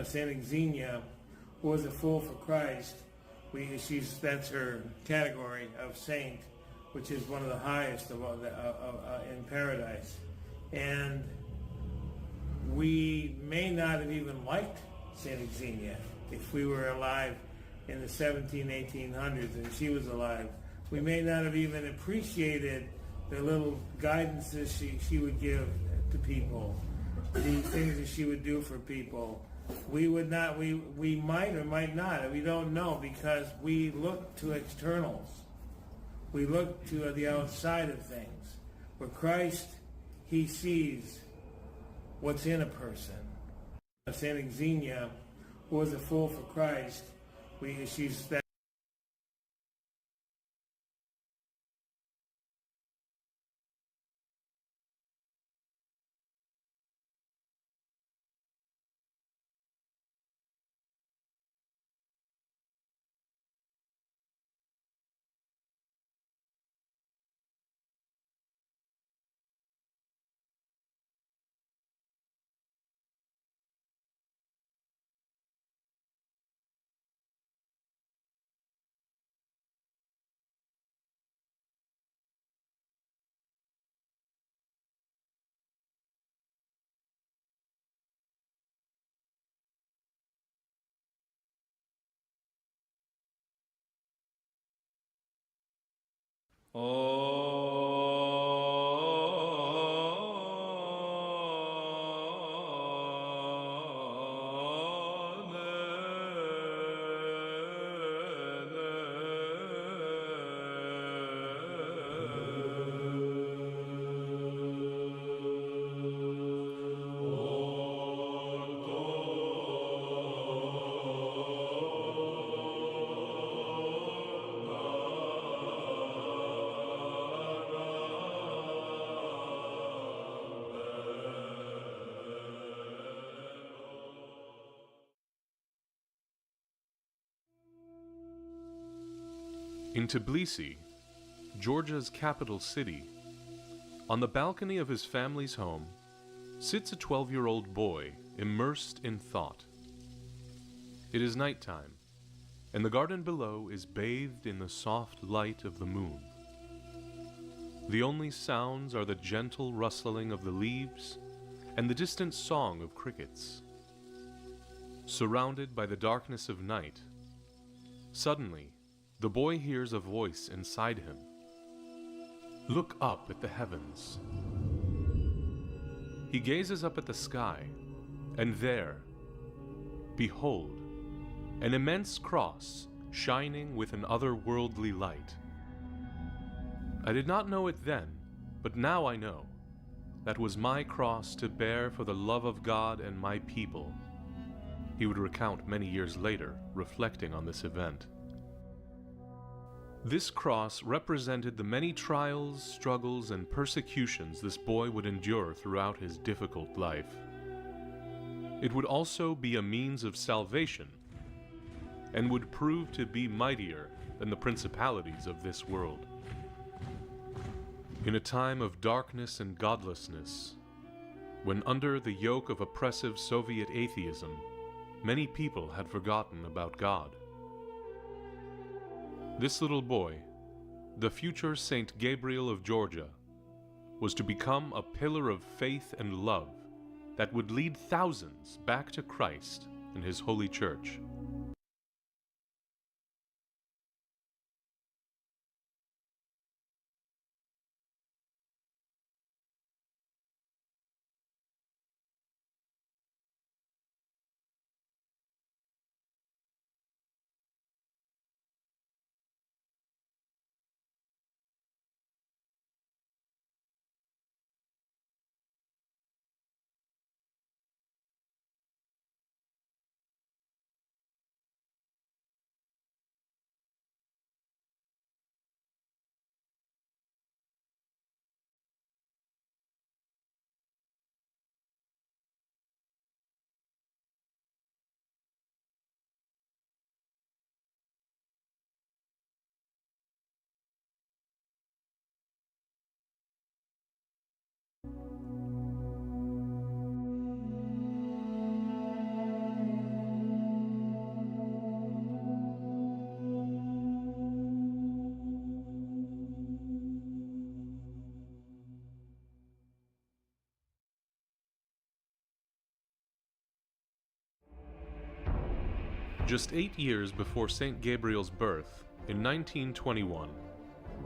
Saint Xenia was a fool for Christ. That's her category of saint, which is one of the highest in paradise. And we may not have even liked Saint Xenia if we were alive in the 1800s and she was alive. We may not have even appreciated the little guidances she would give to people, the things that she would do for people. We might or might not. We don't know, because we look to externals. We look to the outside of things. Where Christ, he sees what's in a person. Saint Xenia was a fool for Christ. In Tbilisi, Georgia's capital city, on the balcony of his family's home, sits a 12-year-old boy immersed in thought. It is nighttime, and the garden below is bathed in the soft light of the moon. The only sounds are the gentle rustling of the leaves and the distant song of crickets. Surrounded by the darkness of night, suddenly, the boy hears a voice inside him. Look up at the heavens. He gazes up at the sky, and there, behold, an immense cross shining with an otherworldly light. I did not know it then, but now I know. That was my cross to bear for the love of God and my people. He would recount many years later, reflecting on this event. This cross represented the many trials, struggles, and persecutions this boy would endure throughout his difficult life. It would also be a means of salvation, and would prove to be mightier than the principalities of this world. In a time of darkness and godlessness, when under the yoke of oppressive Soviet atheism, many people had forgotten about God, this little boy, the future Saint Gabriel of Georgia, was to become a pillar of faith and love that would lead thousands back to Christ and His holy church. Just 8 years before St. Gabriel's birth, in 1921,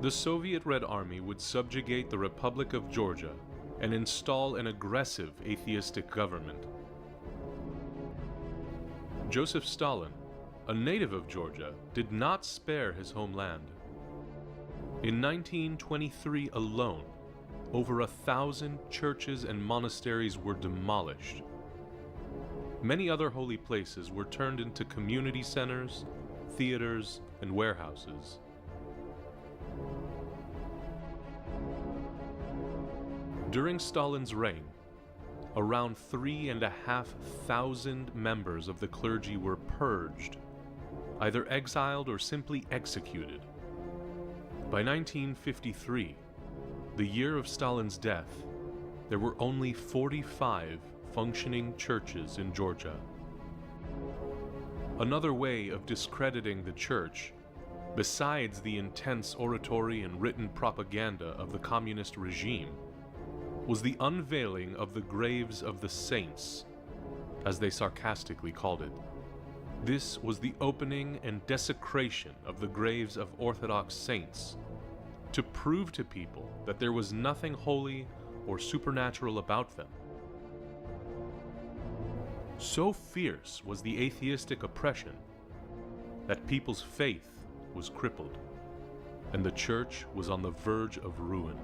the Soviet Red Army would subjugate the Republic of Georgia and install an aggressive atheistic government. Joseph Stalin, a native of Georgia, did not spare his homeland. In 1923 alone, over 1,000 churches and monasteries were demolished. Many other holy places were turned into community centers, theaters, and warehouses. During Stalin's reign, around 3,500 members of the clergy were purged, either exiled or simply executed. By 1953, the year of Stalin's death, there were only 45 functioning churches in Georgia. Another way of discrediting the church, besides the intense oratory and written propaganda of the communist regime, was the unveiling of the graves of the saints, as they sarcastically called it. This was the opening and desecration of the graves of Orthodox saints, to prove to people that there was nothing holy or supernatural about them. So fierce was the atheistic oppression that people's faith was crippled, and the church was on the verge of ruin.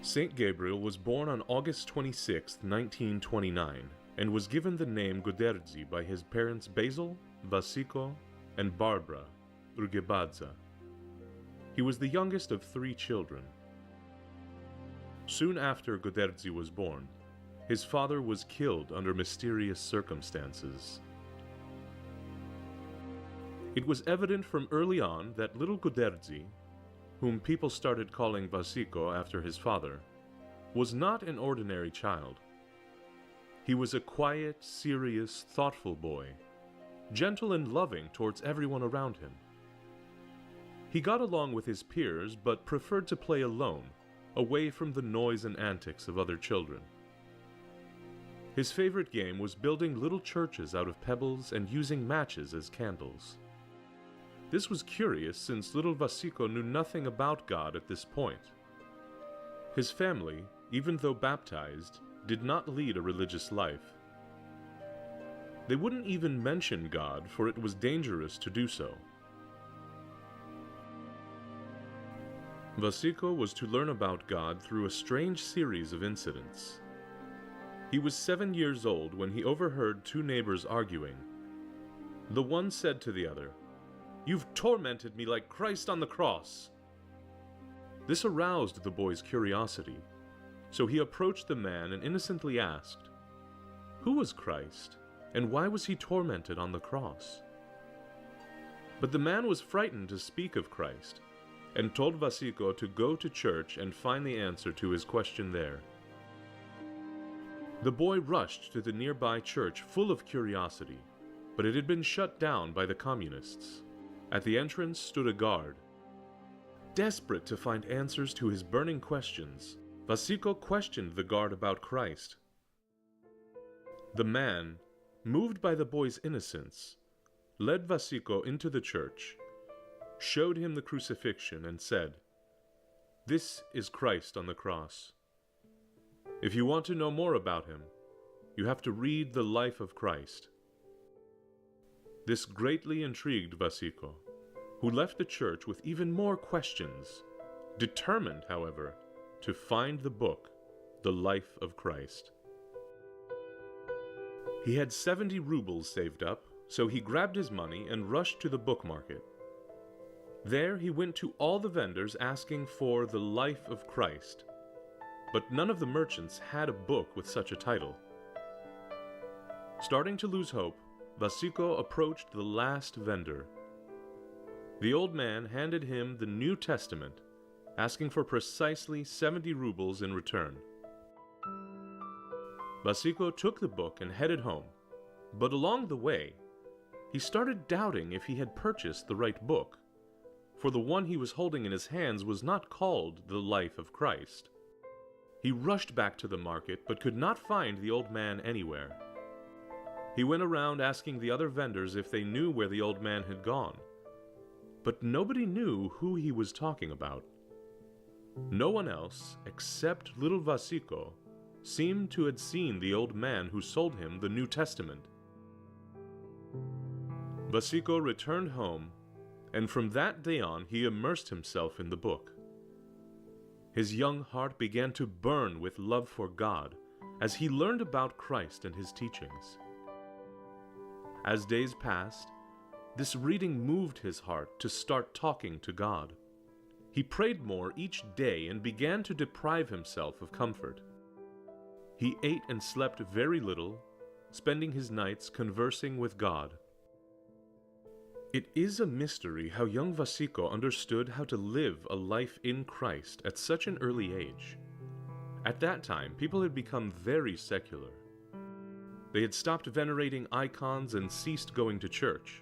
St. Gabriel was born on August 26, 1929, and was given the name Guderzi by his parents Basil, Vasiko, and Barbara Urgebadza. He was the youngest of 3 children. Soon after Guderzi was born, his father was killed under mysterious circumstances. It was evident from early on that little Guderzi, whom people started calling Vasiko after his father, was not an ordinary child. He was a quiet, serious, thoughtful boy, gentle and loving towards everyone around him. He got along with his peers, but preferred to play alone, away from the noise and antics of other children. His favorite game was building little churches out of pebbles and using matches as candles. This was curious since little Vasiko knew nothing about God at this point. His family, even though baptized, did not lead a religious life. They wouldn't even mention God, for it was dangerous to do so. Vasiko was to learn about God through a strange series of incidents. He was 7 years old when he overheard 2 neighbors arguing. The one said to the other, "You've tormented me like Christ on the cross." This aroused the boy's curiosity, so he approached the man and innocently asked, "Who was Christ, and why was he tormented on the cross?" But the man was frightened to speak of Christ, and told Vasiko to go to church and find the answer to his question there. The boy rushed to the nearby church full of curiosity, but it had been shut down by the communists. At the entrance stood a guard. Desperate to find answers to his burning questions, Vasiko questioned the guard about Christ. The man, moved by the boy's innocence, led Vasiko into the church, showed him the crucifixion, and said, "This is Christ on the cross. If you want to know more about him, you have to read the life of Christ." This greatly intrigued Vasiko, who left the church with even more questions, determined, however, to find the book, The Life of Christ. He had 70 rubles saved up, so he grabbed his money and rushed to the book market. There he went to all the vendors asking for The Life of Christ, but none of the merchants had a book with such a title. Starting to lose hope, Vasiko approached the last vendor. The old man handed him the New Testament, asking for precisely 70 rubles in return. Vasiko took the book and headed home, but along the way, he started doubting if he had purchased the right book, for the one he was holding in his hands was not called The Life of Christ. He rushed back to the market, but could not find the old man anywhere. He went around asking the other vendors if they knew where the old man had gone, but nobody knew who he was talking about. No one else, except little Vasiko, seemed to have seen the old man who sold him the New Testament. Vasiko returned home, and from that day on he immersed himself in the book. His young heart began to burn with love for God as he learned about Christ and his teachings. As days passed, this reading moved his heart to start talking to God. He prayed more each day and began to deprive himself of comfort. He ate and slept very little, spending his nights conversing with God. It is a mystery how young Vasiko understood how to live a life in Christ at such an early age. At that time, people had become very secular. They had stopped venerating icons and ceased going to church.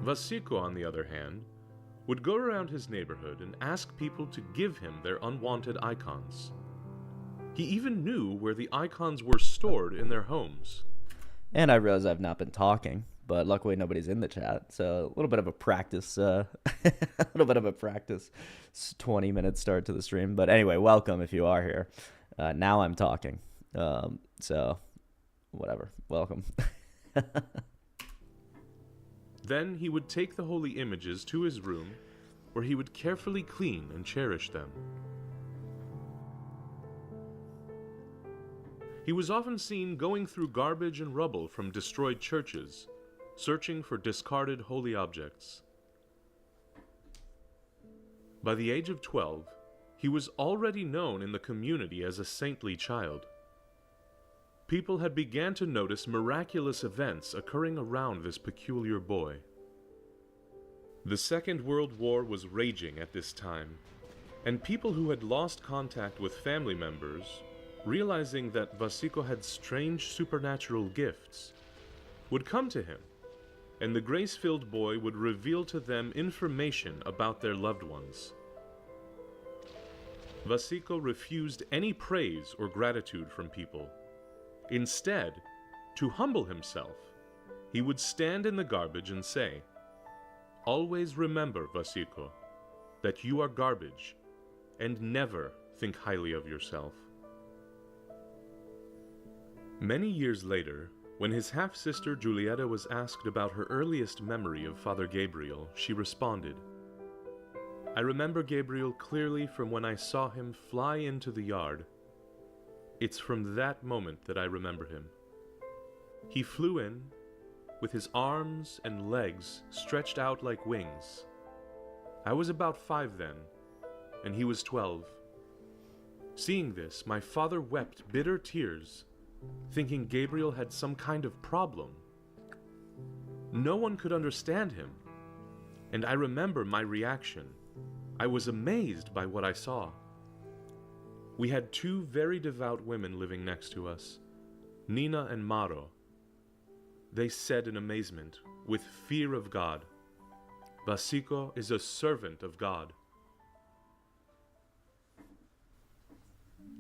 Vasiko, on the other hand, would go around his neighborhood and ask people to give him their unwanted icons. He even knew where the icons were stored in their homes. And I realize I've not been talking, but luckily nobody's in the chat, so a little bit of a practice, 20-minute start to the stream. But anyway, welcome if you are here. Now I'm talking, so whatever, welcome. Then he would take the holy images to his room, where he would carefully clean and cherish them. He was often seen going through garbage and rubble from destroyed churches, searching for discarded holy objects. By the age of 12, he was already known in the community as a saintly child. People had begun to notice miraculous events occurring around this peculiar boy. The Second World War was raging at this time, and people who had lost contact with family members, realizing that Vasiko had strange supernatural gifts, would come to him, and the grace-filled boy would reveal to them information about their loved ones. Vasiko refused any praise or gratitude from people. Instead, to humble himself, he would stand in the garbage and say, "Always remember, Vasiko, that you are garbage, and never think highly of yourself." Many years later, when his half-sister Giulietta was asked about her earliest memory of Father Gabriel, she responded, "I remember Gabriel clearly from when I saw him fly into the yard. It's from that moment that I remember him. He flew in, with his arms and legs stretched out like wings. I was about 5 then, and he was 12. Seeing this, my father wept bitter tears, thinking Gabriel had some kind of problem. No one could understand him, and I remember my reaction. I was amazed by what I saw. We had 2 very devout women living next to us, Nina and Maro. They said in amazement, with fear of God, "Vasiko is a servant of God."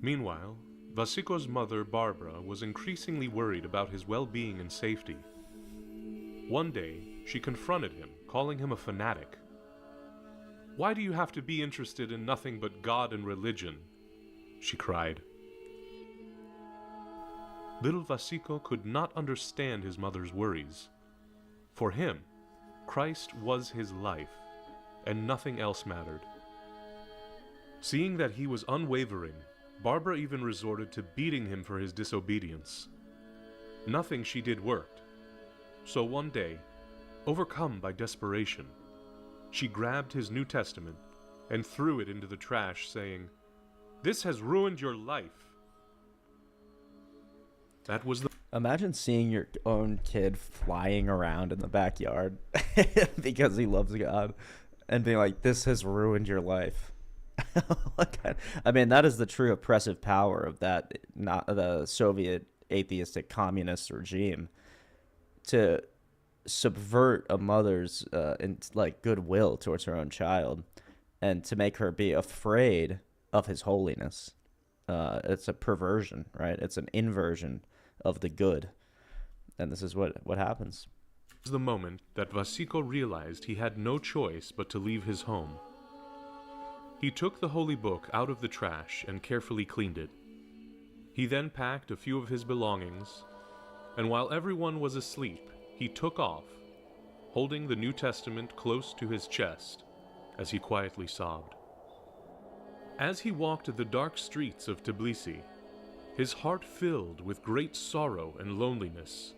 Meanwhile, Vasiko's mother, Barbara, was increasingly worried about his well-being and safety. One day, she confronted him, calling him a fanatic. "Why do you have to be interested in nothing but God and religion?" she cried. Little Vasiko could not understand his mother's worries. For him, Christ was his life, and nothing else mattered. Seeing that he was unwavering, Barbara even resorted to beating him for his disobedience. Nothing she did worked. So one day, overcome by desperation, she grabbed his New Testament and threw it into the trash, saying, "This has ruined your life." That was the... Imagine seeing your own kid flying around in the backyard because he loves God and being like, "This has ruined your life." I mean, that is the true oppressive power of that, not the Soviet atheistic communist regime, to subvert a mother's goodwill towards her own child and to make her be afraid of his holiness. It's a perversion, right? It's an inversion of the good, and this is what happens. It was the moment that Vasiko realized he had no choice but to leave his home. He took the holy book out of the trash and carefully cleaned it. He then packed a few of his belongings, and while everyone was asleep, he took off, holding the New Testament close to his chest as he quietly sobbed. As he walked the dark streets of Tbilisi, his heart filled with great sorrow and loneliness,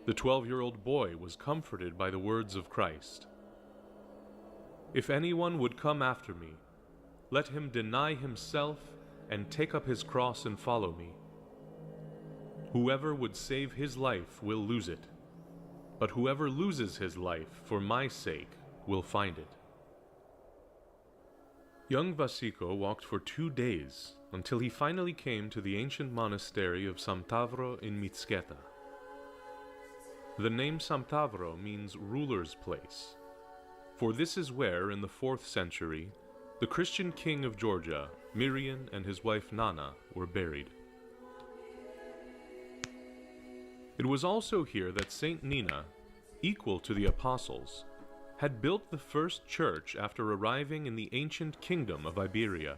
the 12-year-old boy was comforted by the words of Christ. "If anyone would come after me, let him deny himself and take up his cross and follow me. Whoever would save his life will lose it, but whoever loses his life for my sake will find it." Young Vasiko walked for 2 days until he finally came to the ancient monastery of Samtavro in Mitsketa. The name Samtavro means ruler's place, for this is where, in the 4th century, the Christian king of Georgia, Mirian, and his wife Nana were buried. It was also here that Saint Nina, equal to the apostles, had built the first church after arriving in the ancient kingdom of Iberia.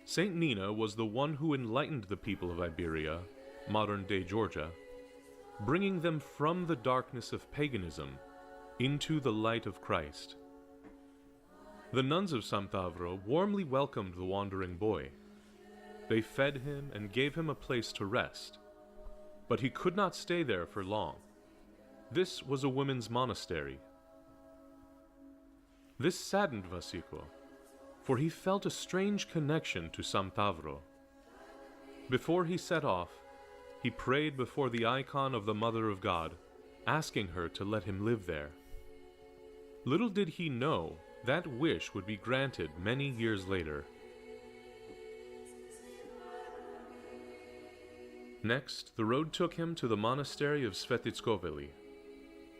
Saint Nina was the one who enlightened the people of Iberia, modern-day Georgia, bringing them from the darkness of paganism into the light of Christ. The nuns of Samtavro warmly welcomed the wandering boy. They fed him and gave him a place to rest, but he could not stay there for long. This was a women's monastery. This saddened Vasiko, for he felt a strange connection to Samtavro. Before he set off, he prayed before the icon of the Mother of God, asking her to let him live there. Little did he know that wish would be granted many years later. Next, the road took him to the monastery of Svetitskoveli.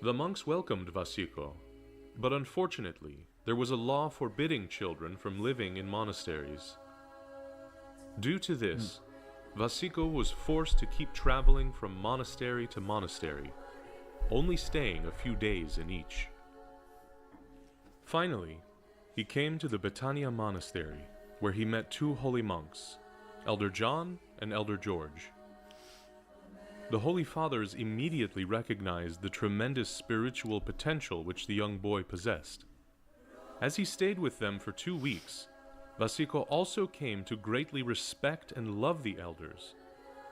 The monks welcomed Vasiko, but unfortunately, there was a law forbidding children from living in monasteries. Due to this, Vasiko was forced to keep traveling from monastery to monastery, only staying a few days in each. Finally, he came to the Betania Monastery, where he met 2 holy monks, Elder John and Elder George. The Holy Fathers immediately recognized the tremendous spiritual potential which the young boy possessed. As he stayed with them for 2 weeks, Vasiko also came to greatly respect and love the elders,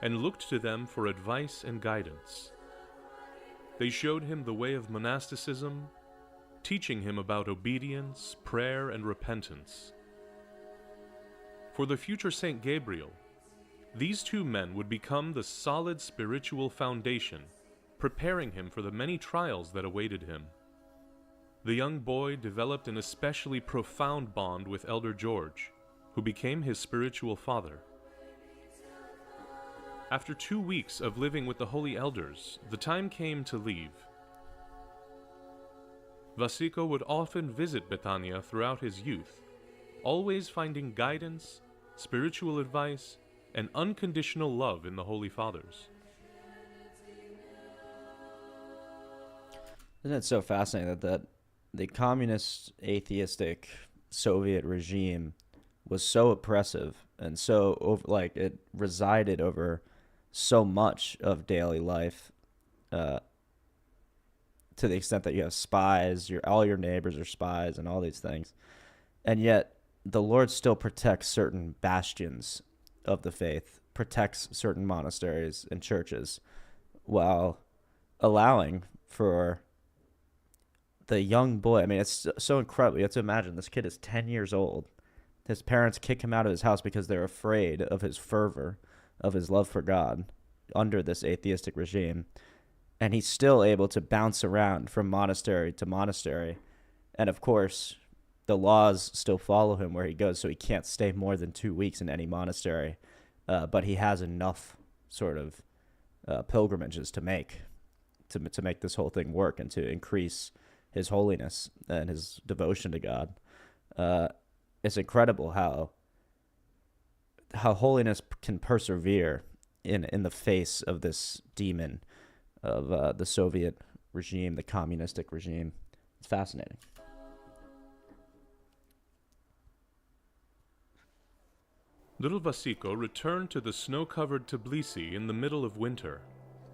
and looked to them for advice and guidance. They showed him the way of monasticism, teaching him about obedience, prayer, and repentance. For the future Saint Gabriel, these two men would become the solid spiritual foundation, preparing him for the many trials that awaited him. The young boy developed an especially profound bond with Elder George, who became his spiritual father. After 2 weeks of living with the holy elders, the time came to leave. Vasiko would often visit Betania throughout his youth, always finding guidance, spiritual advice, and unconditional love in the Holy Fathers. Isn't it so fascinating that the communist, atheistic Soviet regime was so oppressive and so it resided over so much of daily life, to the extent that you have spies, all your neighbors are spies and all these things, and yet the Lord still protects certain bastions of the faith, protects certain monasteries and churches, while allowing for the young boy. I mean, it's so incredible. You have to imagine this kid is 10 years old. His parents kick him out of his house because they're afraid of his fervor, of his love for God under this atheistic regime. And he's still able to bounce around from monastery to monastery. And of course, the laws still follow him where he goes, so he can't stay more than 2 weeks in any monastery. But he has enough sort of pilgrimages to make this whole thing work and to increase his holiness and his devotion to God. It's incredible how holiness can persevere in the face of this demon of the Soviet regime, the communistic regime. It's fascinating. Little Vasiko returned to the snow-covered Tbilisi in the middle of winter,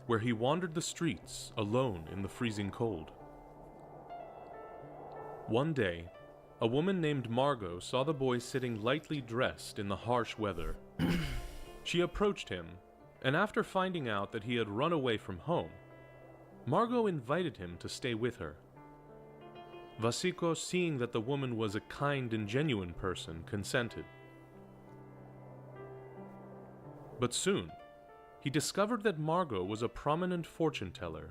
where he wandered the streets alone in the freezing cold. One day, a woman named Margot saw the boy sitting lightly dressed in the harsh weather. She approached him, and after finding out that he had run away from home, Margot invited him to stay with her. Vasiko, seeing that the woman was a kind and genuine person, consented. But soon, he discovered that Margot was a prominent fortune-teller.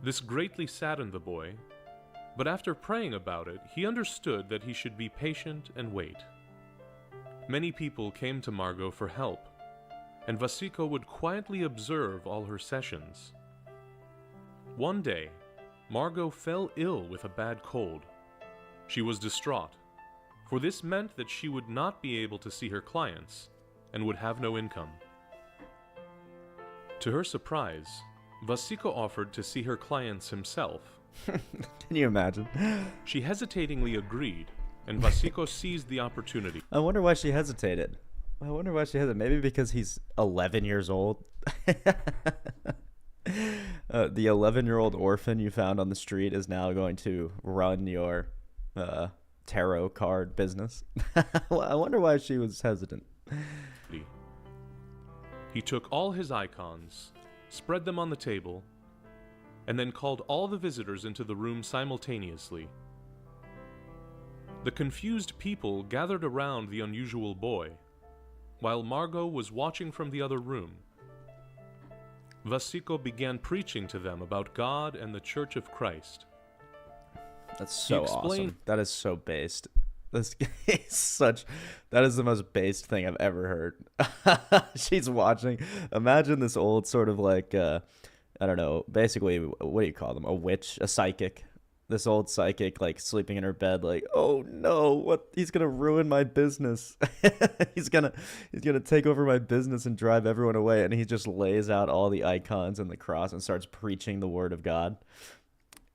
This greatly saddened the boy, but after praying about it, he understood that he should be patient and wait. Many people came to Margot for help, and Vasiko would quietly observe all her sessions. One day, Margot fell ill with a bad cold. She was distraught, for this meant that she would not be able to see her clients and would have no income. To her surprise, Vasiko offered to see her clients himself. Can you imagine? She hesitatingly agreed, and Vasiko seized the opportunity. I wonder why she hesitated. Maybe because he's 11 years old. The 11-year-old orphan you found on the street is now going to run your tarot card business. I wonder why she was hesitant. He took all his icons, spread them on the table, and then called all the visitors into the room simultaneously. The confused people gathered around the unusual boy, while Margot was watching from the other room. Vasiko began preaching to them about God and the Church of Christ. That's so awesome. That is so based. That is the most based thing I've ever heard. She's watching. Imagine this old sort of like, I don't know, basically, what do you call them? A witch, a psychic. This old psychic, like, sleeping in her bed, like, oh no, he's gonna ruin my business. he's gonna take over my business and drive everyone away. And he just lays out all the icons and the cross and starts preaching the word of God.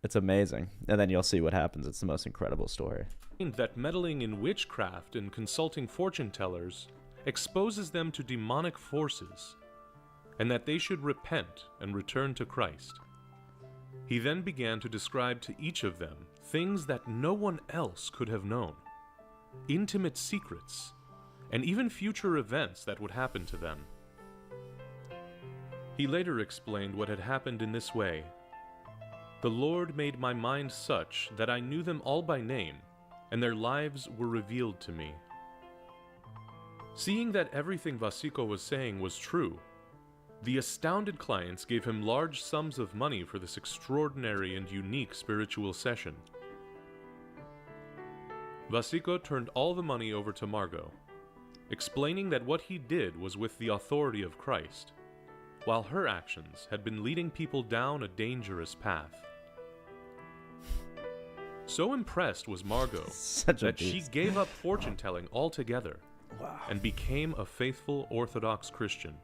It's amazing. And then you'll see what happens. It's the most incredible story. That meddling in witchcraft and consulting fortune tellers exposes them to demonic forces, and that they should repent and return to Christ. He then began to describe to each of them things that no one else could have known. intimate secrets, and even future events that would happen to them. He later explained what had happened in this way. The Lord made my mind such that I knew them all by name, and their lives were revealed to me. Seeing that everything Vasiko was saying was true, the astounded clients gave him large sums of money for this extraordinary and unique spiritual session. Vasiko turned all the money over to Margot, explaining that what he did was with the authority of Christ, while her actions had been leading people down a dangerous path. So impressed was Margot that she gave up fortune-telling altogether and became a faithful Orthodox Christian.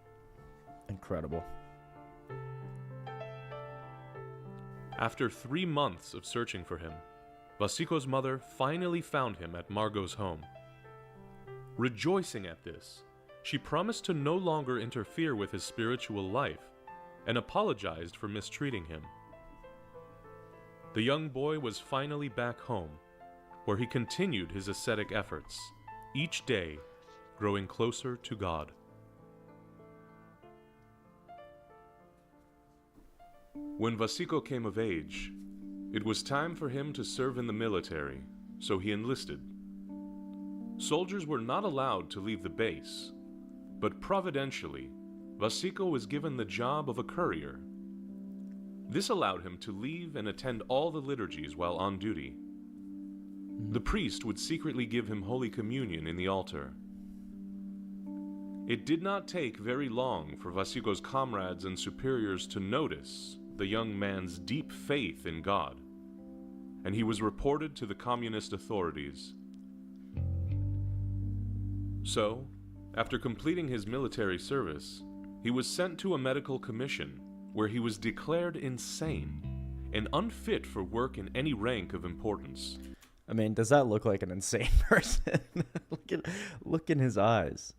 Incredible. After 3 months of searching for him, Vasiko's mother finally found him at Margot's home. Rejoicing at this, she promised to no longer interfere with his spiritual life and apologized for mistreating him. The young boy was finally back home, where he continued his ascetic efforts, each day growing closer to God. When Vasiko came of age, it was time for him to serve in the military, so he enlisted. Soldiers were not allowed to leave the base, but providentially, Vasiko was given the job of a courier. This allowed him to leave and attend all the liturgies while on duty. The priest would secretly give him Holy Communion in the altar. It did not take very long for Vasiko's comrades and superiors to notice the young man's deep faith in God, and he was reported to the communist authorities. So, after completing his military service, he was sent to a medical commission where he was declared insane and unfit for work in any rank of importance. I mean, does that look like an insane person? Look in his eyes.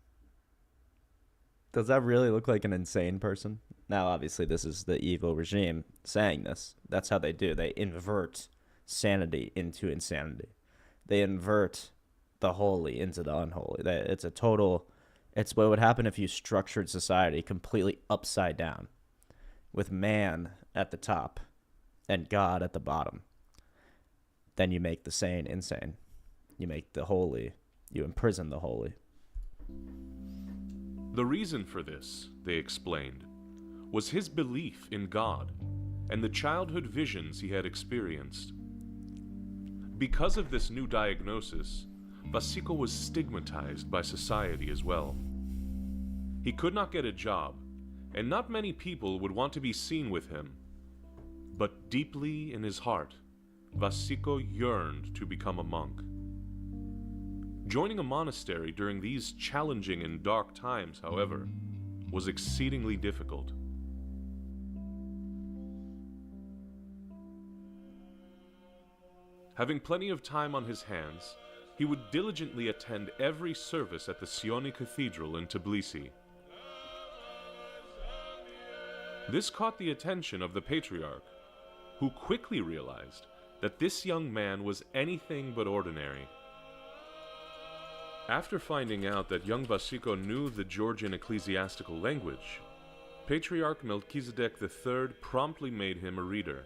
Does that really look like an insane person? Now, obviously, this is the evil regime saying this. That's how they do. They invert sanity into insanity. They invert the holy into the unholy. It's a total... It's what would happen if you structured society completely upside down, with man at the top and God at the bottom. Then you make the sane insane. You make the holy, you imprison the holy. The reason for this, they explained, was his belief in God and the childhood visions he had experienced. Because of this new diagnosis, Vasiko was stigmatized by society as well. He could not get a job, and not many people would want to be seen with him. But deeply in his heart, Vasiko yearned to become a monk. Joining a monastery during these challenging and dark times, however, was exceedingly difficult. Having plenty of time on his hands, he would diligently attend every service at the Sioni Cathedral in Tbilisi. This caught the attention of the Patriarch, who quickly realized that this young man was anything but ordinary. After finding out that young Vasiko knew the Georgian ecclesiastical language, Patriarch Melchizedek III promptly made him a reader.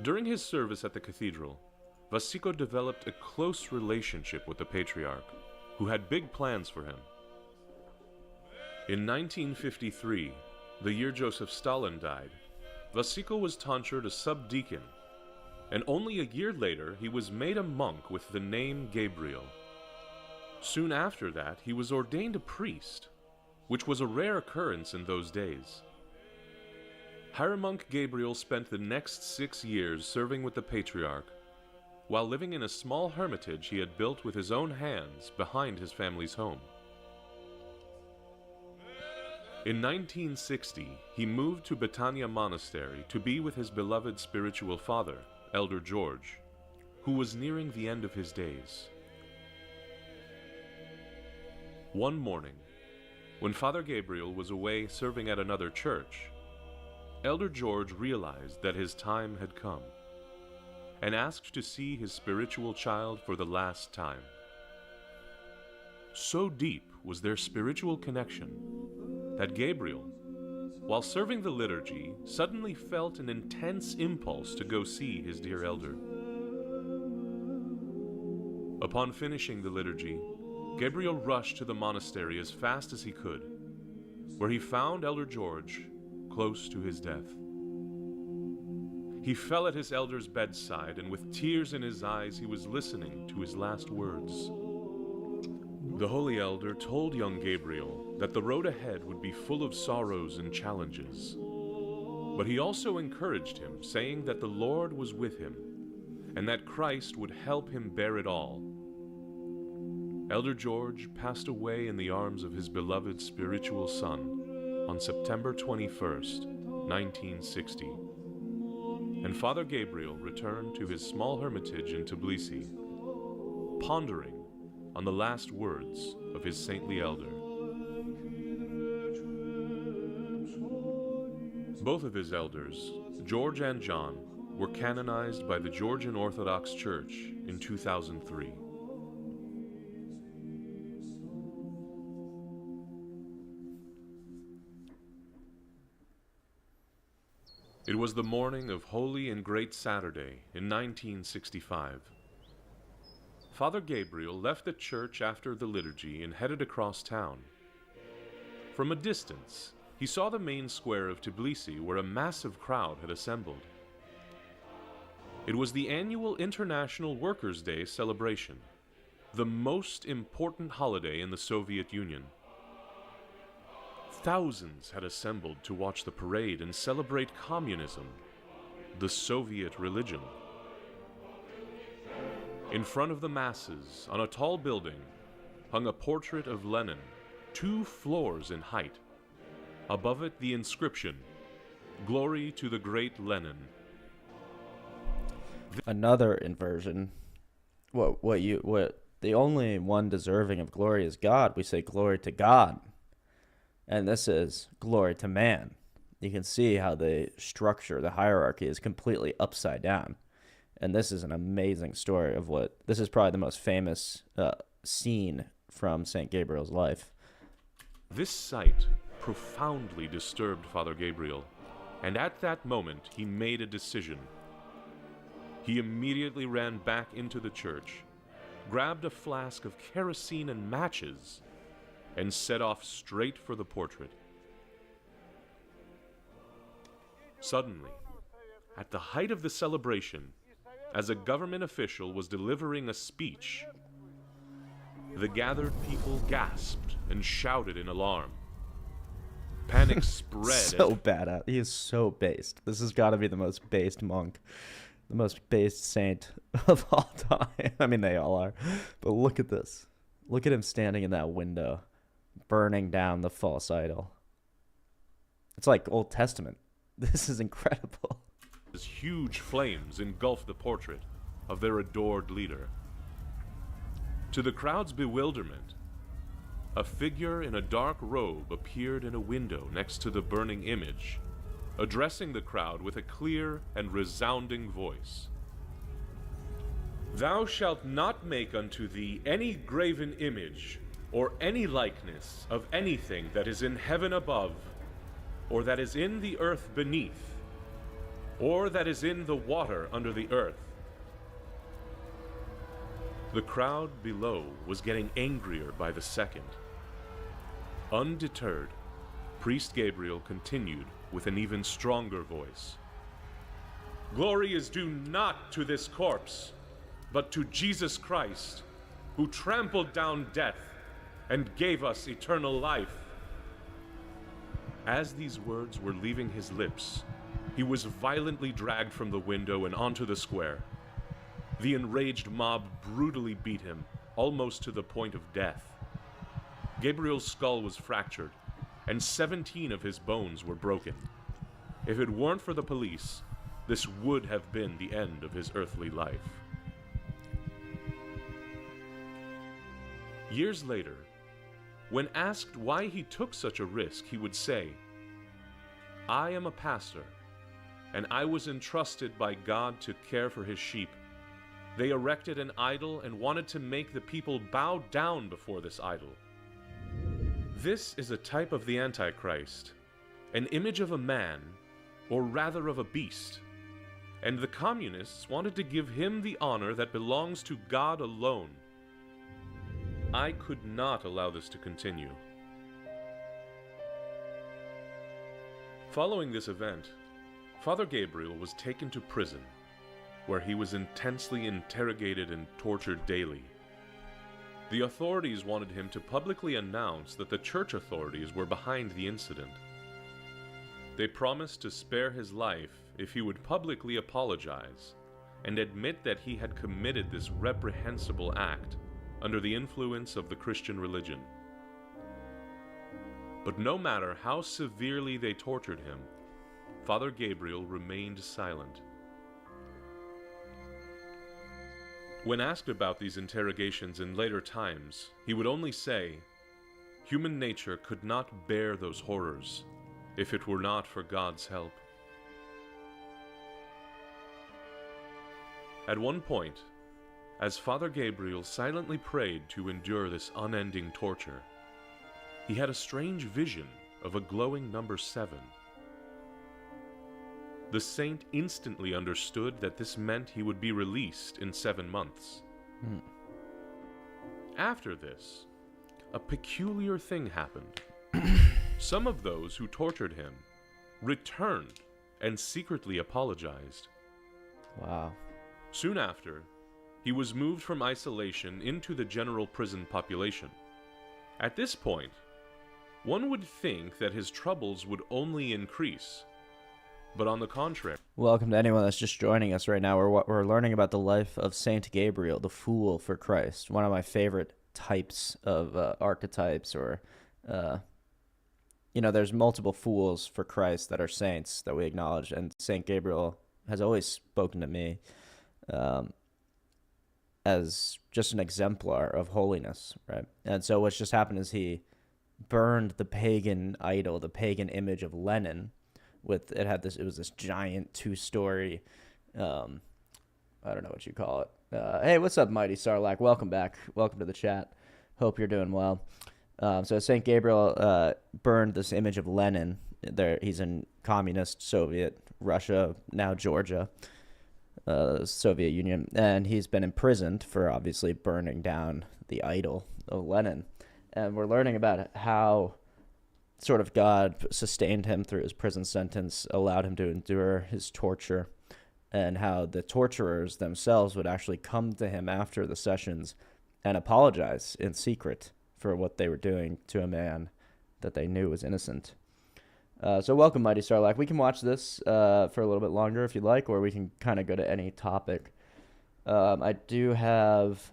During his service at the cathedral, Vasiko developed a close relationship with the Patriarch, who had big plans for him. In 1953, the year Joseph Stalin died, Vasiko was tonsured a subdeacon, and only a year later he was made a monk with the name Gabriel. Soon after that, he was ordained a priest, which was a rare occurrence in those days. Hieromonk Gabriel spent the next 6 years serving with the Patriarch, while living in a small hermitage he had built with his own hands behind his family's home. In 1960, he moved to Betania Monastery to be with his beloved spiritual father, Elder George, who was nearing the end of his days. One morning, when Father Gabriel was away serving at another church, Elder George realized that his time had come and asked to see his spiritual child for the last time. So deep was their spiritual connection that Gabriel, while serving the liturgy, suddenly felt an intense impulse to go see his dear elder. Upon finishing the liturgy, Gabriel rushed to the monastery as fast as he could, where he found Elder George close to his death. He fell at his elder's bedside, and with tears in his eyes, he was listening to his last words. The holy elder told young Gabriel that the road ahead would be full of sorrows and challenges, but he also encouraged him, saying that the Lord was with him, and that Christ would help him bear it all. Elder George passed away in the arms of his beloved spiritual son on September 21st, 1960. And Father Gabriel returned to his small hermitage in Tbilisi, pondering on the last words of his saintly elder. Both of his elders, George and John, were canonized by the Georgian Orthodox Church in 2003. It was the morning of Holy and Great Saturday in 1965. Father Gabriel left the church after the liturgy and headed across town. From a distance, he saw the main square of Tbilisi where a massive crowd had assembled. It was the annual International Workers' Day celebration, the most important holiday in the Soviet Union. Thousands had assembled to watch the parade and celebrate communism, the Soviet religion. In front of the masses, on a tall building, hung a portrait of Lenin, 2 floors in height. Above it, the inscription, "Glory to the great Lenin." Another inversion. What the only one deserving of glory is God. We say glory to God. And this is glory to man. You can see how the structure, the hierarchy is completely upside down. And this is an amazing story of this is probably the most famous scene from St. Gabriel's life. This sight profoundly disturbed Father Gabriel, and at that moment he made a decision. He immediately ran back into the church, grabbed a flask of kerosene and matches, and set off straight for the portrait. Suddenly, at the height of the celebration, as a government official was delivering a speech, the gathered people gasped and shouted in alarm. Panic spread. So bad at. He is so based. This has got to be the most based monk, the most based saint of all time. I mean, they all are. But look at this. Look at him standing in that window, burning down the false idol. It's like Old Testament. This is incredible. As huge flames engulfed the portrait of their adored leader. To the crowd's bewilderment, a figure in a dark robe appeared in a window next to the burning image, addressing the crowd with a clear and resounding voice. "Thou shalt not make unto thee any graven image or any likeness of anything that is in heaven above, or that is in the earth beneath, or that is in the water under the earth." The crowd below was getting angrier by the second. Undeterred, Priest Gabriel continued with an even stronger voice. "Glory is due not to this corpse, but to Jesus Christ, who trampled down death and gave us eternal life." As these words were leaving his lips, he was violently dragged from the window and onto the square. The enraged mob brutally beat him, almost to the point of death. Gabriel's skull was fractured, and 17 of his bones were broken. If it weren't for the police, this would have been the end of his earthly life. Years later, when asked why he took such a risk, he would say, "I am a pastor, and I was entrusted by God to care for his sheep. They erected an idol and wanted to make the people bow down before this idol. This is a type of the Antichrist, an image of a man, or rather of a beast, and the communists wanted to give him the honor that belongs to God alone. I could not allow this to continue. Following this event, Father Gabriel was taken to prison, where he was intensely interrogated and tortured daily. The authorities wanted him to publicly announce that the church authorities were behind the incident. They promised to spare his life if he would publicly apologize and admit that he had committed this reprehensible act under the influence of the Christian religion. But no matter how severely they tortured him, Father Gabriel remained silent. When asked about these interrogations in later times, he would only say, "Human nature could not bear those horrors if it were not for God's help." At one point, as Father Gabriel silently prayed to endure this unending torture, he had a strange vision of a glowing number 7. The saint instantly understood that this meant he would be released in 7 months. After this, a peculiar thing happened. Some of those who tortured him returned and secretly apologized. Wow. Soon after, he was moved from isolation into the general prison population. At this point, one would think that his troubles would only increase. But on the contrary. Welcome to anyone that's just joining us right now. We're learning about the life of Saint Gabriel, the Fool for Christ. One of my favorite types of archetypes, or, there's multiple fools for Christ that are saints that we acknowledge. And Saint Gabriel has always spoken to me as just an exemplar of holiness, right? And so what's just happened is he burned the pagan idol, the pagan image of Lenin. It was this giant 2-story, I don't know what you call it. Hey, what's up, Mighty Sarlacc? Welcome back. Welcome to the chat. Hope you're doing well. So St. Gabriel burned this image of Lenin. He's in communist Soviet Russia, now Georgia, Soviet Union, and he's been imprisoned for obviously burning down the idol of Lenin. And we're learning about how sort of God sustained him through his prison sentence, allowed him to endure his torture, and how the torturers themselves would actually come to him after the sessions and apologize in secret for what they were doing to a man that they knew was innocent. So welcome, Mighty Sarlacc. We can watch this for a little bit longer if you'd like, or we can kind of go to any topic. I do have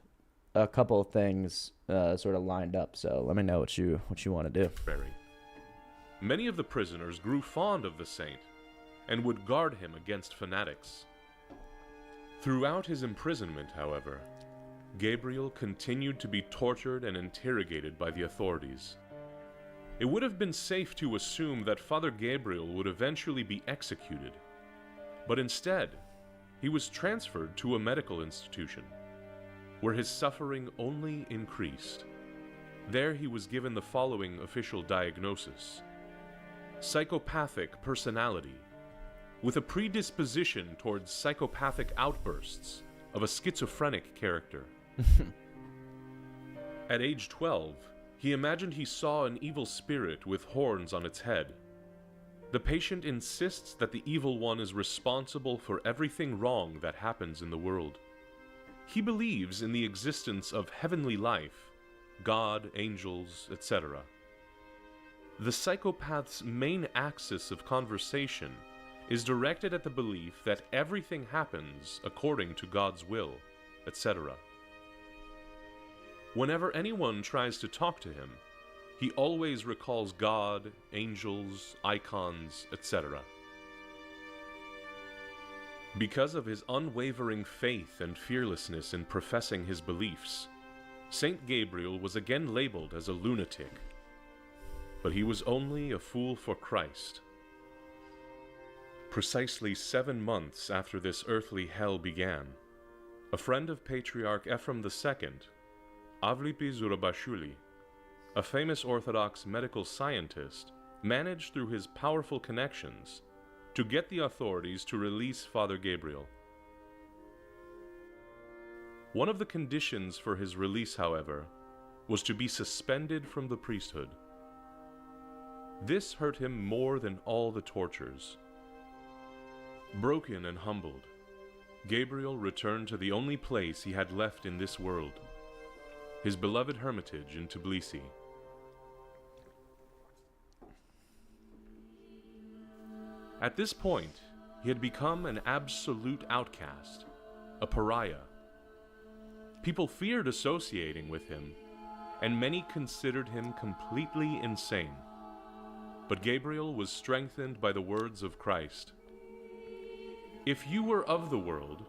a couple of things sort of lined up, so let me know what you want to do. Many of the prisoners grew fond of the saint and would guard him against fanatics. Throughout his imprisonment, however, Gabriel continued to be tortured and interrogated by the authorities. It would have been safe to assume that Father Gabriel would eventually be executed, but instead, he was transferred to a medical institution, where his suffering only increased. There he was given the following official diagnosis: psychopathic personality, with a predisposition towards psychopathic outbursts of a schizophrenic character. At age 12, he imagined he saw an evil spirit with horns on its head. The patient insists that the evil one is responsible for everything wrong that happens in the world. He believes in the existence of heavenly life, God, angels, etc. The psychopath's main axis of conversation is directed at the belief that everything happens according to God's will, etc. Whenever anyone tries to talk to him, he always recalls God, angels, icons, etc. Because of his unwavering faith and fearlessness in professing his beliefs, Saint Gabriel was again labeled as a lunatic. But he was only a fool for Christ. Precisely 7 months after this earthly hell began, a friend of Patriarch Ephraim II, Avlipi Zurabashvili, a famous Orthodox medical scientist, managed through his powerful connections to get the authorities to release Father Gabriel. One of the conditions for his release, however, was to be suspended from the priesthood. This hurt him more than all the tortures. Broken and humbled, Gabriel returned to the only place he had left in this world, his beloved hermitage in Tbilisi. At this point, he had become an absolute outcast, a pariah. People feared associating with him, and many considered him completely insane. But Gabriel was strengthened by the words of Christ. If you were of the world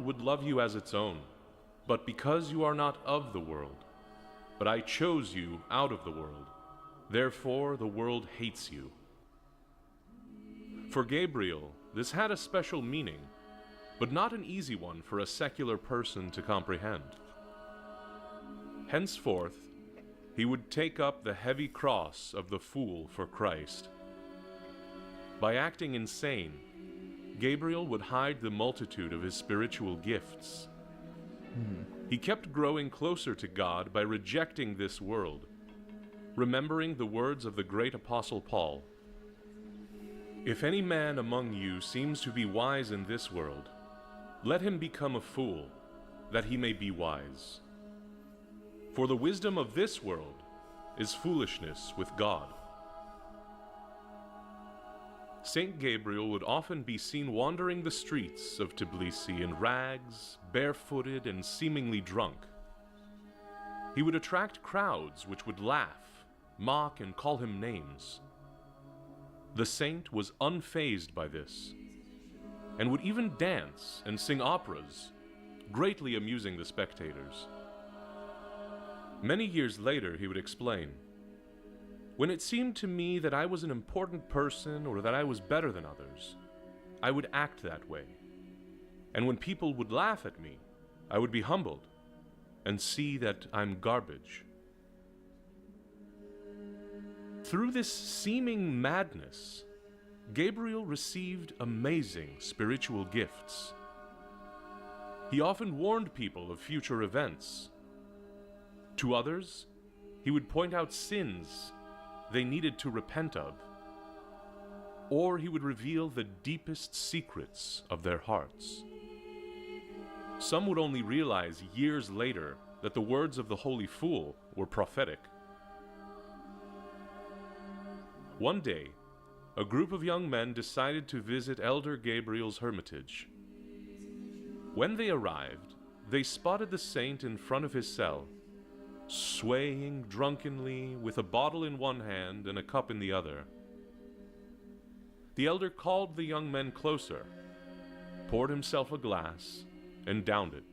would love you as its own. But because you are not of the world, but I chose you out of the world, therefore the world hates you. For Gabriel, this had a special meaning, but not an easy one for a secular person to comprehend. Henceforth, he would take up the heavy cross of the fool for Christ. By acting insane, Gabriel would hide the multitude of his spiritual gifts. He kept growing closer to God by rejecting this world, remembering the words of the great Apostle Paul. If any man among you seems to be wise in this world, let him become a fool, that he may be wise. For the wisdom of this world is foolishness with God. Saint Gabriel would often be seen wandering the streets of Tbilisi in rags, barefooted, and seemingly drunk. He would attract crowds which would laugh, mock, and call him names. The saint was unfazed by this, and would even dance and sing operas, greatly amusing the spectators. Many years later, he would explain, "When it seemed to me that I was an important person or that I was better than others, I would act that way. And when people would laugh at me, I would be humbled and see that I'm garbage." Through this seeming madness, Gabriel received amazing spiritual gifts. He often warned people of future events. To others, he would point out sins they needed to repent of, or he would reveal the deepest secrets of their hearts. Some would only realize years later that the words of the holy fool were prophetic. One day, a group of young men decided to visit Elder Gabriel's hermitage. When they arrived, they spotted the saint in front of his cell, swaying drunkenly with a bottle in one hand and a cup in the other. The elder called the young men closer, poured himself a glass, and downed it.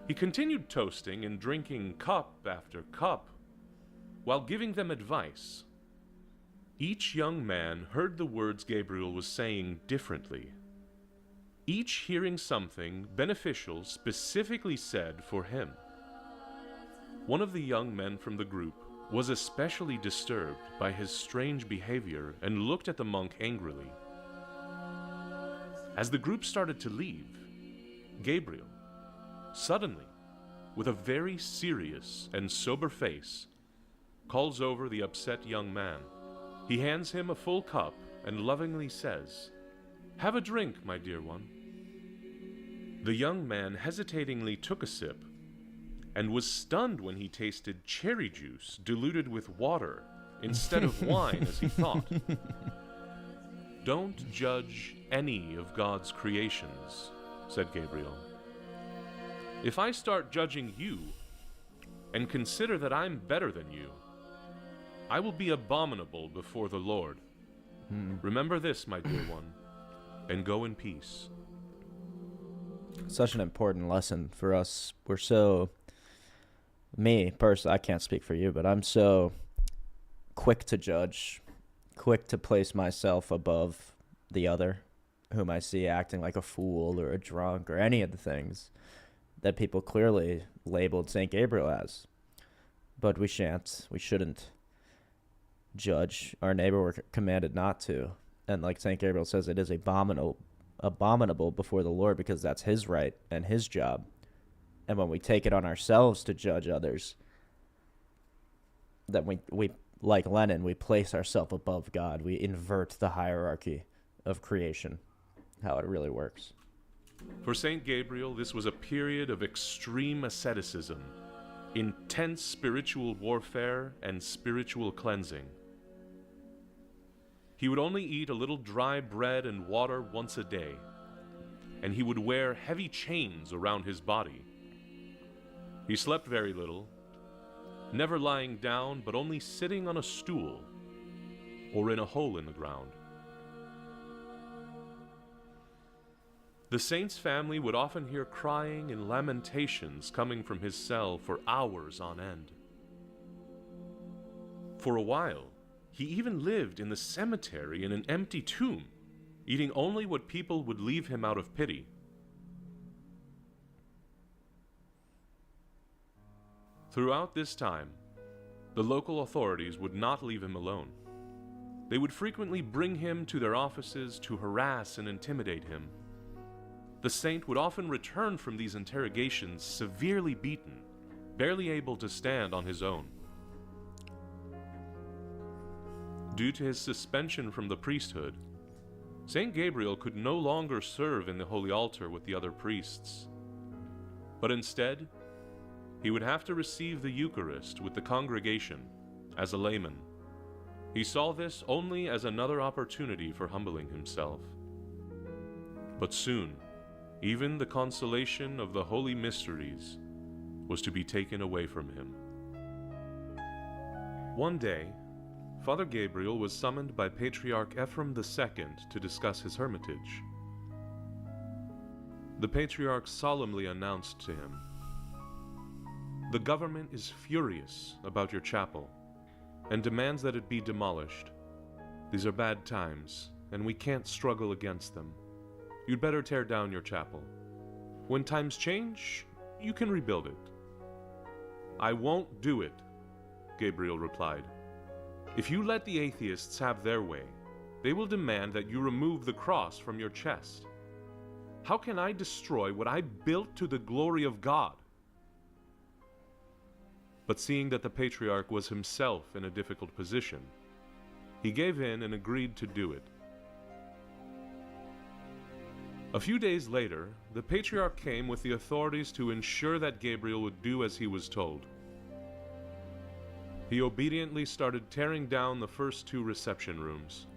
He continued toasting and drinking cup after cup, while giving them advice. Each young man heard the words Gabriel was saying differently, each hearing something beneficial specifically said for him. One of the young men from the group was especially disturbed by his strange behavior and looked at the monk angrily. As the group started to leave, Gabriel, suddenly, with a very serious and sober face, calls over the upset young man. He hands him a full cup and lovingly says, "Have a drink, my dear one." The young man hesitatingly took a sip and was stunned when he tasted cherry juice diluted with water instead of wine as he thought. "Don't judge any of God's creations," said Gabriel. "If I start judging you and consider that I'm better than you, I will be abominable before the Lord. Remember this, my dear one, and go in peace." Such an important lesson for us. We're so, me personally, I can't speak for you, but I'm so quick to judge, quick to place myself above the other. whom I see acting like a fool or a drunk or any of the things that people clearly labeled St. Gabriel as. But we shouldn't judge our neighbor. We're commanded not to. And like St. Gabriel says, it is abominable before the Lord, because that's his right and his job. And when we take it on ourselves to judge others, that we like Lenin, we place ourselves above God. We invert the hierarchy of creation, how it really works. For St. Gabriel, this was a period of extreme asceticism, intense spiritual warfare, and spiritual cleansing. He would only eat a little dry bread and water once a day, and he would wear heavy chains around his body. He slept very little, never lying down, but only sitting on a stool or in a hole in the ground. The saint's family would often hear crying and lamentations coming from his cell for hours on end. For a while, he even lived in the cemetery in an empty tomb, eating only what people would leave him out of pity. Throughout this time, the local authorities would not leave him alone. They would frequently bring him to their offices to harass and intimidate him. The saint would often return from these interrogations severely beaten, barely able to stand on his own. Due to his suspension from the priesthood, St. Gabriel could no longer serve in the holy altar with the other priests, but instead, he would have to receive the Eucharist with the congregation as a layman. He saw this only as another opportunity for humbling himself. But soon, even the consolation of the holy mysteries was to be taken away from him. One day, Father Gabriel was summoned by Patriarch Ephraim II to discuss his hermitage. The Patriarch solemnly announced to him, "The government is furious about your chapel and demands that it be demolished. These are bad times, and we can't struggle against them. You'd better tear down your chapel. When times change, you can rebuild it." "I won't do it," Gabriel replied. "If you let the atheists have their way, they will demand that you remove the cross from your chest. How can I destroy what I built to the glory of God?" But seeing that the Patriarch was himself in a difficult position, he gave in and agreed to do it. A few days later, the Patriarch came with the authorities to ensure that Gabriel would do as he was told. He obediently started tearing down the first two reception rooms.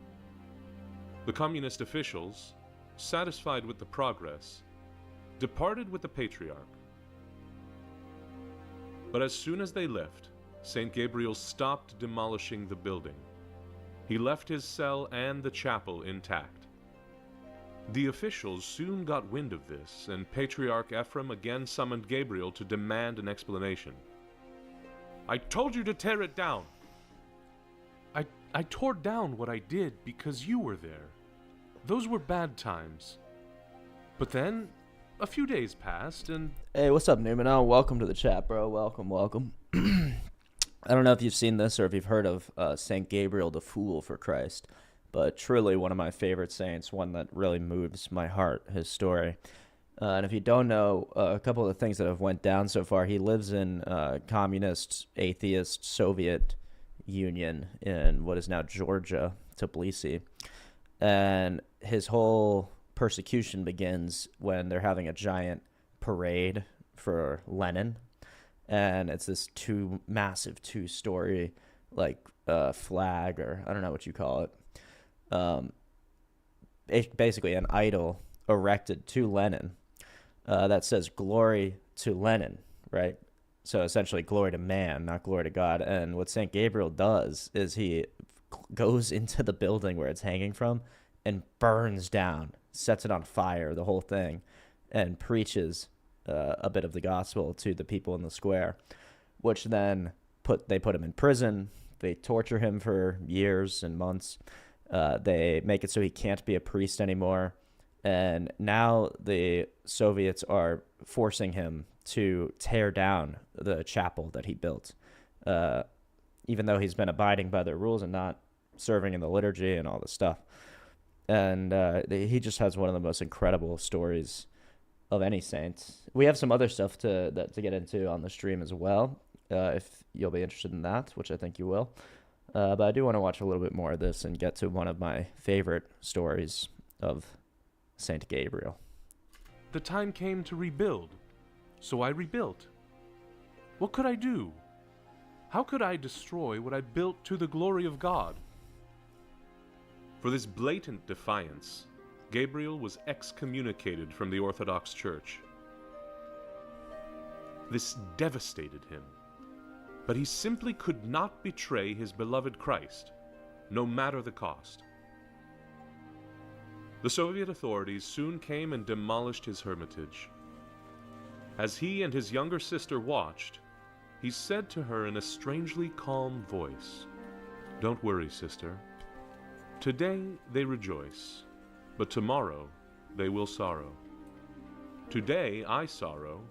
The communist officials, satisfied with the progress, departed with the Patriarch. But as soon as they left, St. Gabriel stopped demolishing the building. He left his cell and the chapel intact. The officials soon got wind of this, and Patriarch Ephraim again summoned Gabriel to demand an explanation. "I told you to tear it down." I tore down what I did because you were there. Those were bad times. But then, a few days passed, and... Hey, what's up, Newman? Oh, welcome to the chat, bro. Welcome. I don't know if you've seen this or if you've heard of St. Gabriel the Fool for Christ, but truly one of my favorite saints, one that really moves my heart, his story. And if you don't know, a couple of the things that have went down so far, he lives in communist, atheist, Soviet Union in what is now Georgia, Tbilisi. And his whole persecution begins when they're having a giant parade for Lenin. And it's this massive two-story, flag, or I don't know what you call it. Basically an idol erected to Lenin that says glory to Lenin, right? So essentially glory to man, not glory to God. And what St. Gabriel does is he goes into the building where it's hanging from and burns down, sets it on fire, the whole thing, and preaches a bit of the gospel to the people in the square, which then they put him in prison. They torture him for years and months. They make it so he can't be a priest anymore. And now the Soviets are forcing him to tear down the chapel that he built, even though he's been abiding by their rules and not serving in the liturgy and all this stuff. And he just has one of the most incredible stories of any saint. We have some other stuff to get into on the stream as well, if you'll be interested in that, which I think you will. But I do want to watch a little bit more of this and get to one of my favorite stories of Saint Gabriel. The time came to rebuild, so I rebuilt. What could I do? How could I destroy what I built to the glory of God? For this blatant defiance, Gabriel was excommunicated from the Orthodox Church. This devastated him, but he simply could not betray his beloved Christ, no matter the cost. The Soviet authorities soon came and demolished his hermitage. As he and his younger sister watched, he said to her in a strangely calm voice, "Don't worry, sister. Today they rejoice, but tomorrow they will sorrow. Today I sorrow,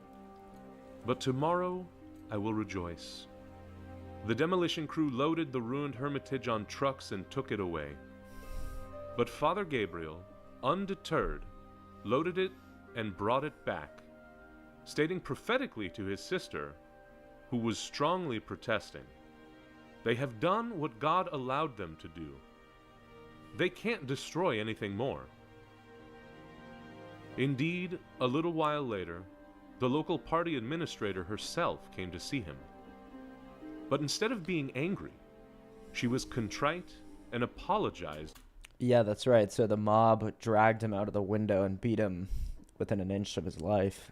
but tomorrow I will rejoice." The demolition crew loaded the ruined hermitage on trucks and took it away. But Father Gabriel, undeterred, loaded it and brought it back, stating prophetically to his sister, who was strongly protesting, "They have done what God allowed them to do. They can't destroy anything more." Indeed, a little while later, the local party administrator herself came to see him. But instead of being angry, she was contrite and apologized. Yeah, that's right. So the mob dragged him out of the window and beat him within an inch of his life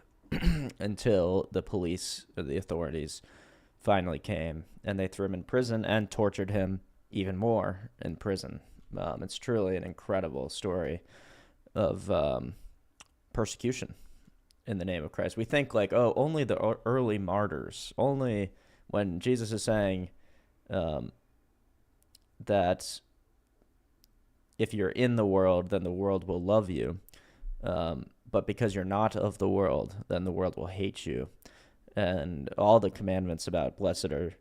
until the police or the authorities finally came, and they threw him in prison and tortured him even more in prison. It's truly an incredible story of persecution in the name of Christ. We think like, oh, only the early martyrs, only when Jesus is saying that if you're in the world, then the world will love you. But because you're not of the world, then the world will hate you. And all the commandments about blessed are,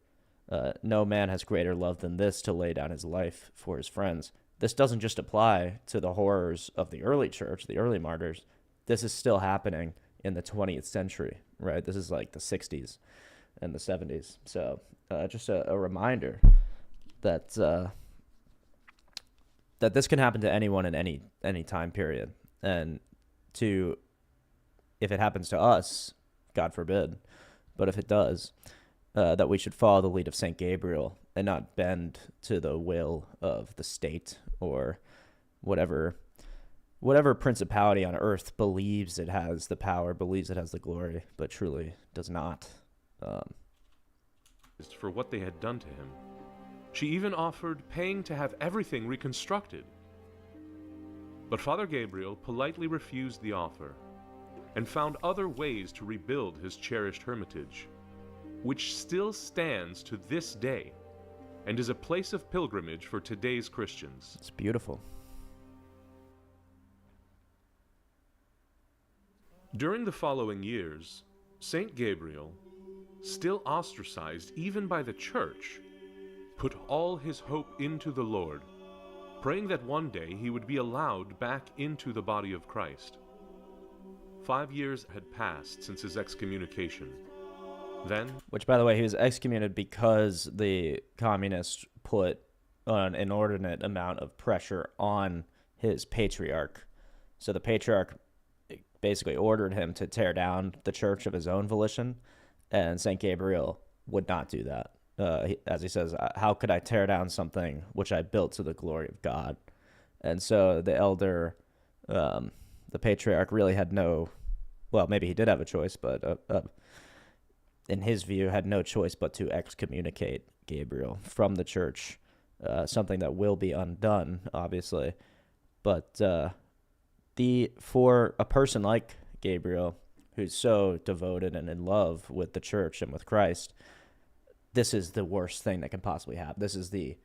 no man has greater love than this, to lay down his life for his friends. This doesn't just apply to the horrors of the early church, the early martyrs. This is still happening in the 20th century, right? This is like the 60s and the 70s. So just a reminder that that this can happen to anyone in any time period. And if it happens to us, God forbid, but if it does, that we should follow the lead of St. Gabriel and not bend to the will of the state or whatever principality on earth believes it has the power, believes it has the glory, but truly does not. For what they had done to him. She even offered paying to have everything reconstructed. But Father Gabriel politely refused the offer and found other ways to rebuild his cherished hermitage, which still stands to this day and is a place of pilgrimage for today's Christians. It's beautiful. During the following years, Saint Gabriel, still ostracized even by the church, put all his hope into the Lord, praying that one day he would be allowed back into the body of Christ. 5 years had passed since his excommunication. Then, which, by the way, he was excommunicated because the communists put an inordinate amount of pressure on his patriarch. So the patriarch basically ordered him to tear down the church of his own volition, and St. Gabriel would not do that. As he says, how could I tear down something which I built to the glory of God? And so the elder, the patriarch, really had no, well, maybe he did have a choice, but in his view, had no choice but to excommunicate Gabriel from the church, something that will be undone, obviously. But for a person like Gabriel, who's so devoted and in love with the church and with Christ, this is the worst thing that can possibly happen. This is the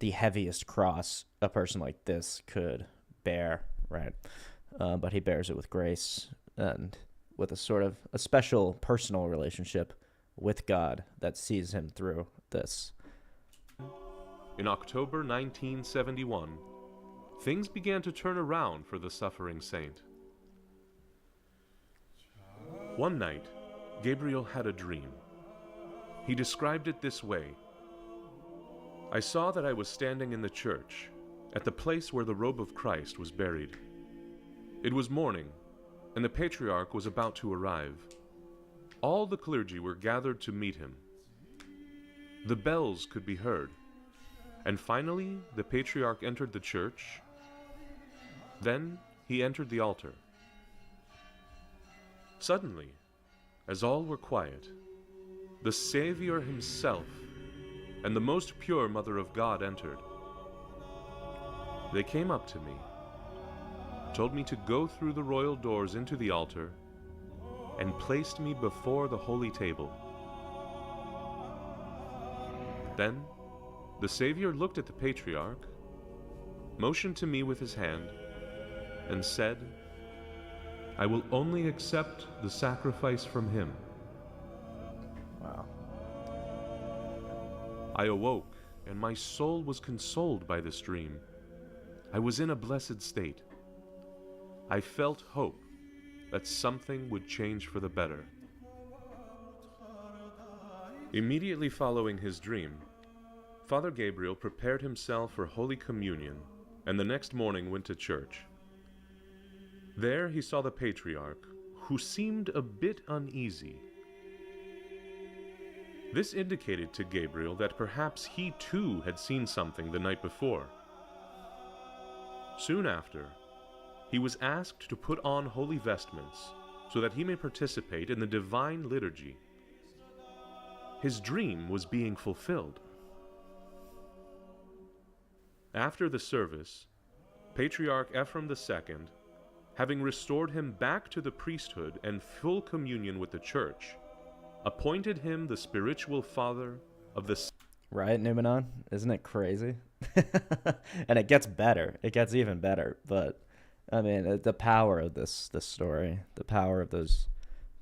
heaviest cross a person like this could bear, right? but he bears it with grace and with a sort of a special personal relationship with God that sees him through this. In October 1971, things began to turn around for the suffering saint. One night, Gabriel had a dream. He described it this way: I saw that I was standing in the church, at the place where the robe of Christ was buried. It was morning, and the patriarch was about to arrive. All the clergy were gathered to meet him. The bells could be heard, and finally the patriarch entered the church. Then he entered the altar. Suddenly, as all were quiet, the Savior himself and the most pure Mother of God entered. They came up to me, told me to go through the royal doors into the altar, and placed me before the holy table. Then the Savior looked at the patriarch, motioned to me with his hand, and said, I will only accept the sacrifice from him. Wow. I awoke, and my soul was consoled by this dream. I was in a blessed state. I felt hope that something would change for the better. Immediately following his dream, Father Gabriel prepared himself for Holy Communion, and the next morning went to church. There he saw the patriarch, who seemed a bit uneasy. This indicated to Gabriel that perhaps he too had seen something the night before. Soon after, he was asked to put on holy vestments so that he may participate in the divine liturgy. His dream was being fulfilled. After the service, Patriarch Ephraim II, having restored him back to the priesthood and full communion with the church, appointed him the spiritual father of the... Right, Numenon? Isn't it crazy? And it gets better. It gets even better. But, I mean, the power of this story, the power of those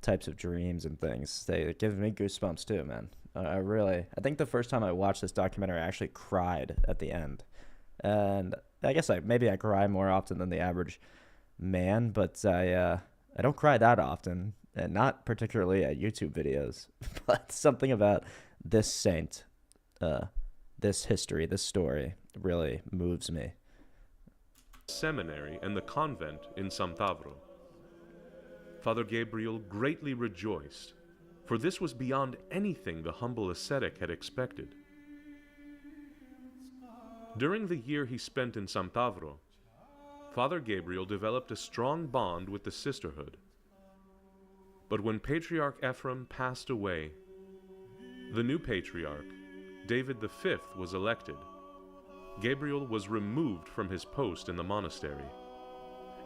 types of dreams and things, it gives me goosebumps too, man. I think the first time I watched this documentary, I actually cried at the end. And I guess maybe I cry more often than the average man, but I don't cry that often, and not particularly at YouTube videos. But something about this saint, this history, this story really moves me. Seminary and the convent in Sant'Avro. Father Gabriel greatly rejoiced, for this was beyond anything the humble ascetic had expected. During the year he spent in Sant'Avro, Father Gabriel developed a strong bond with the sisterhood. But when Patriarch Ephraim passed away, the new patriarch, David V, was elected. Gabriel was removed from his post in the monastery,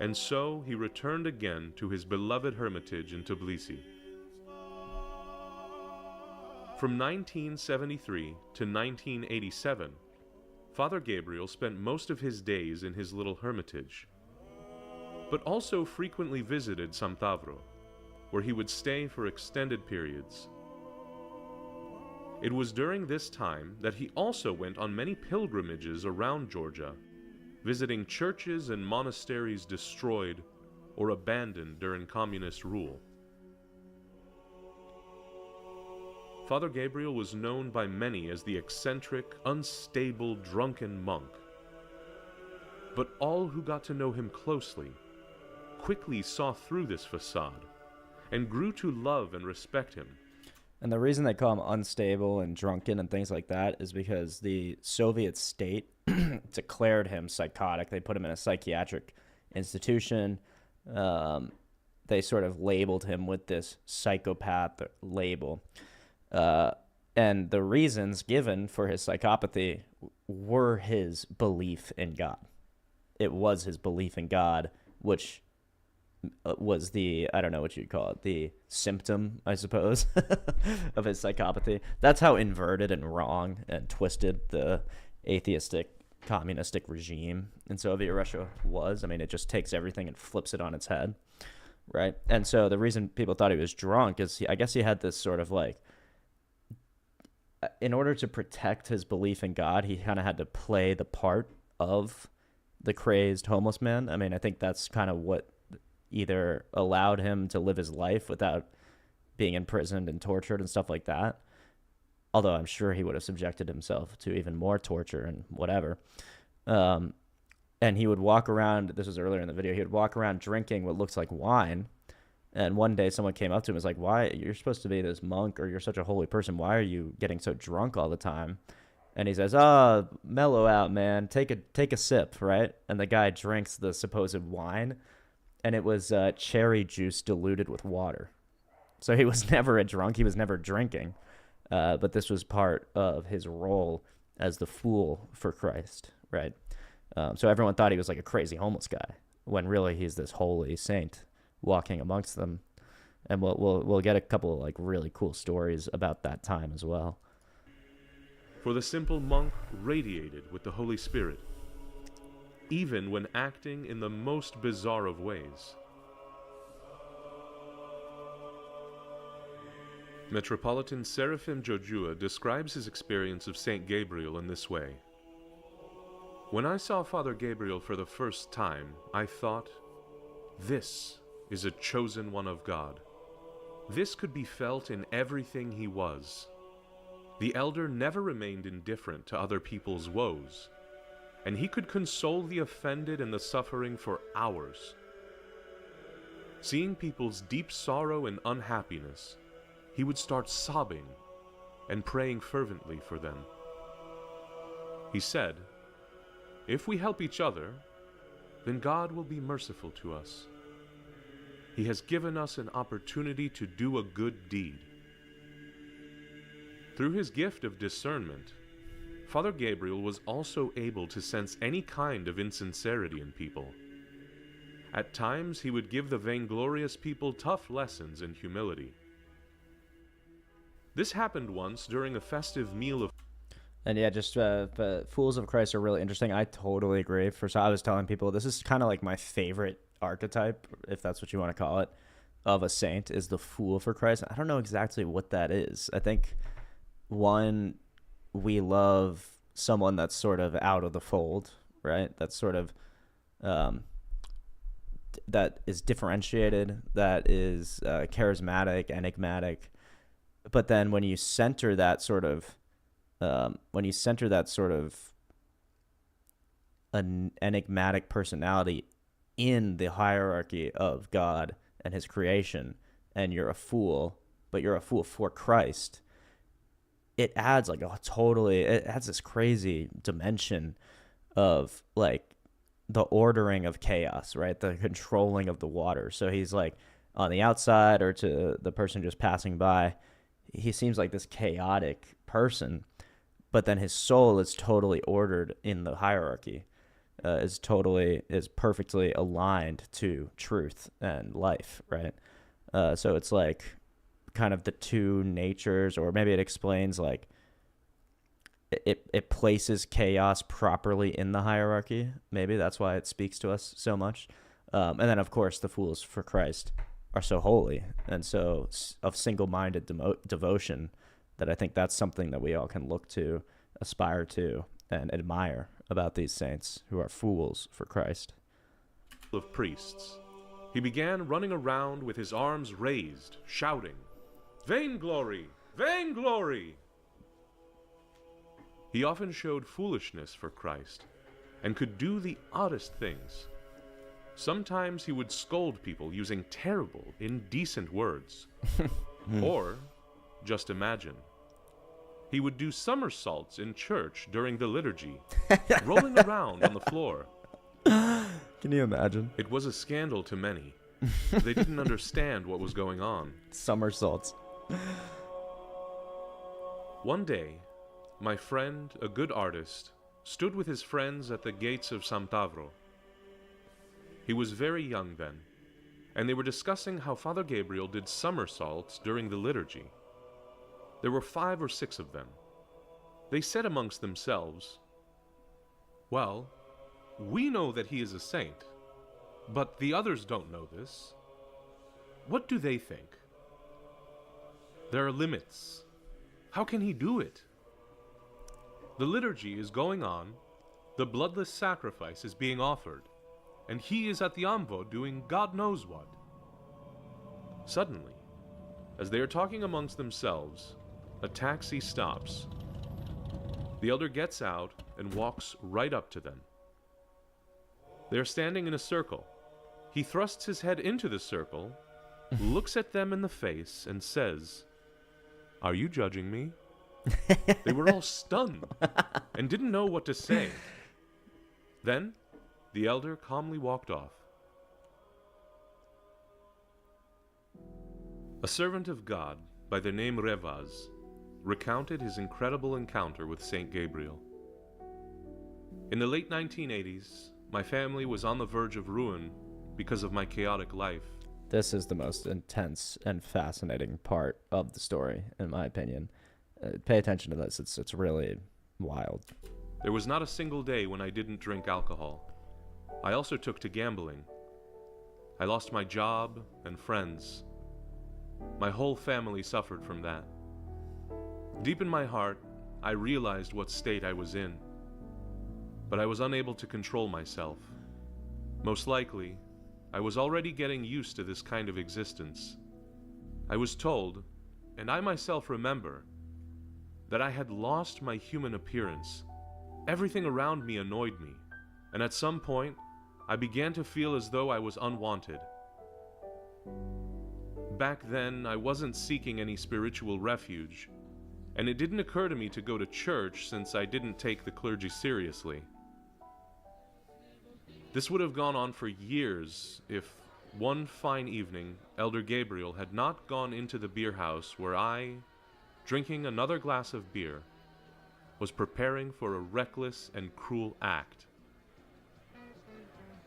and so he returned again to his beloved hermitage in Tbilisi. From 1973 to 1987, Father Gabriel spent most of his days in his little hermitage, but also frequently visited Sant'Avro, where he would stay for extended periods. It was during this time that he also went on many pilgrimages around Georgia, visiting churches and monasteries destroyed or abandoned during communist rule. Father Gabriel was known by many as the eccentric, unstable, drunken monk. But all who got to know him closely quickly saw through this facade and grew to love and respect him. And the reason they call him unstable and drunken and things like that is because the Soviet state declared him psychotic. They put him in a psychiatric institution. They sort of labeled him with this psychopath label. And the reasons given for his psychopathy were his belief in God. It was his belief in God, which was the, I don't know what you'd call it, the symptom, I suppose, of his psychopathy. That's how inverted and wrong and twisted the atheistic communistic regime in Soviet Russia was. I mean, it just takes everything and flips it on its head, right? And so the reason people thought he was drunk is I guess he had this sort of like, in order to protect his belief in God, he kind of had to play the part of the crazed homeless man. I mean, I think that's kind of what either allowed him to live his life without being imprisoned and tortured and stuff like that. Although I'm sure he would have subjected himself to even more torture and whatever. And he would walk around, this was earlier in the video, he would walk around drinking what looks like wine. And one day someone came up to him and was like, why, you're supposed to be this monk, or you're such a holy person. Why are you getting so drunk all the time? And he says, mellow out, man. Take a sip, right? And the guy drinks the supposed wine, and it was cherry juice diluted with water. So he was never a drunk. He was never drinking. But this was part of his role as the fool for Christ, right? So everyone thought he was like a crazy homeless guy, when really he's this holy saint walking amongst them. And we'll get a couple of like really cool stories about that time as well. For the simple monk radiated with the Holy Spirit, even when acting in the most bizarre of ways. Metropolitan Seraphim Jojua describes his experience of Saint Gabriel in this way. When I saw Father Gabriel for the first time, I thought, this is a chosen one of God. This could be felt in everything he was. The elder never remained indifferent to other people's woes, and he could console the offended and the suffering for hours. Seeing people's deep sorrow and unhappiness, he would start sobbing and praying fervently for them. He said, if we help each other, then God will be merciful to us. He has given us an opportunity to do a good deed. Through his gift of discernment, Father Gabriel was also able to sense any kind of insincerity in people. At times, he would give the vainglorious people tough lessons in humility. This happened once during a festive meal of... And yeah, just Fools of Christ are really interesting. I totally agree. So I was telling people, this is kind of like my favorite archetype, if that's what you want to call it, of a saint, is the fool for Christ. I don't know exactly what that is. I think, one, we love someone that's sort of out of the fold, right? That's sort of, that is differentiated, that is charismatic, enigmatic. But then when you center that sort of, an enigmatic personality in the hierarchy of God and his creation, and you're a fool, but you're a fool for Christ, it adds like it adds this crazy dimension of like the ordering of chaos, right? The controlling of the water. So he's like on the outside, or to the person just passing by, he seems like this chaotic person, but then his soul is totally ordered in the hierarchy. Is perfectly aligned to truth and life, right? So it's like kind of the two natures, or maybe it explains like it places chaos properly in the hierarchy. Maybe that's why it speaks to us so much. And then of course the fools for Christ are so holy and so of single-minded devotion that I think that's something that we all can look to, aspire to, and admire about these saints who are fools for Christ. Of priests, he began running around with his arms raised, shouting, "Vainglory! Vainglory!" He often showed foolishness for Christ and could do the oddest things. Sometimes he would scold people using terrible, indecent words. Or, just imagine, he would do somersaults in church during the liturgy, rolling around on the floor. Can you imagine? It was a scandal to many. They didn't understand what was going on. Somersaults. One day, my friend, a good artist, stood with his friends at the gates of San Tavro. He was very young then, and they were discussing how Father Gabriel did somersaults during the liturgy. There were 5 or 6 of them. They said amongst themselves, Well, we know that he is a saint, but the others don't know this. What do they think? There are limits. How can he do it? The liturgy is going on, the bloodless sacrifice is being offered, and he is at the Amvo doing God knows what. Suddenly, as they are talking amongst themselves, a taxi stops. The elder gets out and walks right up to them. They are standing in a circle. He thrusts his head into the circle, looks at them in the face, and says, "Are you judging me?" They were all stunned and didn't know what to say. Then, the elder calmly walked off. A servant of God by the name Revaz recounted his incredible encounter with Saint Gabriel. In the late 1980s, my family was on the verge of ruin because of my chaotic life. This is the most intense and fascinating part of the story, in my opinion. Pay attention to this. It's really wild. There was not a single day when I didn't drink alcohol. I also took to gambling. I lost my job and friends. My whole family suffered from that. Deep in my heart, I realized what state I was in, but I was unable to control myself. Most likely, I was already getting used to this kind of existence. I was told, and I myself remember, that I had lost my human appearance. Everything around me annoyed me, and at some point, I began to feel as though I was unwanted. Back then, I wasn't seeking any spiritual refuge, and it didn't occur to me to go to church since I didn't take the clergy seriously. This would have gone on for years if one fine evening Elder Gabriel had not gone into the beer house where I, drinking another glass of beer, was preparing for a reckless and cruel act.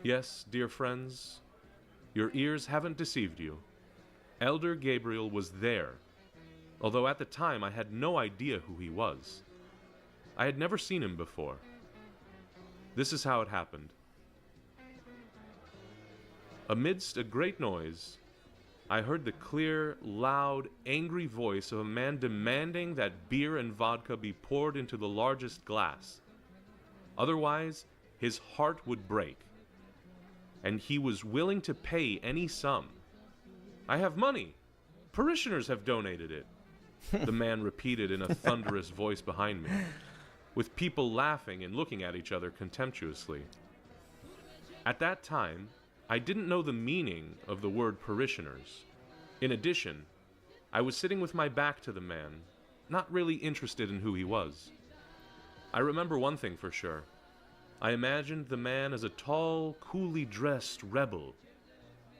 Yes, dear friends, your ears haven't deceived you. Elder Gabriel was there, although at the time I had no idea who he was. I had never seen him before. This is how it happened. Amidst a great noise, I heard the clear, loud, angry voice of a man demanding that beer and vodka be poured into the largest glass. Otherwise, his heart would break, and he was willing to pay any sum. "I have money. Parishioners have donated it," the man repeated in a thunderous voice behind me, with people laughing and looking at each other contemptuously. At that time, I didn't know the meaning of the word parishioners. In addition, I was sitting with my back to the man, not really interested in who he was. I remember one thing for sure. I imagined the man as a tall, coolly dressed rebel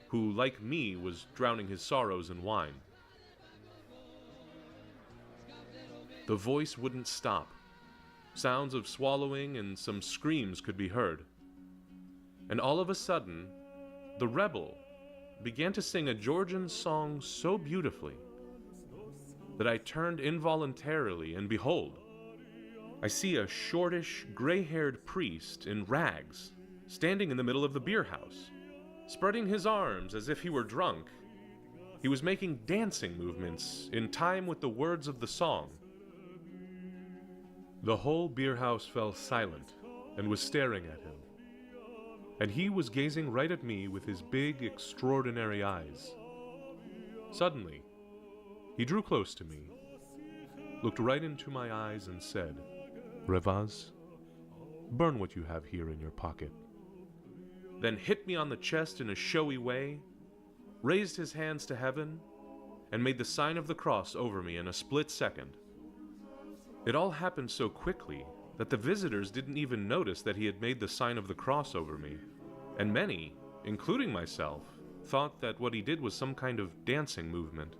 who, like me, was drowning his sorrows in wine. The voice wouldn't stop. Sounds of swallowing and some screams could be heard. And all of a sudden, the rebel began to sing a Georgian song so beautifully that I turned involuntarily, and behold, I see a shortish, gray-haired priest in rags standing in the middle of the beer house, spreading his arms as if he were drunk. He was making dancing movements in time with the words of the song. The whole beer house fell silent and was staring at him. And he was gazing right at me with his big, extraordinary eyes. Suddenly, he drew close to me, looked right into my eyes and said, "Revaz, burn what you have here in your pocket." Then hit me on the chest in a showy way, raised his hands to heaven, and made the sign of the cross over me in a split second. It all happened so quickly that the visitors didn't even notice that he had made the sign of the cross over me, and many, including myself, thought that what he did was some kind of dancing movement.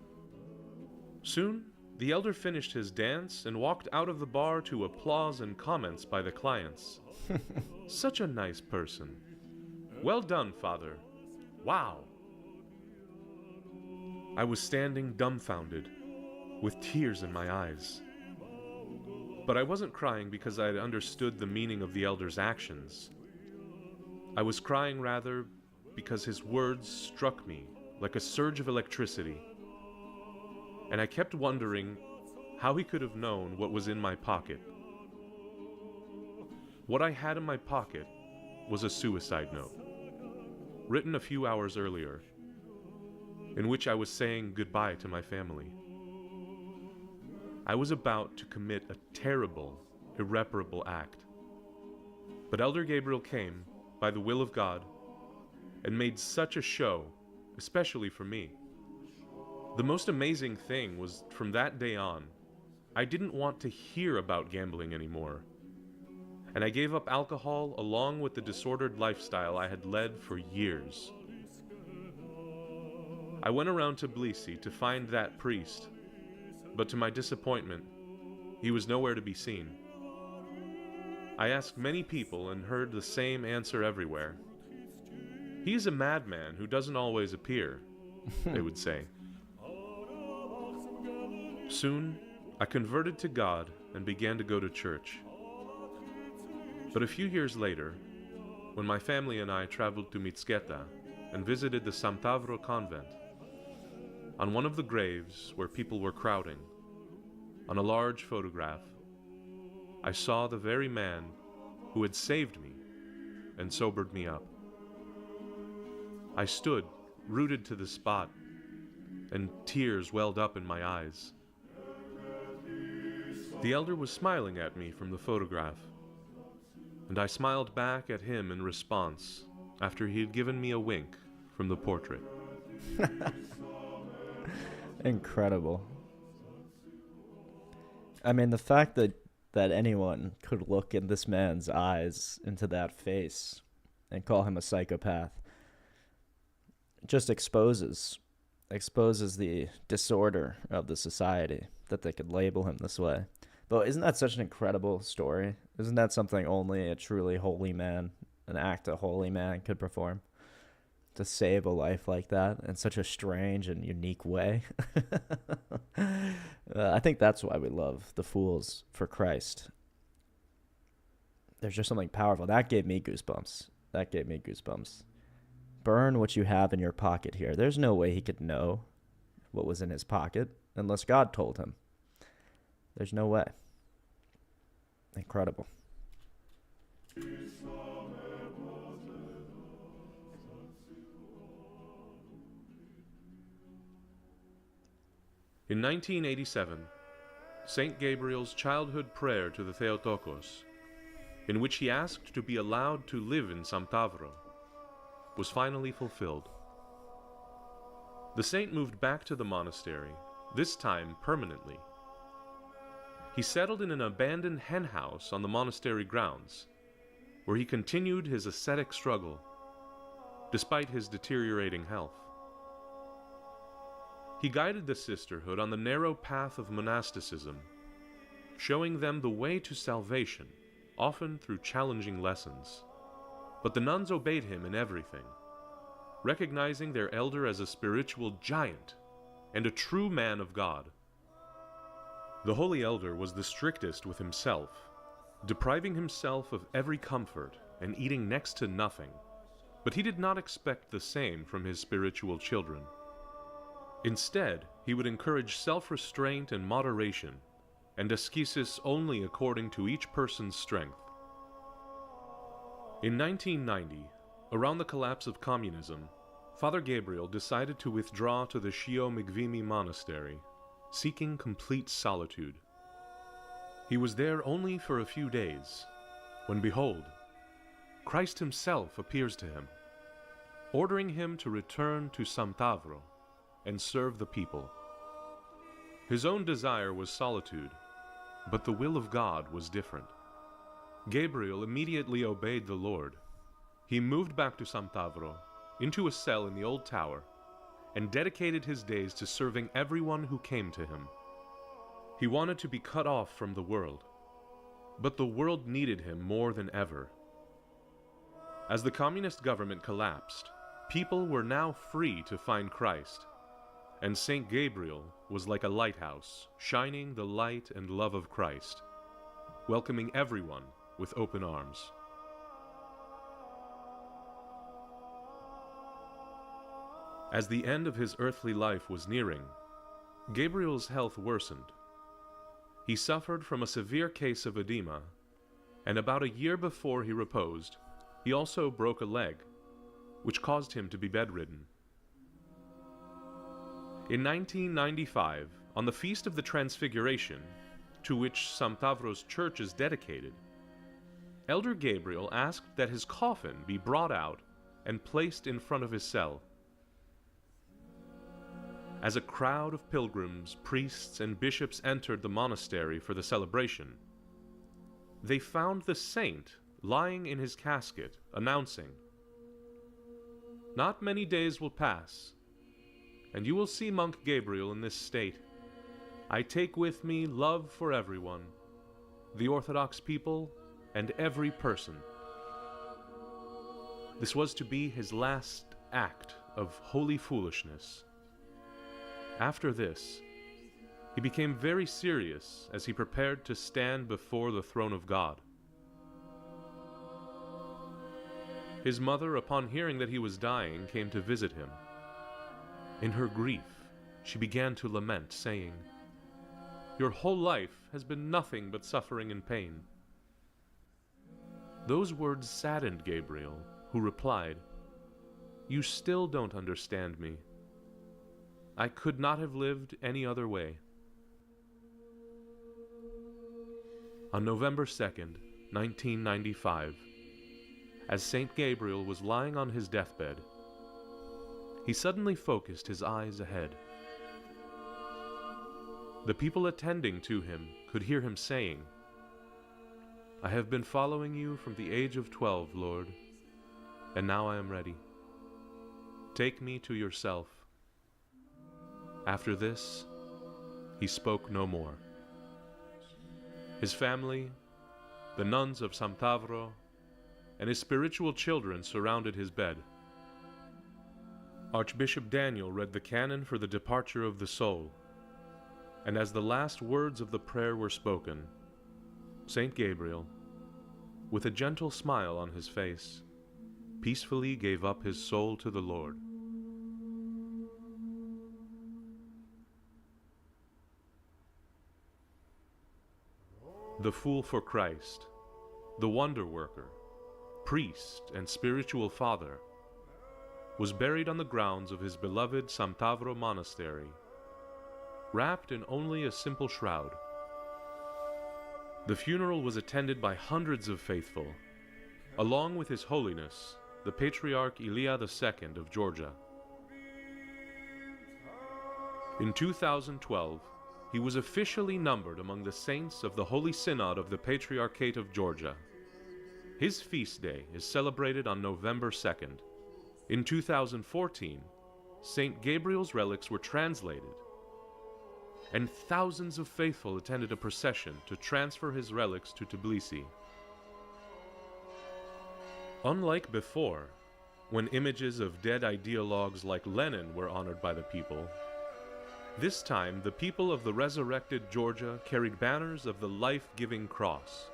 Soon, the elder finished his dance and walked out of the bar to applause and comments by the clients. "Such a nice person. Well done, Father. Wow." I was standing dumbfounded, with tears in my eyes. But I wasn't crying because I had understood the meaning of the elder's actions. I was crying rather because his words struck me like a surge of electricity, and I kept wondering how he could have known what was in my pocket. What I had in my pocket was a suicide note, written a few hours earlier, in which I was saying goodbye to my family. I was about to commit a terrible, irreparable act. But Elder Gabriel came, by the will of God, and made such a show, especially for me. The most amazing thing was, from that day on, I didn't want to hear about gambling anymore, and I gave up alcohol along with the disordered lifestyle I had led for years. I went around Tbilisi to find that priest, but to my disappointment, he was nowhere to be seen. I asked many people and heard the same answer everywhere. "He is a madman who doesn't always appear," they would say. Soon, I converted to God and began to go to church. But a few years later, when my family and I traveled to Mitsketa and visited the Samtavro convent, on one of the graves where people were crowding, on a large photograph, I saw the very man who had saved me and sobered me up. I stood, rooted to the spot, and tears welled up in my eyes. The elder was smiling at me from the photograph, and I smiled back at him in response after he had given me a wink from the portrait. Incredible. I mean, the fact that anyone could look in this man's eyes, into that face, and call him a psychopath just exposes the disorder of the society, that they could label him this way. But isn't that such an incredible story? Isn't that something only a truly holy man, an act a holy man could perform? To save a life like that in such a strange and unique way. I think that's why we love the Fools for Christ. There's just something powerful. That gave me goosebumps. Burn what you have in your pocket here. There's no way he could know what was in his pocket unless God told him. There's no way. Incredible. In 1987, Saint Gabriel's childhood prayer to the Theotokos, in which he asked to be allowed to live in Samtavro, was finally fulfilled. The saint moved back to the monastery, this time permanently. He settled in an abandoned hen house on the monastery grounds, where he continued his ascetic struggle, despite his deteriorating health. He guided the sisterhood on the narrow path of monasticism, showing them the way to salvation, often through challenging lessons. But the nuns obeyed him in everything, recognizing their elder as a spiritual giant and a true man of God. The holy elder was the strictest with himself, depriving himself of every comfort and eating next to nothing, but he did not expect the same from his spiritual children. Instead, he would encourage self-restraint and moderation, and ascesis only according to each person's strength. In 1990, around the collapse of communism, Father Gabriel decided to withdraw to the Shio Migvimi monastery, seeking complete solitude. He was there only for a few days, when behold, Christ himself appears to him, ordering him to return to Samtavro and serve the people. His own desire was solitude, but the will of God was different. Gabriel immediately obeyed the Lord. He moved back to Samtavro, into a cell in the old tower, and dedicated his days to serving everyone who came to him. He wanted to be cut off from the world, but the world needed him more than ever. As the communist government collapsed, people were now free to find Christ, and Saint Gabriel was like a lighthouse, shining the light and love of Christ. welcoming everyone with open arms. As the end of his earthly life was nearing, Gabriel's health worsened. He suffered from a severe case of edema, and about a year before he reposed, he also broke a leg, which caused him to be bedridden. In 1995, on the Feast of the Transfiguration, to which Samtavro's church is dedicated, Elder Gabriel asked that his coffin be brought out and placed in front of his cell. As a crowd of pilgrims, priests, and bishops entered the monastery for the celebration, they found the saint lying in his casket, announcing, "Not many days will pass, and you will see Monk Gabriel in this state. I take with me love for everyone, the Orthodox people, and every person." This was to be his last act of holy foolishness. After this, he became very serious as he prepared to stand before the throne of God. His mother, upon hearing that he was dying, came to visit him. In her grief, she began to lament, saying, "Your whole life has been nothing but suffering and pain." Those words saddened Gabriel, who replied, "You still don't understand me. I could not have lived any other way." On November 2nd, 1995, as Saint Gabriel was lying on his deathbed, he suddenly focused his eyes ahead. The people attending to him could hear him saying, "I have been following you from the age of 12, Lord, and now I am ready. Take me to yourself." After this, he spoke no more. His family, the nuns of Samtavro, and his spiritual children surrounded his bed. Archbishop Daniel read the canon for the departure of the soul, and as the last words of the prayer were spoken, Saint Gabriel, with a gentle smile on his face, peacefully gave up his soul to the Lord. The Fool for Christ, the wonder worker, priest, and spiritual father, was buried on the grounds of his beloved Samtavro monastery, wrapped in only a simple shroud. The funeral was attended by hundreds of faithful, along with His Holiness, the Patriarch Ilya II of Georgia. In 2012, he was officially numbered among the saints of the Holy Synod of the Patriarchate of Georgia. His feast day is celebrated on November 2nd. In 2014, Saint Gabriel's relics were translated, and thousands of faithful attended a procession to transfer his relics to Tbilisi. Unlike before, when images of dead ideologues like Lenin were honored by the people, this time the people of the resurrected Georgia carried banners of the life-giving cross.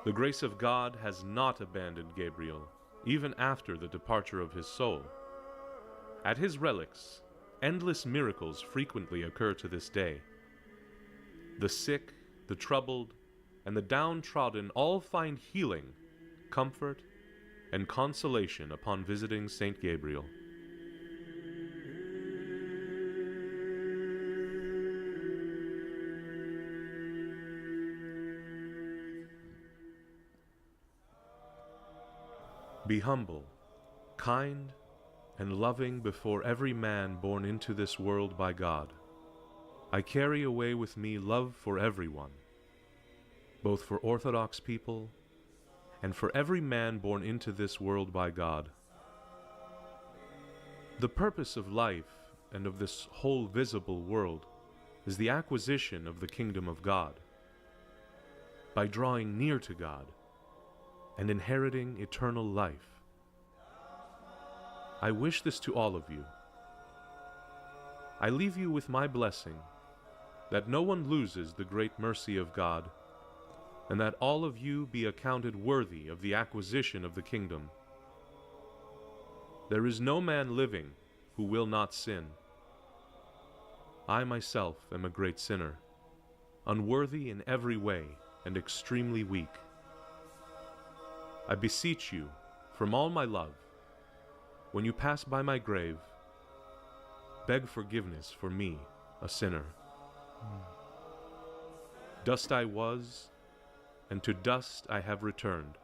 The grace of God has not abandoned Gabriel, even after the departure of his soul. At his relics, endless miracles frequently occur to this day. The sick, the troubled, and the downtrodden all find healing, comfort, and consolation upon visiting Saint Gabriel. Be humble, kind, and loving before every man born into this world by God. I carry away with me love for everyone, both for Orthodox people and for every man born into this world by God. The purpose of life and of this whole visible world is the acquisition of the kingdom of God. By drawing near to God and inheriting eternal life. I wish this to all of you. I leave you with my blessing, that no one loses the great mercy of God, and that all of you be accounted worthy of the acquisition of the kingdom. There is no man living who will not sin. I myself am a great sinner, unworthy in every way and extremely weak. I beseech you, from all my love, when you pass by my grave, beg forgiveness for me, a sinner. Dust I was, and to dust I have returned.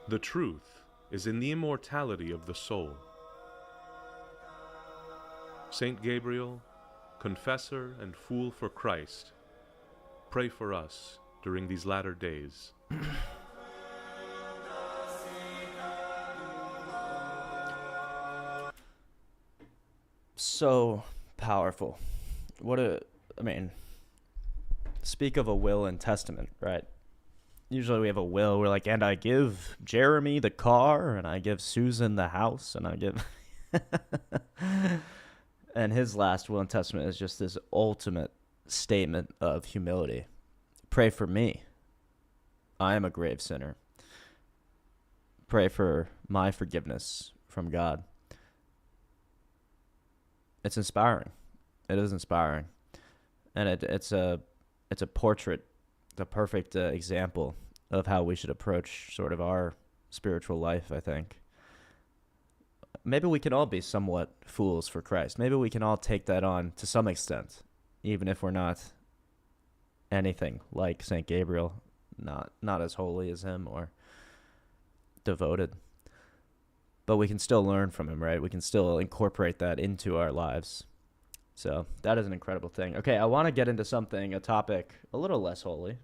The truth is in the immortality of the soul. Saint Gabriel, confessor and fool for Christ, pray for us during these latter days. So powerful. Speak of a will and testament, right? Usually we have a will, we're like, and I give Jeremy the car, and I give Susan the house, and I give... And his last will and testament is just this ultimate statement of humility. Pray for me. I am a grave sinner. Pray for my forgiveness from God. It's inspiring. It is inspiring. And it's a portrait, the perfect example of how we should approach sort of our spiritual life, I think. Maybe we can all be somewhat fools for Christ. Maybe we can all take that on to some extent, even if we're not anything like St. Gabriel, not as holy as him or devoted. But we can still learn from him, right? We can still incorporate that into our lives. So that is an incredible thing. Okay, I want to get into a topic a little less holy.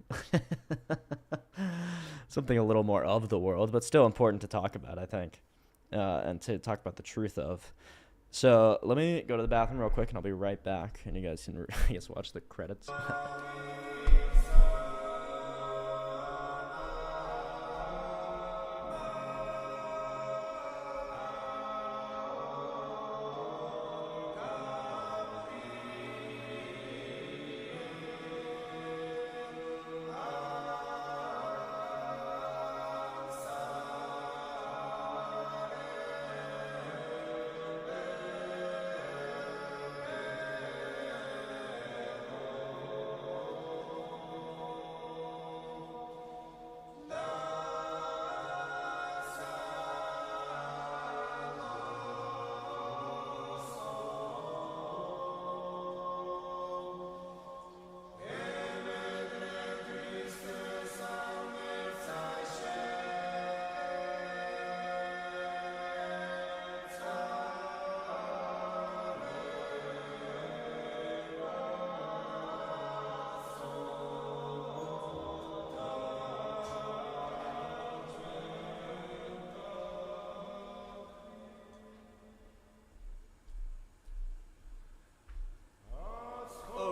Something a little more of the world, but still important to talk about, I think. And to talk about the truth of. So let me go to the bathroom real quick, and I'll be right back. And you guys can, I guess, watch the credits.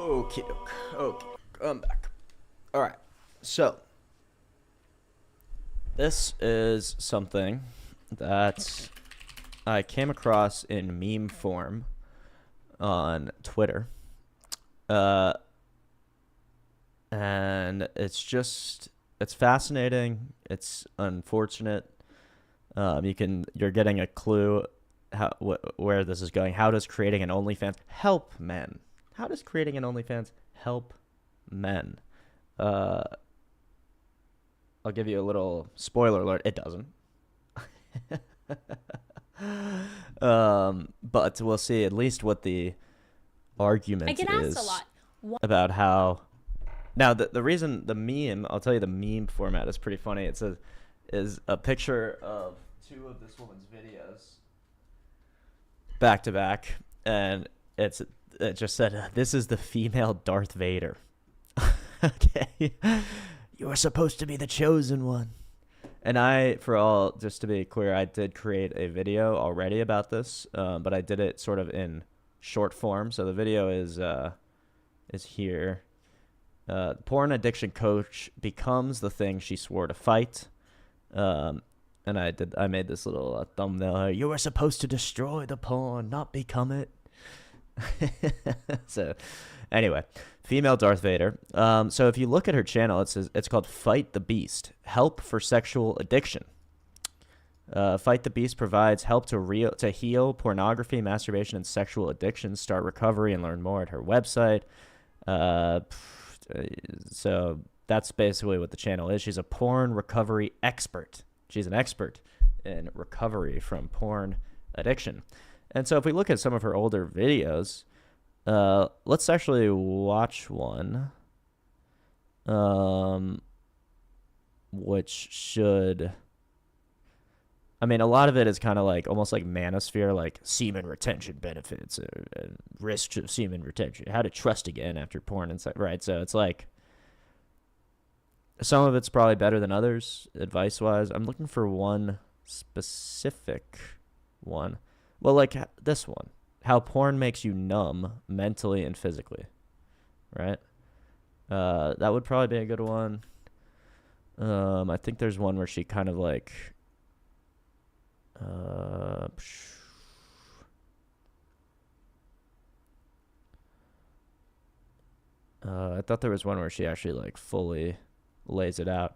Okay, I'm back. All right, so this is something that I came across in meme form on Twitter, and it's fascinating. It's unfortunate. You're getting a clue where this is going. How does creating an OnlyFans help men? How does creating an OnlyFans help men? I'll give you a little spoiler alert. It doesn't. But we'll see at least what the argument is a lot. About how... Now, the reason the meme, I'll tell you the meme format is pretty funny. It is a picture of two of this woman's videos back to back, and it just said, "This is the female Darth Vader." Okay. You are supposed to be the chosen one. And just to be clear, I did create a video already about this, but I did it sort of in short form. So the video is here. Porn addiction coach becomes the thing she swore to fight. And I made this little thumbnail. You were supposed to destroy the porn, not become it. So, anyway, female Darth Vader. So if you look at her channel, it's called Fight the Beast: Help for Sexual Addiction. Fight the Beast provides help to heal pornography, masturbation, and sexual addictions. Start recovery and learn more at her website. So that's basically what the channel is. She's a porn recovery expert. She's an expert in recovery from porn addiction. And so if we look at some of her older videos, let's actually watch one, which should... I mean, a lot of it is kind of like almost like manosphere, like semen retention benefits, risks of semen retention, how to trust again after porn and stuff, right? So it's like some of it's probably better than others, advice-wise. I'm looking for one specific one. Well, like this one, how porn makes you numb mentally and physically, right? That would probably be a good one. I think there's one where she kind of like... I thought there was one where she actually like fully lays it out,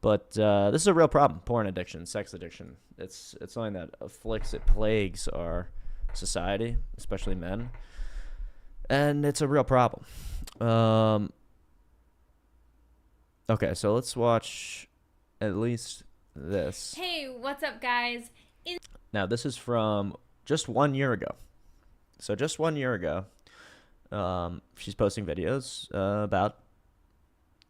but this is a real problem. Porn addiction, sex addiction. It's something that plagues our society, especially men, and it's a real problem. Okay, so let's watch at least this. Hey, what's up, guys? Now, this is from just 1 year ago. So just 1 year ago, she's posting videos about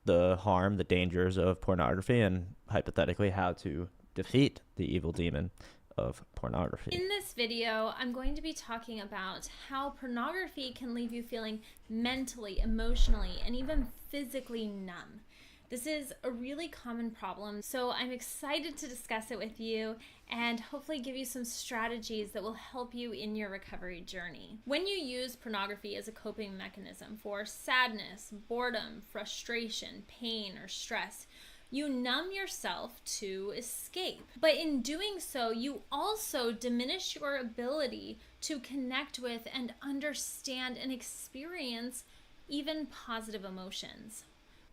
the harm, the dangers of pornography, and hypothetically how to defeat the evil demon of pornography. In this video, I'm going to be talking about how pornography can leave you feeling mentally, emotionally, and even physically numb. This is a really common problem, so I'm excited to discuss it with you and hopefully give you some strategies that will help you in your recovery journey. When you use pornography as a coping mechanism for sadness, boredom, frustration, pain, or stress, you numb yourself to escape. But in doing so, you also diminish your ability to connect with and understand and experience even positive emotions.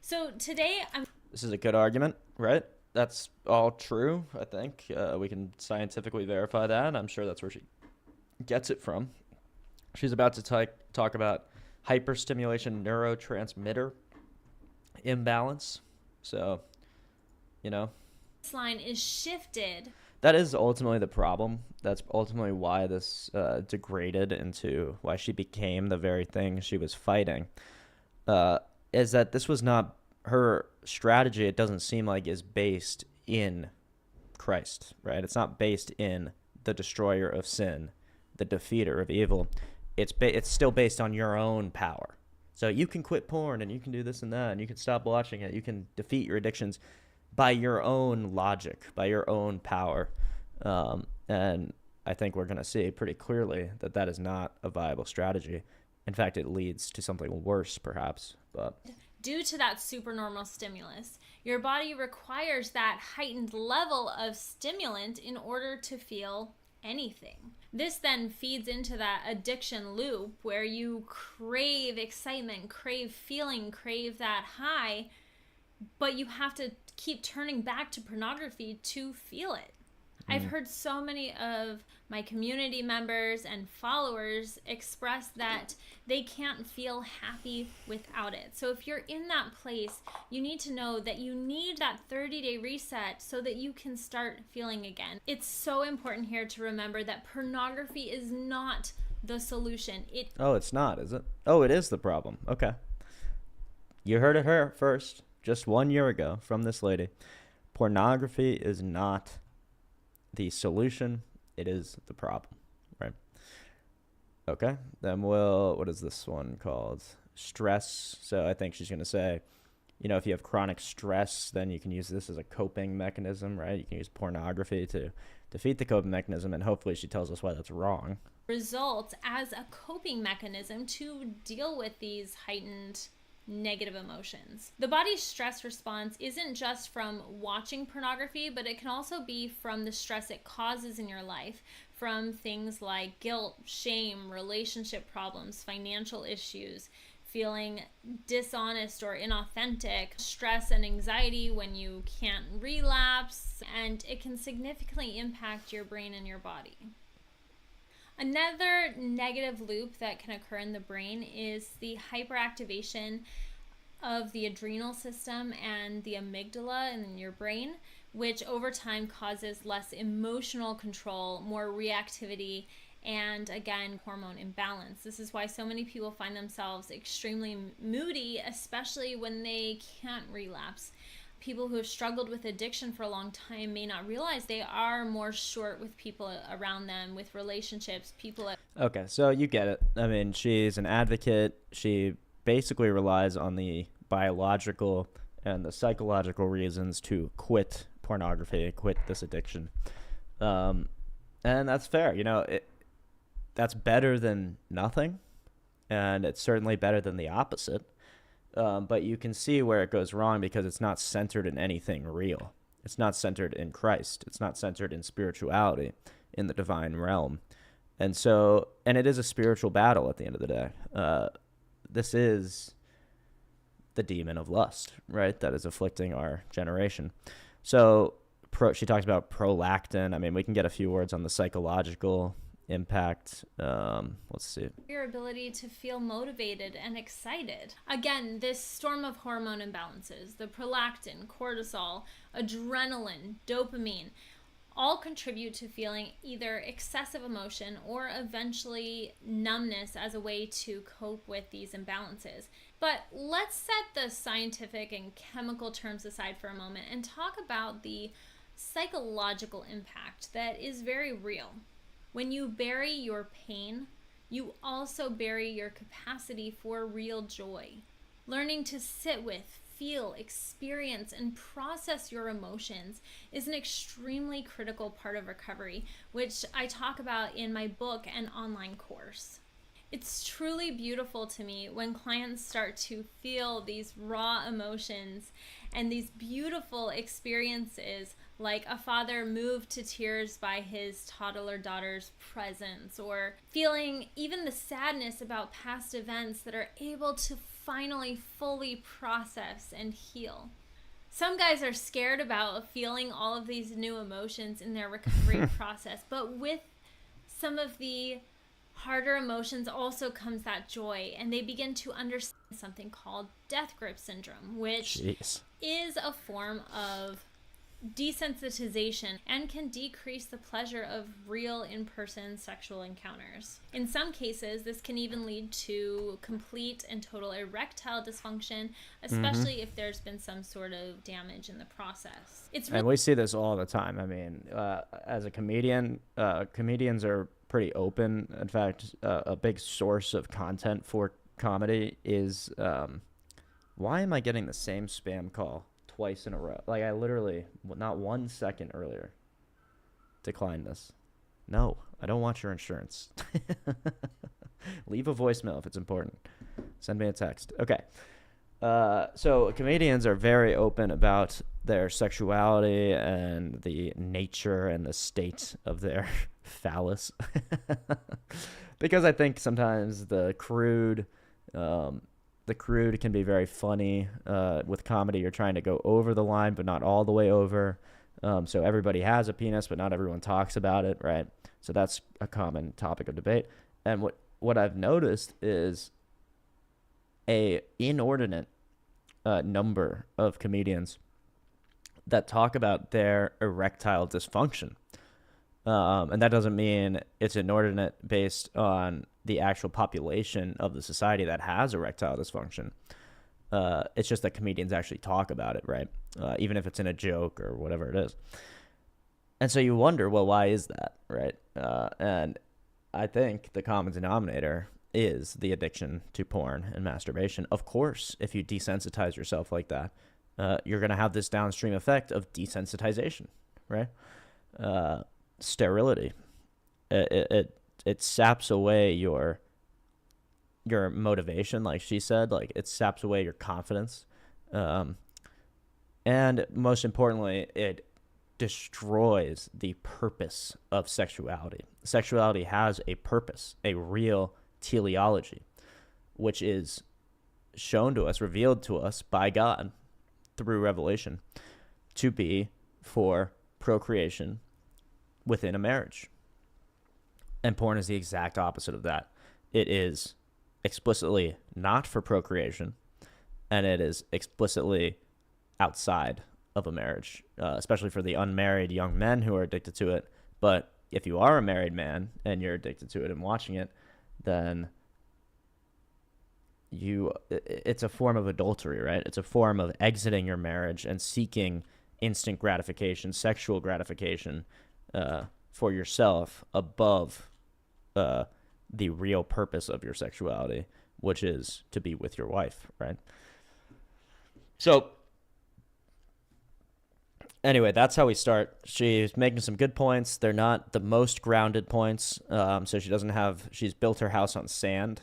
So today This is a good argument, right? That's all true, I think. We can scientifically verify that. I'm sure that's where she gets it from. She's about to talk about hyperstimulation neurotransmitter imbalance. So, you know. This line is shifted. That is ultimately the problem. That's ultimately why this degraded into why she became the very thing she was fighting. Is that this was not her strategy. It doesn't seem like is based in Christ, right? It's not based in the destroyer of sin, the defeater of evil. It's still based on your own power. So you can quit porn and you can do this and that and you can stop watching it. You can defeat your addictions by your own logic, by your own power. And I think we're going to see pretty clearly that that is not a viable strategy. In fact, it leads to something worse, perhaps. But due to that supernormal stimulus, your body requires that heightened level of stimulant in order to feel anything. This then feeds into that addiction loop where you crave excitement, crave feeling, crave that high, but you have to keep turning back to pornography to feel it. I've heard so many of my community members and followers express that they can't feel happy without it. So if you're in that place, you need to know that you need that 30-day reset so that you can start feeling again. It's so important here to remember that pornography is not the solution. Oh, it's not, is it? Oh, it is the problem. Okay. You heard it here first, just 1 year ago from this lady. Pornography is not the solution, it is the problem, right? Okay, then what is this one called? Stress. So I think she's going to say, you know, if you have chronic stress, then you can use this as a coping mechanism, right? You can use pornography to defeat the coping mechanism, and hopefully she tells us why that's wrong. Results as a coping mechanism to deal with these heightened negative emotions. The body's stress response isn't just from watching pornography, but it can also be from the stress it causes in your life, from things like guilt, shame, relationship problems, financial issues, feeling dishonest or inauthentic, stress and anxiety when you can't relapse, and it can significantly impact your brain and your body. Another negative loop that can occur in the brain is the hyperactivation of the adrenal system and the amygdala in your brain, which over time causes less emotional control, more reactivity, and again, hormone imbalance. This is why so many people find themselves extremely moody, especially when they can't relapse. People who have struggled with addiction for a long time may not realize they are more short with people around them, with relationships, people. Okay, so you get it. I mean, she's an advocate. She basically relies on the biological and the psychological reasons to quit pornography, quit this addiction. And that's fair. You know, that's better than nothing, and it's certainly better than the opposite. But you can see where it goes wrong because it's not centered in anything real. It's not centered in Christ. It's not centered in spirituality, in the divine realm. And it is a spiritual battle at the end of the day. This is the demon of lust, right? That is afflicting our generation. So she talks about prolactin. I mean, we can get a few words on the psychological impact. Let's see. Your ability to feel motivated and excited. Again, this storm of hormone imbalances, the prolactin, cortisol, adrenaline, dopamine, all contribute to feeling either excessive emotion or eventually numbness as a way to cope with these imbalances. But let's set the scientific and chemical terms aside for a moment and talk about the psychological impact that is very real. When you bury your pain, you also bury your capacity for real joy. Learning to sit with, feel, experience, and process your emotions is an extremely critical part of recovery, which I talk about in my book and online course. It's truly beautiful to me when clients start to feel these raw emotions and these beautiful experiences, like a father moved to tears by his toddler daughter's presence, or feeling even the sadness about past events that are able to finally fully process and heal. Some guys are scared about feeling all of these new emotions in their recovery process, but with some of the harder emotions also comes that joy, and they begin to understand something called death grip syndrome, which is a form of desensitization and can decrease the pleasure of real in-person sexual encounters. In some cases, this can even lead to complete and total erectile dysfunction, especially if there's been some sort of damage in the process. And we see this all the time. I mean, as a comedian, comedians are pretty open. In fact, a big source of content for comedy is why am I getting the same spam call twice in a row? Like, I literally, not 1 second earlier, declined this. No, I don't want your insurance. Leave a voicemail if it's important. Send me a text. Okay. So comedians are very open about their sexuality and the nature and the state of their phallus. Because I think sometimes the crude can be very funny. With comedy, you're trying to go over the line, but not all the way over. So everybody has a penis, but not everyone talks about it, right? So that's a common topic of debate. And what I've noticed is a inordinate number of comedians that talk about their erectile dysfunction. And that doesn't mean it's inordinate based on the actual population of the society that has erectile dysfunction. It's just that comedians actually talk about it, right? Even if it's in a joke or whatever it is. And so you wonder, well, why is that, right? And I think the common denominator is the addiction to porn and masturbation. Of course, if you desensitize yourself like that, you're going to have this downstream effect of desensitization, right? Sterility. It saps away your your motivation, like she said. Like, it saps away your confidence. And most importantly, it destroys the purpose of sexuality. Sexuality has a purpose, a real teleology, which is shown to us, revealed to us by God through revelation, to be for procreation within a marriage. And porn is the exact opposite of that. It is explicitly not for procreation, and it is explicitly outside of a marriage, especially for the unmarried young men who are addicted to it. But if you are a married man and you're addicted to it and watching it, then it's a form of adultery, right? It's a form of exiting your marriage and seeking instant gratification, sexual gratification for yourself above the real purpose of your sexuality, which is to be with your wife, right? So anyway, that's how we start. She's making some good points. They're not the most grounded points. So she's built her house on sand,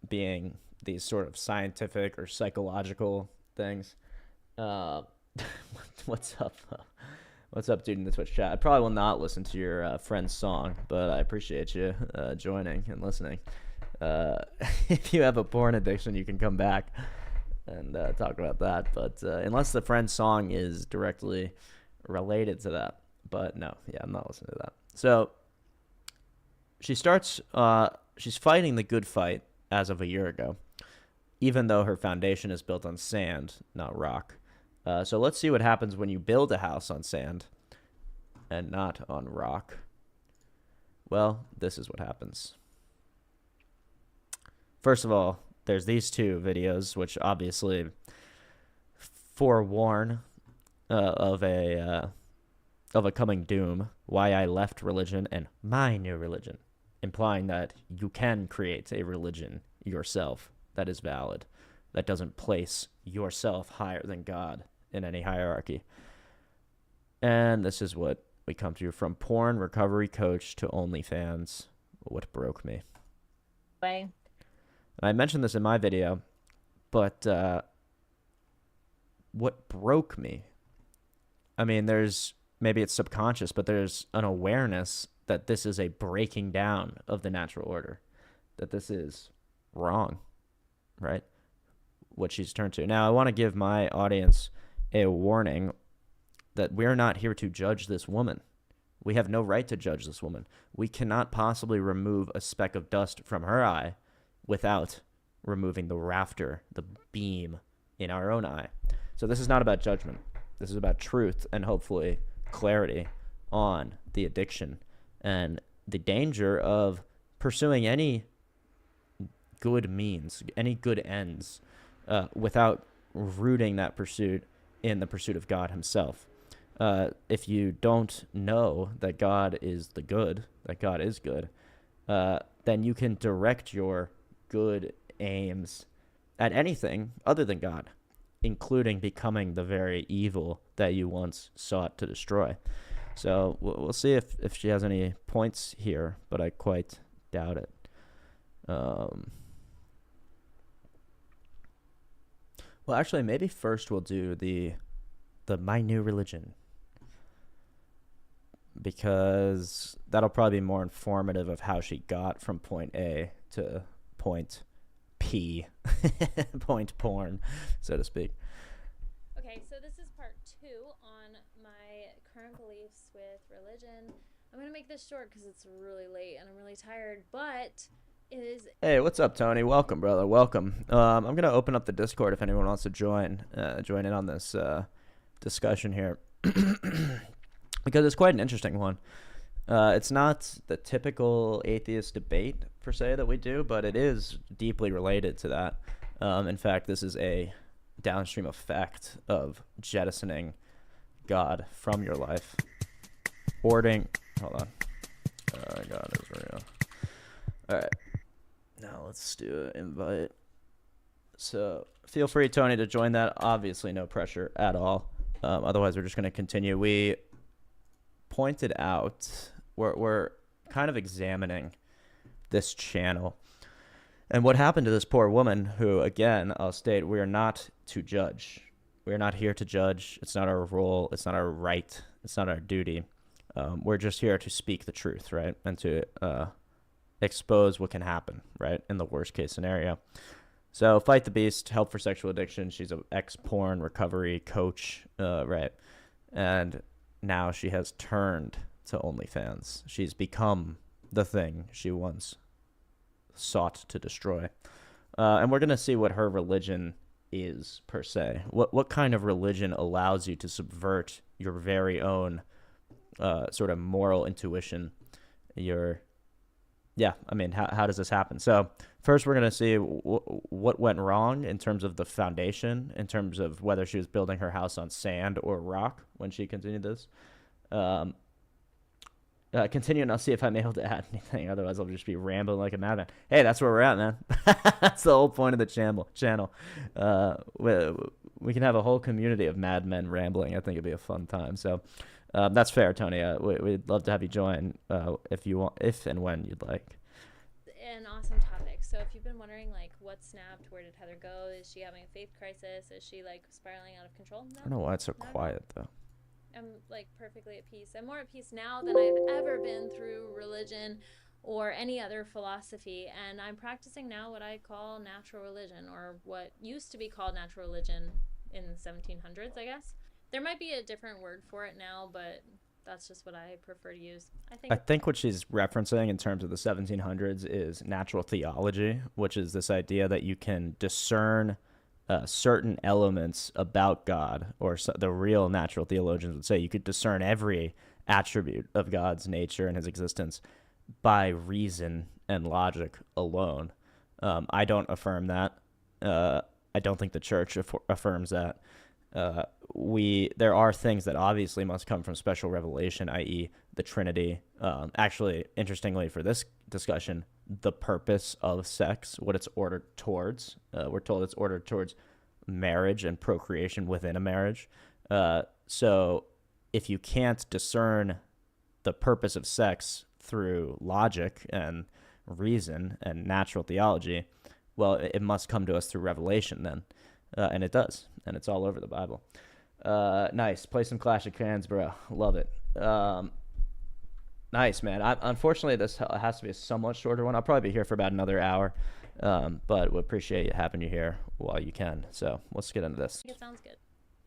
being these sort of scientific or psychological things. What's up? What's up, dude, in the Twitch chat? I probably will not listen to your friend's song, but I appreciate you joining and listening. If you have a porn addiction, you can come back and talk about that. But unless the friend's song is directly related to that. But no, yeah, I'm not listening to that. So she starts, she's fighting the good fight as of a year ago, even though her foundation is built on sand, not rock. So let's see what happens when you build a house on sand and not on rock. Well, this is what happens. First of all, there's these two videos, which obviously forewarn of a coming doom, why I left religion and my new religion, implying that you can create a religion yourself that is valid, that doesn't place yourself higher than God in any hierarchy. And this is what we come to: from porn recovery coach to OnlyFans. What broke me? Way. I mentioned this in my video, but what broke me? I mean, maybe it's subconscious, but there's an awareness that this is a breaking down of the natural order, that this is wrong, right? What she's turned to. Now, I want to give my audience a warning that we're not here to judge this woman. We have no right to judge this woman. We cannot possibly remove a speck of dust from her eye without removing the rafter, the beam in our own eye. So this is not about judgment. This is about truth and hopefully clarity on the addiction and the danger of pursuing any good means, any good ends, without rooting that pursuit in the pursuit of God himself. If you don't know that God is the good, that God is good, then you can direct your good aims at anything other than God, including becoming the very evil that you once sought to destroy. So we'll see if she has any points here, but I quite doubt it. Well, actually, maybe first we'll do the My New Religion, because that'll probably be more informative of how she got from point A to point P, point porn, so to speak. Okay, so this is part 2 on my current beliefs with religion. I'm going to make this short because it's really late and I'm really tired, but it is... Hey, what's up, Tony? Welcome, brother. Welcome. I'm going to open up the Discord if anyone wants to join in on this discussion here, because it's quite an interesting one. It's not the typical atheist debate, per se, that we do, but it is deeply related to that. In fact, this is a downstream effect of jettisoning God from your life. Hold on. God is real. All right. Now let's do an invite. So feel free, Tony, to join that. Obviously, no pressure at all. Otherwise, we're just going to continue. We pointed out... We're kind of examining this channel And what happened to this poor woman who, again, I'll state, we are not to judge. We are not here to judge. It's not our role. It's not our right. It's not our duty. We're just here to speak the truth, right? And to expose what can happen, right? In the worst case scenario. So Fight the Beast, help for sexual addiction. She's an ex-porn recovery coach, right? And now she has turned to OnlyFans. She's become the thing she once sought to destroy. And we're going to see what her religion is, per se. What kind of religion allows you to subvert your very own sort of moral intuition? How does this happen? So first we're going to see what went wrong in terms of the foundation, in terms of whether she was building her house on sand or rock when she continued this. Continue, and I'll see if I'm able to add anything. Otherwise, I'll just be rambling like a madman. Hey, that's where we're at, man. That's the whole point of the channel. We can have a whole community of madmen rambling. I think it'd be a fun time. So that's fair, Tony. We'd love to have you join if and when you'd like. An awesome topic. So if you've been wondering, like, what snapped, where did Heather go? Is she having a faith crisis? Is she, like, spiraling out of control? No. I don't know why it's so quiet, though. I'm, like, perfectly at peace. I'm more at peace now than I've ever been through religion or any other philosophy. And I'm practicing now what I call natural religion, or what used to be called natural religion in the 1700s, I guess. There might be a different word for it now, but that's just what I prefer to use. I think what she's referencing in terms of the 1700s is natural theology, which is this idea that you can discern certain elements about God, or the real natural theologians would say you could discern every attribute of God's nature and his existence by reason and logic alone. I don't affirm that. I don't think the church affirms that. There are things that obviously must come from special revelation, i.e. the Trinity. Actually, interestingly for this discussion, the purpose of sex, what it's ordered towards. We're told it's ordered towards marriage and procreation within a marriage. So if you can't discern the purpose of sex through logic and reason and natural theology, well, it must come to us through revelation then. And it does. And it's all over the Bible. Nice. Play some Clash of Clans, bro. Love it. Nice, man. Unfortunately, this has to be a somewhat shorter one. I'll probably be here for about another hour. But we appreciate having you here while you can. So let's get into this. It sounds good.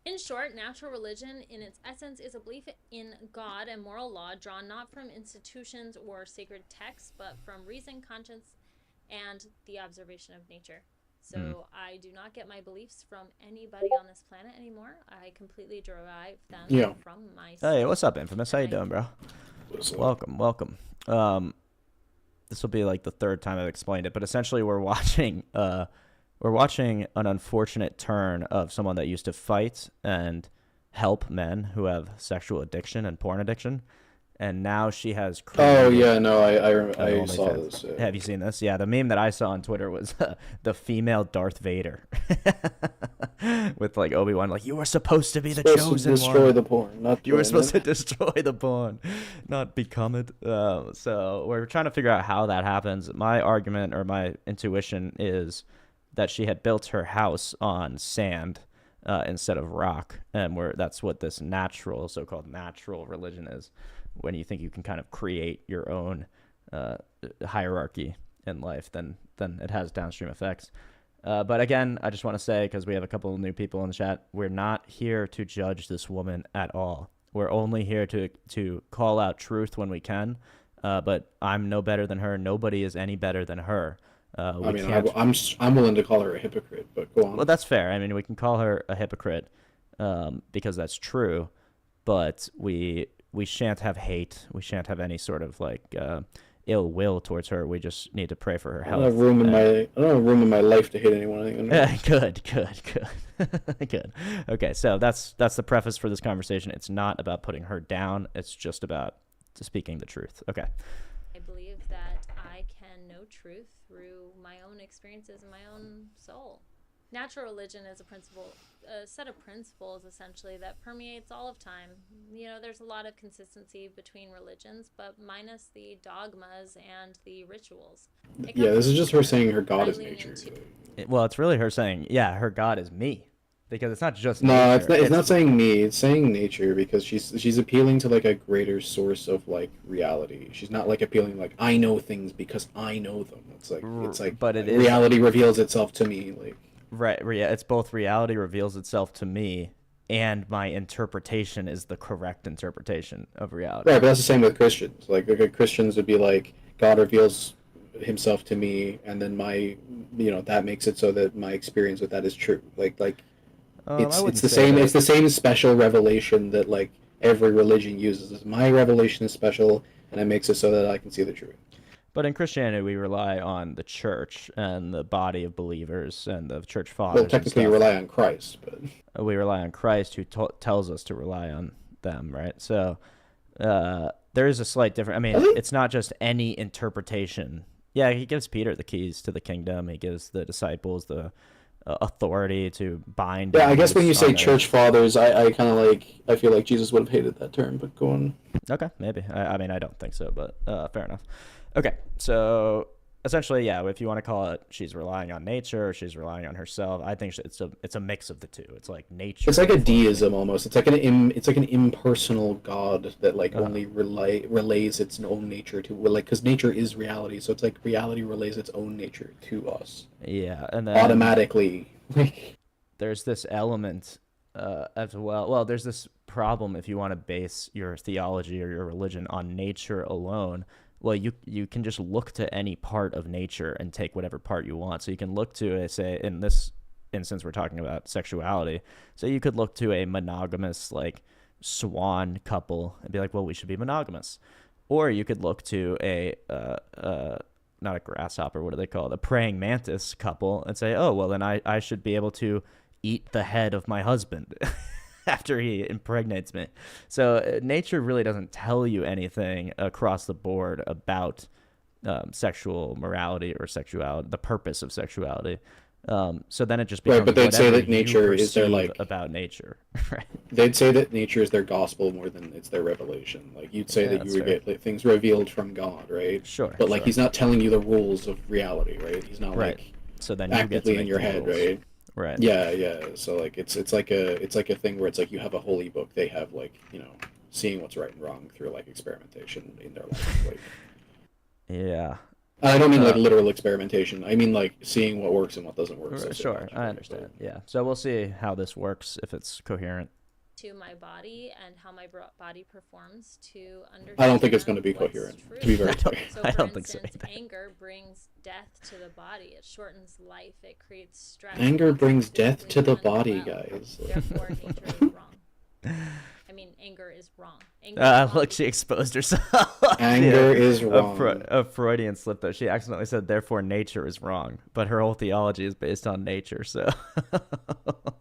In short, natural religion in its essence is a belief in God and moral law drawn not from institutions or sacred texts, but from reason, conscience, and the observation of nature. So I do not get my beliefs from anybody on this planet anymore. I completely derive them from myself. Hey, what's up, Infamous? How you doing, bro? Welcome. This will be like the third time I've explained it, but essentially we're watching an unfortunate turn of someone that used to fight and help men who have sexual addiction and porn addiction. And now she has created... Oh, yeah, no, I saw this. Yeah. Have you seen this? Yeah, the meme that I saw on Twitter was the female Darth Vader. With, like, Obi-Wan, like, you were supposed to be the chosen one. To destroy the porn, not you were supposed to destroy the porn, not become it. So we're trying to figure out how that happens. My argument, or my intuition, is that she had built her house on sand instead of rock. And that's what this so-called natural religion is. When you think you can kind of create your own hierarchy in life, then it has downstream effects. But again, I just want to say, because we have a couple of new people in the chat, we're not here to judge this woman at all. We're only here to call out truth when we can. But I'm no better than her. Nobody is any better than her. I'm willing to call her a hypocrite, but go on. Well, that's fair. I mean, we can call her a hypocrite because that's true. But we shan't have hate. We shan't have any sort of like ill will towards her. We just need to pray for her health. I don't have room in my life to hate anyone. Good. Good. Okay, so that's the preface for this conversation. It's not about putting her down. It's just about speaking the truth. Okay. I believe that I can know truth through my own experiences and my own soul. Natural religion is a set of principles essentially that permeates all of time. There's a lot of consistency between religions, but minus the dogmas and the rituals. Yeah, this is just her saying her God is I lean nature. Well, it's really her saying, yeah, her God is me, because it's not just No, nature. it's not saying me. It's saying nature, because she's appealing to like a greater source of like reality. She's not like appealing like I know things because I know them. It's like but it is reality reveals itself to me. Like right. Yeah, it's both reality reveals itself to me, and my interpretation is the correct interpretation of reality. right, but that's the same with Christians. Like Christians would be like God reveals himself to me, and then that makes it so that my experience with that is true. Like I it's wouldn't the say same. that. It's the same special revelation that like every religion uses. My revelation is special, and it makes it so that I can see the truth. But in Christianity, we rely on the church and the body of believers and the church fathers. Well, technically, you rely on Christ, but we rely on Christ, who tells us to rely on them, right? So there is a slight difference. I mean, it's not just any interpretation. Yeah, he gives Peter the keys to the kingdom. He gives the disciples the authority to bind. Yeah, I guess when you say church fathers, I kind of I feel like Jesus would have hated that term, but go on. Okay, maybe. I mean, I don't think so, but fair enough. Okay, so essentially, yeah, if you want to call it, she's relying on nature, or she's relying on herself. I think it's a mix of the two. It's like nature. It's like a deism almost. It's like an impersonal God that only relays its own nature to because nature is reality. So it's like reality relays its own nature to us. Yeah, and then automatically. There's this element as well. Well, there's this problem if you want to base your theology or your religion on nature alone. Well, you can just look to any part of nature and take whatever part you want. So you can look to, say, in this instance, we're talking about sexuality. So you could look to a monogamous, like, swan couple and be like, well, we should be monogamous. Or you could look to not a grasshopper, what do they call it? A praying mantis couple and say, oh, well, then I should be able to eat the head of my husband after he impregnates me. So nature really doesn't tell you anything across the board about sexual morality or sexuality, the purpose of sexuality. So then it just becomes right, but they'd say that nature is their about nature, right? They'd say that nature is their gospel more than it's their revelation. Like you'd say that you would get things revealed from God, right? Sure. But he's not telling you the rules of reality, right? He's not so then actively in your head, right? Right. Yeah. So it's like a thing where it's like you have a holy book. They have seeing what's right and wrong through experimentation in their life. Yeah. I don't mean literal experimentation. I mean seeing what works and what doesn't work. Sure, I understand. Yeah. So we'll see how this works, if it's coherent to my body and how my body performs to understand. I don't think it's going to be coherent. To be very clear. So, I for don't think so instance, either. Anger brings death to the body. It shortens life. It creates stress. Anger brings death to the body, guys. Therefore, nature is wrong. I mean, anger is wrong. Look, she exposed herself. Anger is wrong. A Freudian slip, though. She accidentally said, therefore, nature is wrong. But her whole theology is based on nature, so...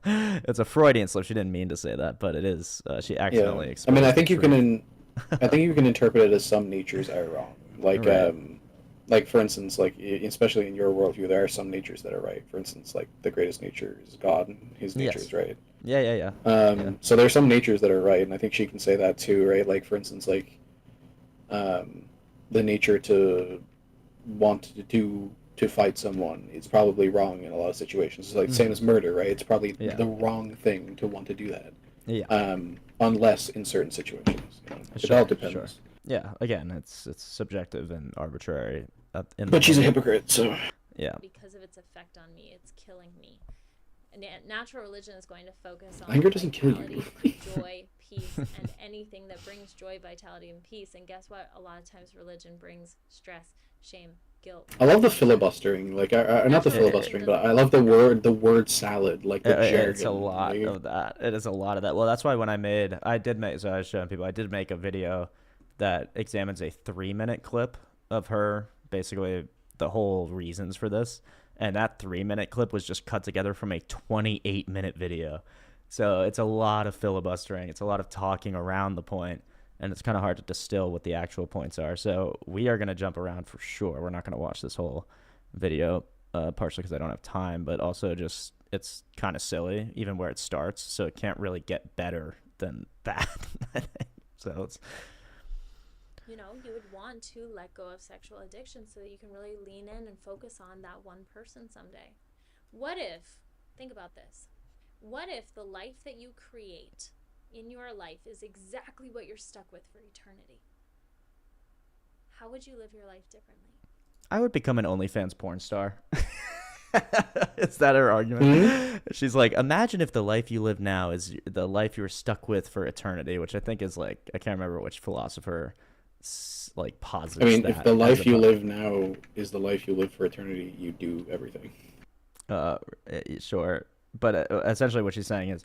It's a Freudian slip. She didn't mean to say that, but it is. She accidentally exposed I think you can... I think you can interpret it as some natures are wrong. Like, for instance, especially in your worldview, there are some natures that are right. For instance, the greatest nature is God, and his nature is right. Yeah. So there are some natures that are right, and I think she can say that too, right? Like, for instance, the nature to want to fight someone is probably wrong in a lot of situations. It's same as murder, right? It's probably the wrong thing to want to do that. Yeah. Unless in certain situations. It all depends. Sure. Yeah, again, it's subjective and arbitrary. But she's a hypocrite, so... Yeah. Because of its effect on me, it's killing me. And natural religion is going to focus on anger doesn't kill you. Joy, peace, and anything that brings joy, vitality, and peace. And guess what? A lot of times religion brings stress, shame, guilt. I love the filibustering, not the filibustering, but I love the word salad, the jargon. It's a lot of that. It is a lot of that. Well, that's why when I was showing people, I did make a video that examines a 3-minute clip of her, basically the whole reasons for this. And that 3-minute clip was just cut together from a 28-minute video. So it's a lot of filibustering. It's a lot of talking around the point. And it's kind of hard to distill what the actual points are. So we are going to jump around for sure. We're not going to watch this whole video, partially because I don't have time, but also just it's kind of silly, even where it starts. So it can't really get better than that. I think. So it's You know, you would want to let go of sexual addiction so that you can really lean in and focus on that one person someday. What if, think about this, what if the life that you create in your life is exactly what you're stuck with for eternity? How would you live your life differently? I would become an OnlyFans porn star. Is that her argument? She's like, imagine if the life you live now is the life you're stuck with for eternity, which I think is like, I can't remember which philosopher like posits I mean, that if the as life a you live now is the life you live for eternity, you do everything. Sure, but essentially what she's saying is,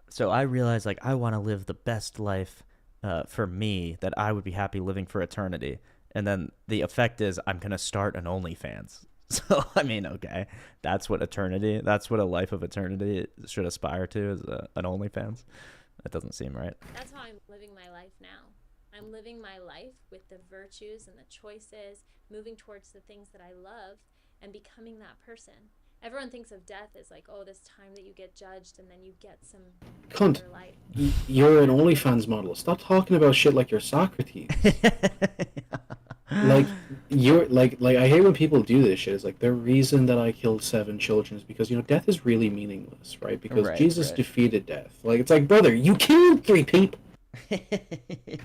so I realize like I want to live the best life for me that I would be happy living for eternity, and then the effect is I'm gonna start an OnlyFans. So I mean, okay, that's what a life of eternity should aspire to, is an OnlyFans. That doesn't seem right. That's how I'm living my life now. I'm living my life with the virtues and the choices, moving towards the things that I love and becoming that person. Everyone thinks of death as like, oh, this time that you get judged and then you get some Cunt, better life. you're an OnlyFans model. Stop talking about shit like you're Socrates. Like, you're like I hate when people do this shit. It's like, the reason that I killed 7 children is because, you know, death is really meaningless, right? Because Jesus defeated death. Like, it's like, brother, you killed 3 people.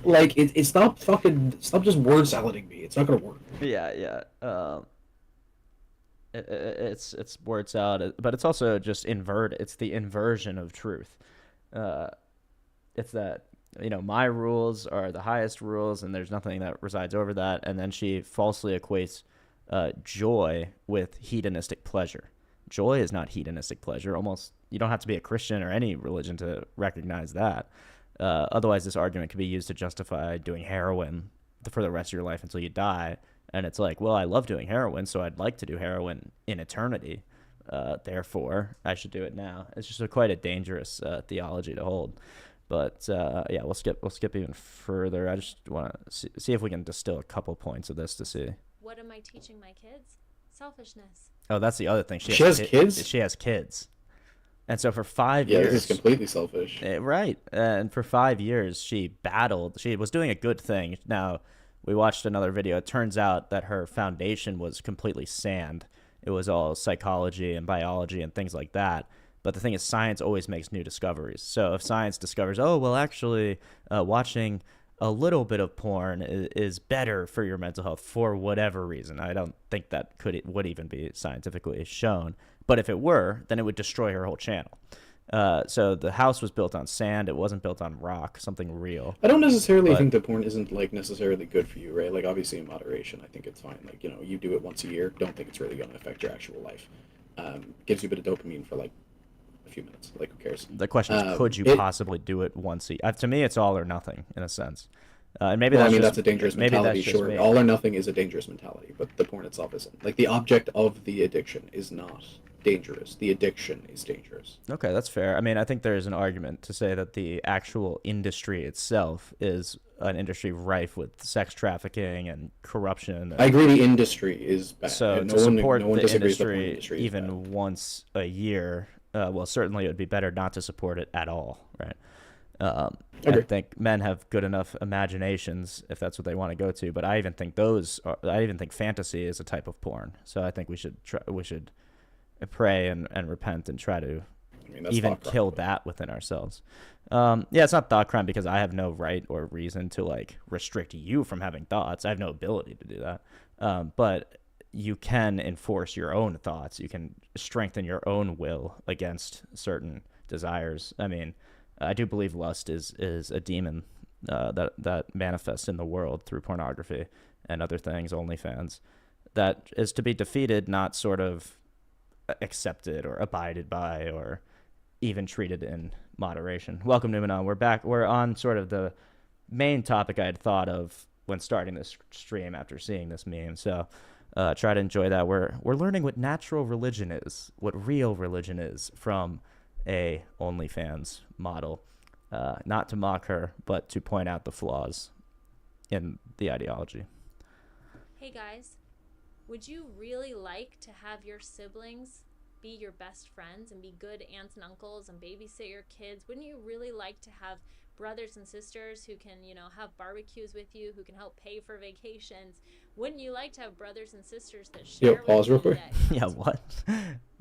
Like, it's stop just word salading me. It's not gonna work. Yeah. It's word salad, but it's also just it's the inversion of truth. It's that, you know, my rules are the highest rules and there's nothing that resides over that. And then she falsely equates joy with hedonistic pleasure. Joy is not hedonistic pleasure. Almost, you don't have to be a Christian or any religion to recognize that. Otherwise, this argument could be used to justify doing heroin for the rest of your life until you die. And it's like, well, I love doing heroin, so I'd like to do heroin in eternity. Therefore, I should do it now. It's just quite a dangerous theology to hold. But yeah, we'll skip even further. I just want to see if we can distill a couple points of this to see. What am I teaching my kids? Selfishness. Oh, that's the other thing. She has kids? She has kids. And so for 5 years... Yeah, this is completely selfish. Right. And for 5 years, she battled. She was doing a good thing. Now, we watched another video. It turns out that her foundation was completely sand. It was all psychology and biology and things like that. But the thing is, science always makes new discoveries. So if science discovers, oh, well, actually, watching a little bit of porn is better for your mental health for whatever reason. I don't think that would even be scientifically shown. But if it were, then it would destroy her whole channel. So the house was built on sand. It wasn't built on rock, something real. I don't necessarily think that porn isn't, like, necessarily good for you, right? Like, obviously in moderation, I think it's fine. Like, you know, you do it once a year. Don't think it's really going to affect your actual life. Gives you a bit of dopamine for, like, a few minutes. Like, who cares? The question is, could you possibly do it once a year? To me, it's all or nothing, in a sense. And maybe that's a dangerous mentality, sure. All or nothing is a dangerous mentality, but the porn itself isn't. Like, the object of the addiction is not dangerous. The addiction is dangerous. Okay, that's fair. I mean, I think there's an argument to say that the actual industry itself is an industry rife with sex trafficking and corruption. I agree the industry is bad. So to support the industry even once a year, well, certainly it would be better not to support it at all, right? I think men have good enough imaginations if that's what they want to go to, but I even think fantasy is a type of porn. So I think we should pray and repent and try to even kill that within ourselves. Yeah, it's not thought crime because I have no right or reason to like restrict you from having thoughts. I have no ability to do that. But you can enforce your own thoughts. You can strengthen your own will against certain desires. I mean, I do believe lust is a demon that manifests in the world through pornography and other things, OnlyFans, that is to be defeated, not sort of accepted or abided by or even treated in moderation. Welcome, Numenon. We're back. We're on sort of the main topic I had thought of when starting this stream after seeing this meme. So try to enjoy that. We're learning what natural religion is, what real religion is from a OnlyFans model. Not to mock her, but to point out the flaws in the ideology. Hey guys, would you really like to have your siblings be your best friends and be good aunts and uncles and babysit your kids? Wouldn't you really like to have brothers and sisters who can, have barbecues with you, who can help pay for vacations? Wouldn't you like to have brothers and sisters that share with pause you real quick. Yeah, what?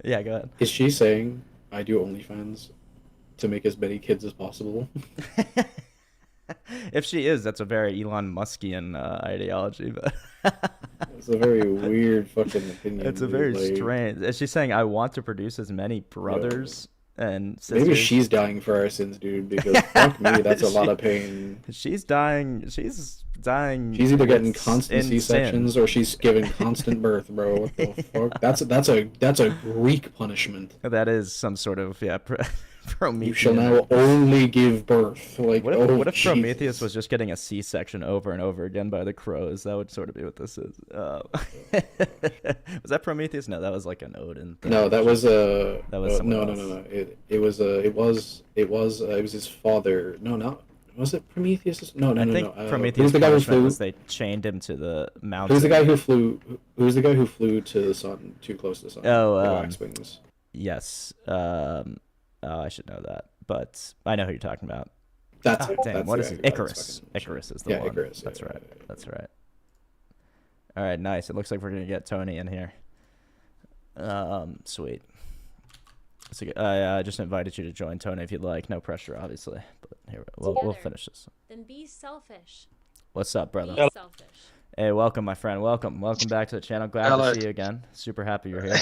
Yeah, go ahead. Is she saying I do OnlyFans to make as many kids as possible? If she is, that's a very Elon Muskian ideology, but It's a very weird fucking opinion. it's a dude, very like, strange. Is she saying I want to produce as many brothers and sisters? maybe she's dying for our sins, dude, because fuck me, that's a lot of pain. She's dying. She's dying. She's either getting in constant sin. C-sections or she's giving constant birth, bro. What the fuck? That's a Greek punishment. That is some sort of Prometheus. You shall now only give birth. Like, What if Jesus. Prometheus was just getting a C-section over and over again by the crows? That would sort of be what this is. Was that Prometheus? No, that was like an Odin thing. No, that was a. That was someone no. else. It was his father. No, not. Was it Prometheus? No. I think no. Prometheus' Who's the guy who punishment flew? was they chained him to the mountain. Who's the guy who flew? Who's the guy who flew to the sun, too close to the sun? Oh, wax wings. Yes. Oh, I should know that, but I know who you're talking about. That's Oh, it. damn, That's what the is guy it? who got Icarus. his fucking- Icarus is the Yeah, one. Icarus. That's yeah, right. yeah. That's right. All right, nice. It looks like we're gonna get Tony in here. Sweet. So, I just invited you to join, Tony, if you'd like. No pressure, obviously. But here we'll Together. finish this. Then be selfish. What's up, brother? Be selfish. Hey, welcome, my friend. Welcome back to the channel. Glad Hello. to see you again. Super happy you're here.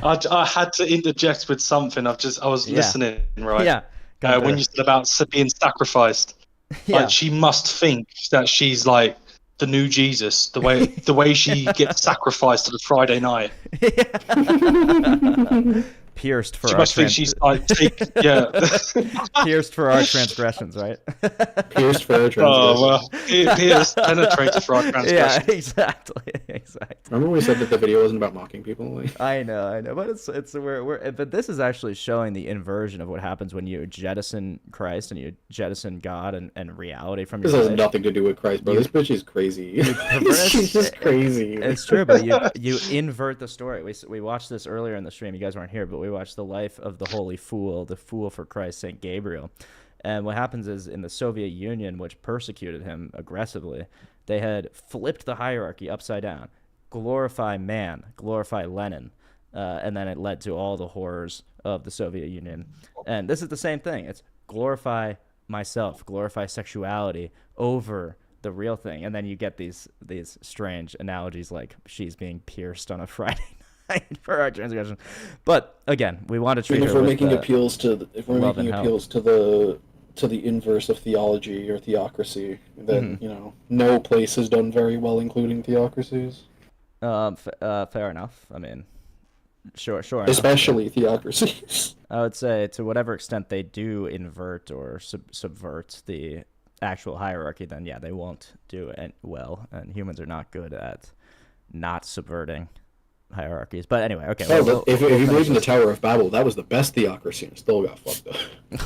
I had to interject with something. I was Yeah. listening, right? Yeah. come When through. you said about being sacrificed, Yeah. like she must think that she's like the new Jesus, the way she gets sacrificed to the Friday night. Pierced for She our must think she's like, pierced for our transgressions, right? Pierced for our transgression. oh well, Pierce penetrated for our Yeah, transgression. exactly. Remember when we said that the video wasn't about mocking people? Like, I know, but but this is actually showing the inversion of what happens when you jettison Christ and you jettison God and reality from your this has life. nothing to do with Christ, bro. This bitch is crazy. perverse- She's just crazy. It's true, but you invert the story. We watched this earlier in the stream. You guys weren't here, but we watched the life of the holy fool, the fool for Christ, Saint Gabriel. And what happens is in the Soviet Union, which persecuted him aggressively, they had flipped the hierarchy upside down. Glorify man, glorify Lenin. And then it led to all the horrors of the Soviet Union. And this is the same thing. It's glorify myself, glorify sexuality over the real thing. And then you get these strange analogies like she's being pierced on a Friday night for our transgression. But again, we want to treat if her we're with, making appeals to love and help. to the inverse of theology or theocracy, then no place has done very well, including theocracies, fair enough. I mean, sure enough. especially theocracies. I would say to whatever extent they do invert or subvert the actual hierarchy, then yeah, they won't do it well. And humans are not good at not subverting hierarchies. But anyway, okay. If you believe in the Tower of Babel, that was the best theocracy and still got fucked up.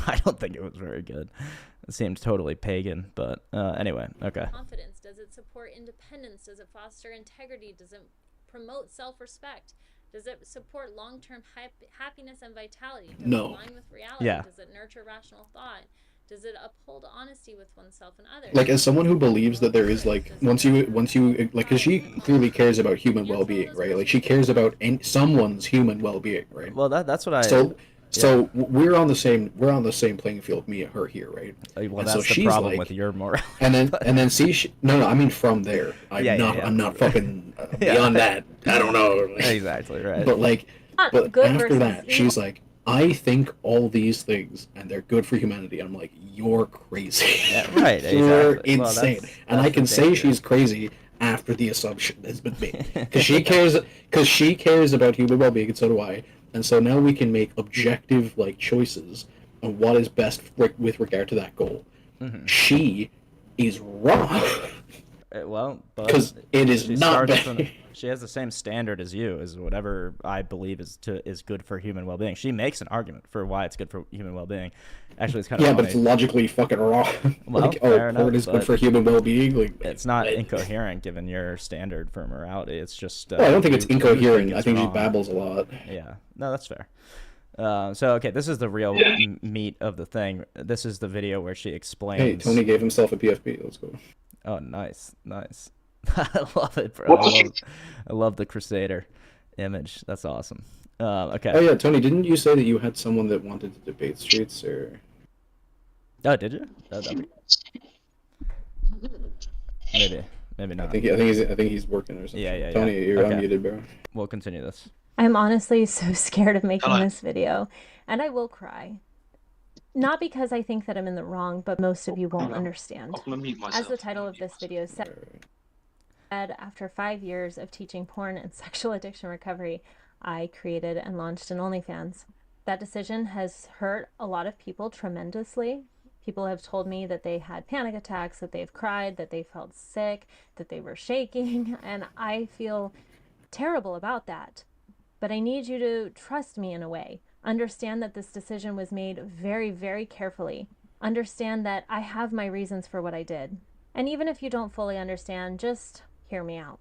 I don't think it was very good. It seemed totally pagan, but anyway, okay. Confidence? Does it support independence? Does it foster integrity? Does it promote self-respect? Does it support long-term happiness and vitality? Does No. it align with reality? Yeah. Does it nurture rational thought? Does it uphold honesty with oneself and others? Like, as someone who believes that there is, like, once you like, because she clearly cares about human well-being, right? Like, she cares about someone's human well-being, right? Well, that's what I. So we're on the same playing field, me and her here, right? Well, And that's so the she's problem like- with your morality. And then see, no, I mean from there. I'm not fucking beyond that. I don't know. Exactly right. But like, but good after versus that, evil. she's like, I think all these things and they're good for humanity. I'm like, you're crazy. Yeah, right, You're exactly. Well, insane. that's And I the can say danger. she's crazy after the assumption has been made, because she cares about human well-being, and so do I. And so now we can make objective like choices on what is best with regard to that goal. Mm-hmm. She is wrong. Well, but because it is she not starts bad. from, she has the same standard as you, is whatever I believe is good for human well-being. She makes an argument for why it's good for human well-being. Actually, it's kind of Yeah, funny. but it's logically fucking wrong. Well, like, fair porn enough, is good but for human well-being. Like, it's not incoherent given your standard for morality. It's just. well, I don't think it's you incoherent. I it's think she wrong. babbles a lot. Yeah, no, that's fair. Okay, this is the real meat of the thing. This is the video where she explains. Hey, Tony gave himself a PFP. Let's go. Oh, nice. I love it, bro. I love the Crusader image. That's awesome. Okay. Oh yeah, Tony, didn't you say that you had someone that wanted to debate streets, or? Oh, did you? Maybe not. I think he's working or something. Yeah. Tony, you're Okay. unmuted, bro. We'll continue this. I'm honestly so scared of making Hello. this video, and I will cry. Not because I think that I'm in the wrong, but most of you won't understand. I'm gonna mute myself. As the title of this video said, after 5 years of teaching porn and sexual addiction recovery, I created and launched an OnlyFans. That decision has hurt a lot of people tremendously. People have told me that they had panic attacks, that they've cried, that they felt sick, that they were shaking, and I feel terrible about that. But I need you to trust me in a way. Understand that this decision was made very, very carefully. Understand that I have my reasons for what I did. And even if you don't fully understand, just hear me out.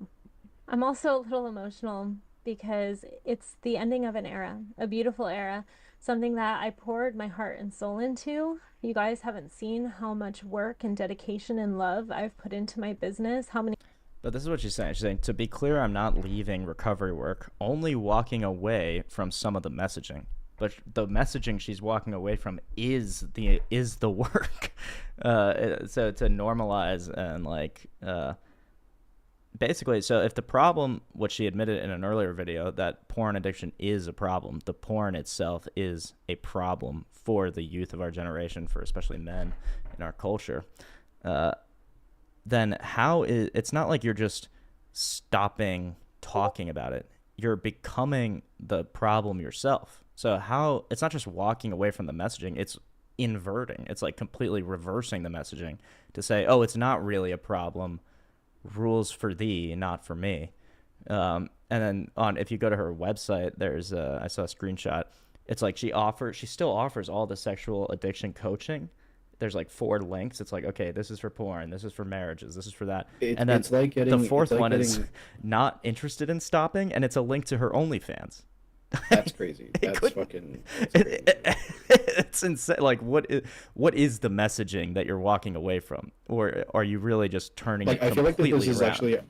I'm also a little emotional because it's the ending of an era, a beautiful era, something that I poured my heart and soul into. You guys haven't seen how much work and dedication and love I've put into my business, how many But this is what she's saying. She's saying, to be clear, I'm not leaving recovery work, only walking away from some of the messaging. But the messaging she's walking away from is the work. So to normalize and basically, so if the problem, what she admitted in an earlier video, that porn addiction is a problem, the porn itself is a problem for the youth of our generation, for especially men in our culture. Then it's not like you're just stopping talking about it. You're becoming the problem yourself. So it's not just walking away from the messaging, it's inverting. It's like completely reversing the messaging to say, oh, it's not really a problem. Rules for thee, not for me. And then if you go to her website, there's I saw a screenshot. It's like she still offers all the sexual addiction coaching. There's like 4 links. It's like, okay, this is for porn, this is for marriages, this is for that. And then it's like getting, the fourth one is getting... not interested in stopping, and it's a link to her OnlyFans. That's crazy. That's fucking. That's crazy. It's insane. Like, what is the messaging that you're walking away from, or are you really just turning it completely around?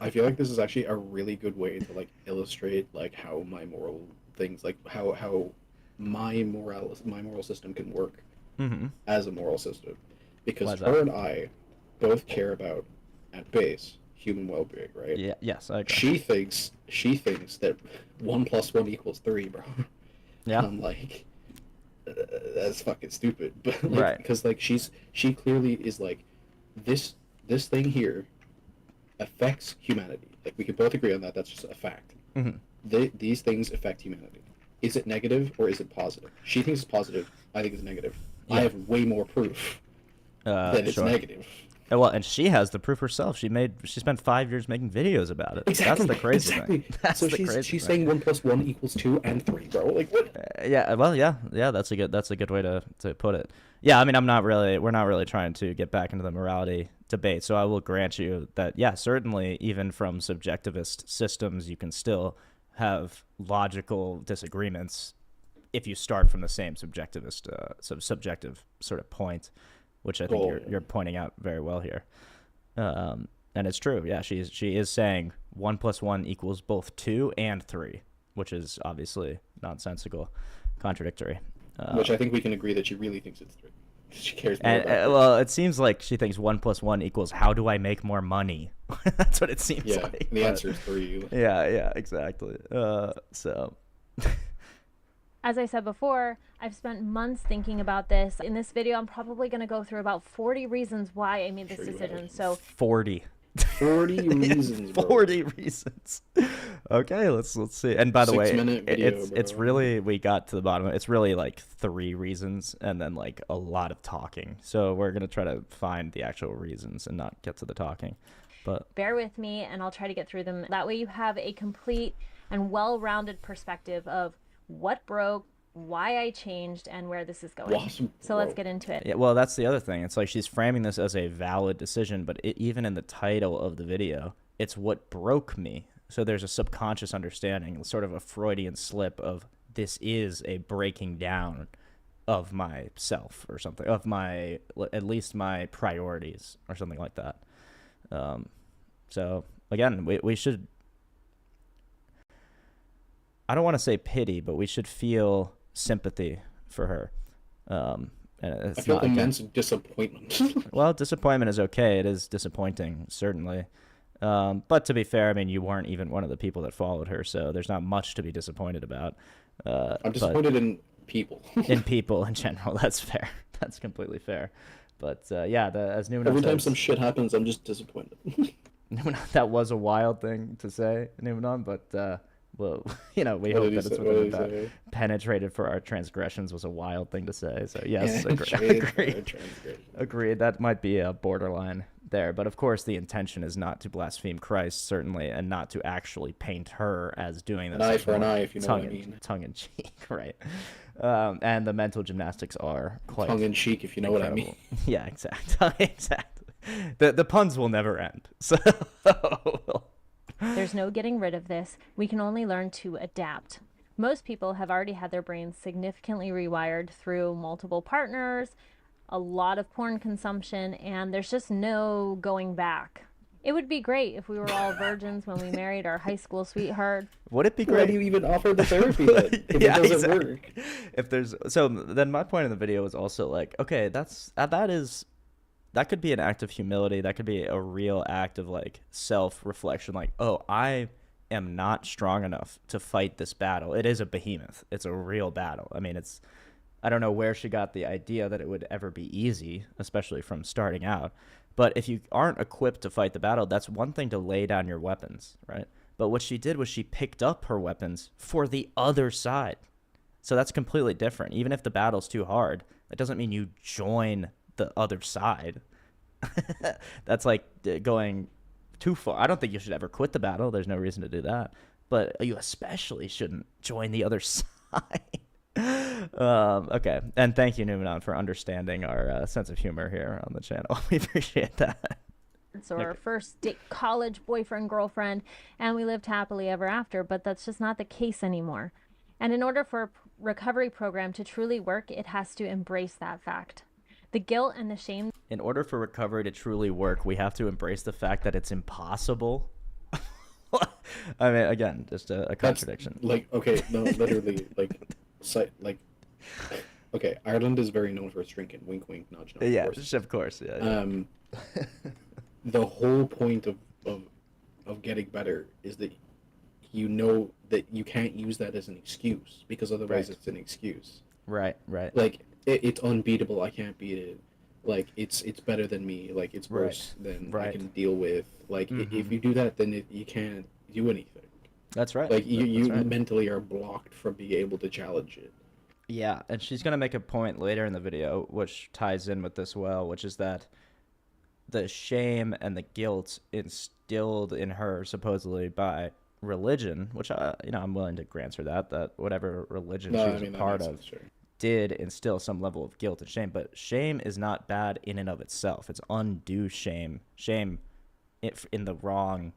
I feel like this is actually a really good way to like illustrate like how my moral things, like how my moral system can work as a moral system, because her and I both care about, at base, human well-being, right? Yeah. Yes. I agree. She thinks that 1 + 1 = 3, bro. Yeah. I'm like, that's fucking stupid, but like, right, because like she clearly is like, this thing here affects humanity. Like, we can both agree on that. That's just a fact. These things affect humanity. Is it negative or is it positive? She thinks it's positive. I think it's negative. Yeah. I have way more proof that it's negative. Well, and she has the proof herself. She spent 5 years making videos about it. Exactly. That's the crazy thing. That's so the crazy she's thing. saying 1 + 1 = 2 and 3, bro. Like, what? Yeah. That's a good way to put it. Yeah, I mean, we're not really trying to get back into the morality debate. So I will grant you that, yeah, certainly, even from subjectivist systems, you can still have logical disagreements if you start from the same subjective sort of point, which I think you're pointing out very well here. And it's true. Yeah, she is saying 1 + 1 = both 2 and 3, which is obviously nonsensical, contradictory. Which I think we can agree that she really thinks it's 3. She cares more about it. Well, it seems like she thinks 1 + 1 = how do I make more money? That's what it seems like. The answer is 3. Yeah, exactly. So. As I said before, I've spent months thinking about this. In this video, I'm probably going to go through about 40 reasons why I made this decision. So 40 reasons, bro. 40 reasons. Okay, let's see. And by the way, 6-minute video, it's bro. really, we got to the bottom. It's really like 3 reasons and then like a lot of talking. So we're going to try to find the actual reasons and not get to the talking. But bear with me and I'll try to get through them. That way you have a complete and well-rounded perspective of what broke, why I changed, and where this is going. So let's get into it. yeah, well, that's the other thing. It's like she's framing this as a valid decision, but even in the title of the video, it's what broke me. So there's a subconscious understanding, sort of a Freudian slip of this is a breaking down of myself or something, of my, at least my priorities or something like that. So again, we should, I don't want to say pity, but we should feel sympathy for her. And it's I feel not, immense disappointment. well, disappointment is okay. It is disappointing, certainly. But to be fair, I mean, you weren't even one of the people that followed her, so there's not much to be disappointed about. I'm disappointed in people. In people in general, that's fair. That's completely fair. But yeah, as Numenor Every time says, some shit happens, I'm just disappointed. that was a wild thing to say, Numenor, but well, you know, we hope that it's within that. Penetrated for our transgressions was a wild thing to say. So yes, agreed. That might be a borderline there. But of course, the intention is not to blaspheme Christ, certainly, and not to actually paint her as doing this. An eye for an eye, if you know what I mean. Tongue in cheek, right? And the mental gymnastics are quite tongue in cheek, if you know incredible. what I mean. Yeah, exactly. Exactly. The puns will never end. So. There's no getting rid of this. We can only learn to adapt. Most people have already had their brains significantly rewired through multiple partners, a lot of porn consumption, and there's just no going back. It would be great if we were all virgins when we married our high school sweetheart. Would it be great? Why do you even offer the therapy then? If Yeah, it doesn't exactly. work. If there's then my point in the video was also like, okay, that could be an act of humility. That could be a real act of like self-reflection. Like, oh, I am not strong enough to fight this battle. It is a behemoth. It's a real battle. I mean, I don't know where she got the idea that it would ever be easy, especially from starting out. But if you aren't equipped to fight the battle, that's one thing to lay down your weapons, right? But what she did was she picked up her weapons for the other side. So that's completely different. Even if the battle's too hard, that doesn't mean you join the other side. That's like going too far. I don't think you should ever quit the battle. There's no reason to do that. But you especially shouldn't join the other side. Okay. And thank you, Numenor, for understanding our sense of humor here on the channel. We appreciate that. Or our first date, college boyfriend, girlfriend, and we lived happily ever after, but that's just not the case anymore. And in order for a recovery program to truly work, it has to embrace that fact. The guilt and the shame. In order for recovery to truly work, we have to embrace the fact that it's impossible. I mean, again, just a contradiction. Like, okay, no, literally, okay, Ireland is very known for its drinking. Wink, wink, nudge, nudge. Yeah, of course. Yeah. The whole point of getting better is that you know that you can't use that as an excuse, because otherwise it's an excuse. Right. Like, it's unbeatable. I can't beat it. Like, it's better than me. Like, it's worse than I can deal with. Like, if you do that, then you can't do anything. That's right. Like, you mentally are blocked from being able to challenge it. Yeah, and she's going to make a point later in the video, which ties in with this well, which is that the shame and the guilt instilled in her supposedly by religion, which I'm willing to grant her that whatever religion she was a part of did instill some level of guilt and shame. But shame is not bad in and of itself. It's undue shame in the wrong,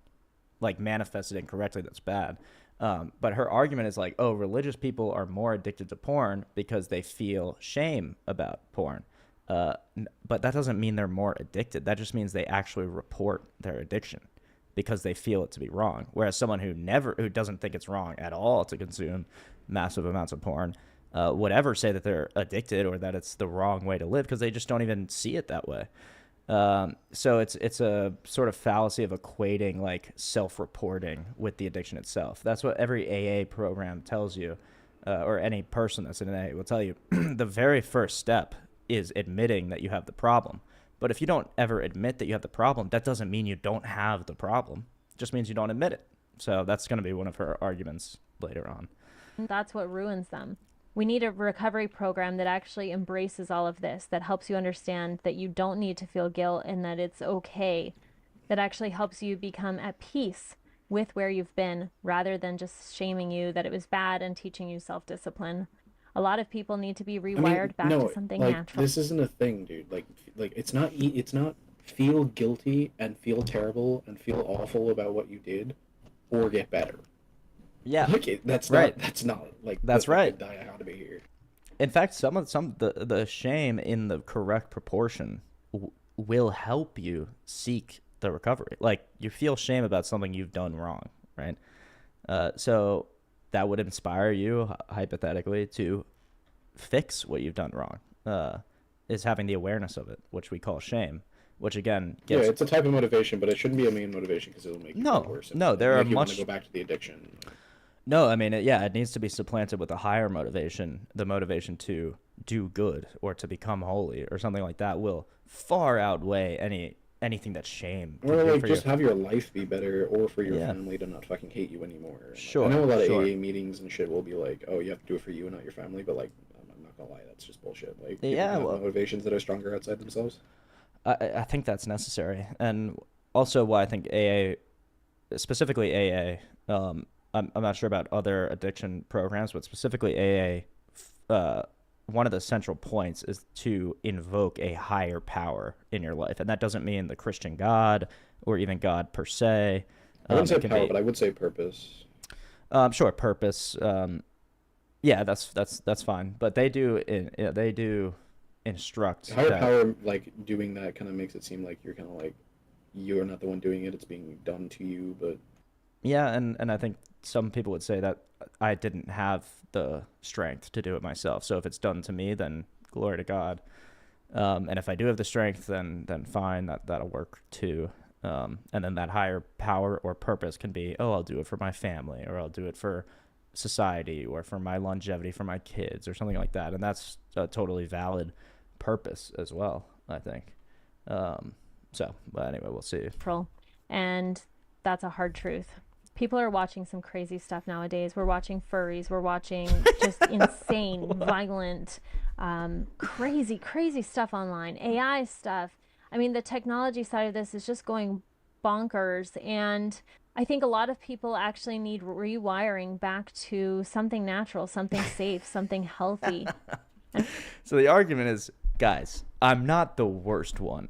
like manifested incorrectly, that's bad. But her argument is like, oh, religious people are more addicted to porn because they feel shame about porn. But that doesn't mean they're more addicted. That just means they actually report their addiction because they feel it to be wrong. Whereas someone who doesn't think it's wrong at all to consume massive amounts of porn would ever say that they're addicted or that it's the wrong way to live because they just don't even see it that way. So it's a sort of fallacy of equating like self-reporting with the addiction itself. That's what every AA program tells you, or any person that's in an AA will tell you. The very first step is admitting that you have the problem. But if you don't ever admit that you have the problem, that doesn't mean you don't have the problem. It just means you don't admit it. So that's going to be one of her arguments later on. That's what ruins them. We need a recovery program that actually embraces all of this, that helps you understand that you don't need to feel guilt and that it's okay that actually helps you become at peace with where you've been, rather than just shaming you that it was bad and teaching you self-discipline. A lot of people need to be I mean, rewired back to no, something like natural. this isn't a thing, dude. Like it's not feel guilty and feel terrible and feel awful about what you did, or get better. Yeah, Like that's right. not like That's the right. dichotomy here. In fact, the shame in the correct proportion will help you seek the recovery. Like, you feel shame about something you've done wrong, right? So that would inspire you, hypothetically, to fix what you've done wrong. Is having the awareness of it, which we call shame, which again gets... Yeah, it's a type of motivation, but it shouldn't be a main motivation because it'll make you feel worse. No, there are you want much... to go back to the addiction. No, I mean, it needs to be supplanted with a higher motivation. The motivation to do good or to become holy or something like that will far outweigh anything that shame can Or do like for just you. have your life be better, or for your Yeah. family to not fucking hate you anymore. And, Sure, I know a lot of sure. AA meetings and shit will be like, oh, you have to do it for you and not your family, but like, I'm not gonna lie, that's just bullshit. Like, people Yeah, can have well- motivations that are stronger outside themselves. I think that's necessary, and also why I think AA, specifically AA, I'm not sure about other addiction programs, but specifically AA, one of the central points is to invoke a higher power in your life, and that doesn't mean the Christian God or even God per se. I wouldn't say it can power, be- but I would say purpose. Sure, purpose. Yeah, that's fine, but they do instruct Higher that- power, like doing that, kind of makes it seem like you're kind of like you're not the one doing it; it's being done to you. But Yeah, and I think some people would say that I didn't have the strength to do it myself. So if it's done to me, then glory to God. And if I do have the strength, then fine, that'll work too. And then that higher power or purpose can be, oh, I'll do it for my family, or I'll do it for society, or for my longevity for my kids, or something like that. And that's a totally valid purpose as well, I think. But anyway, we'll see. And that's a hard truth. People are watching some crazy stuff nowadays. We're watching furries. We're watching just insane, violent, crazy stuff online. AI stuff. I mean, the technology side of this is just going bonkers. And I think a lot of people actually need rewiring back to something natural, something safe, something healthy. So the argument is, guys, I'm not the worst one.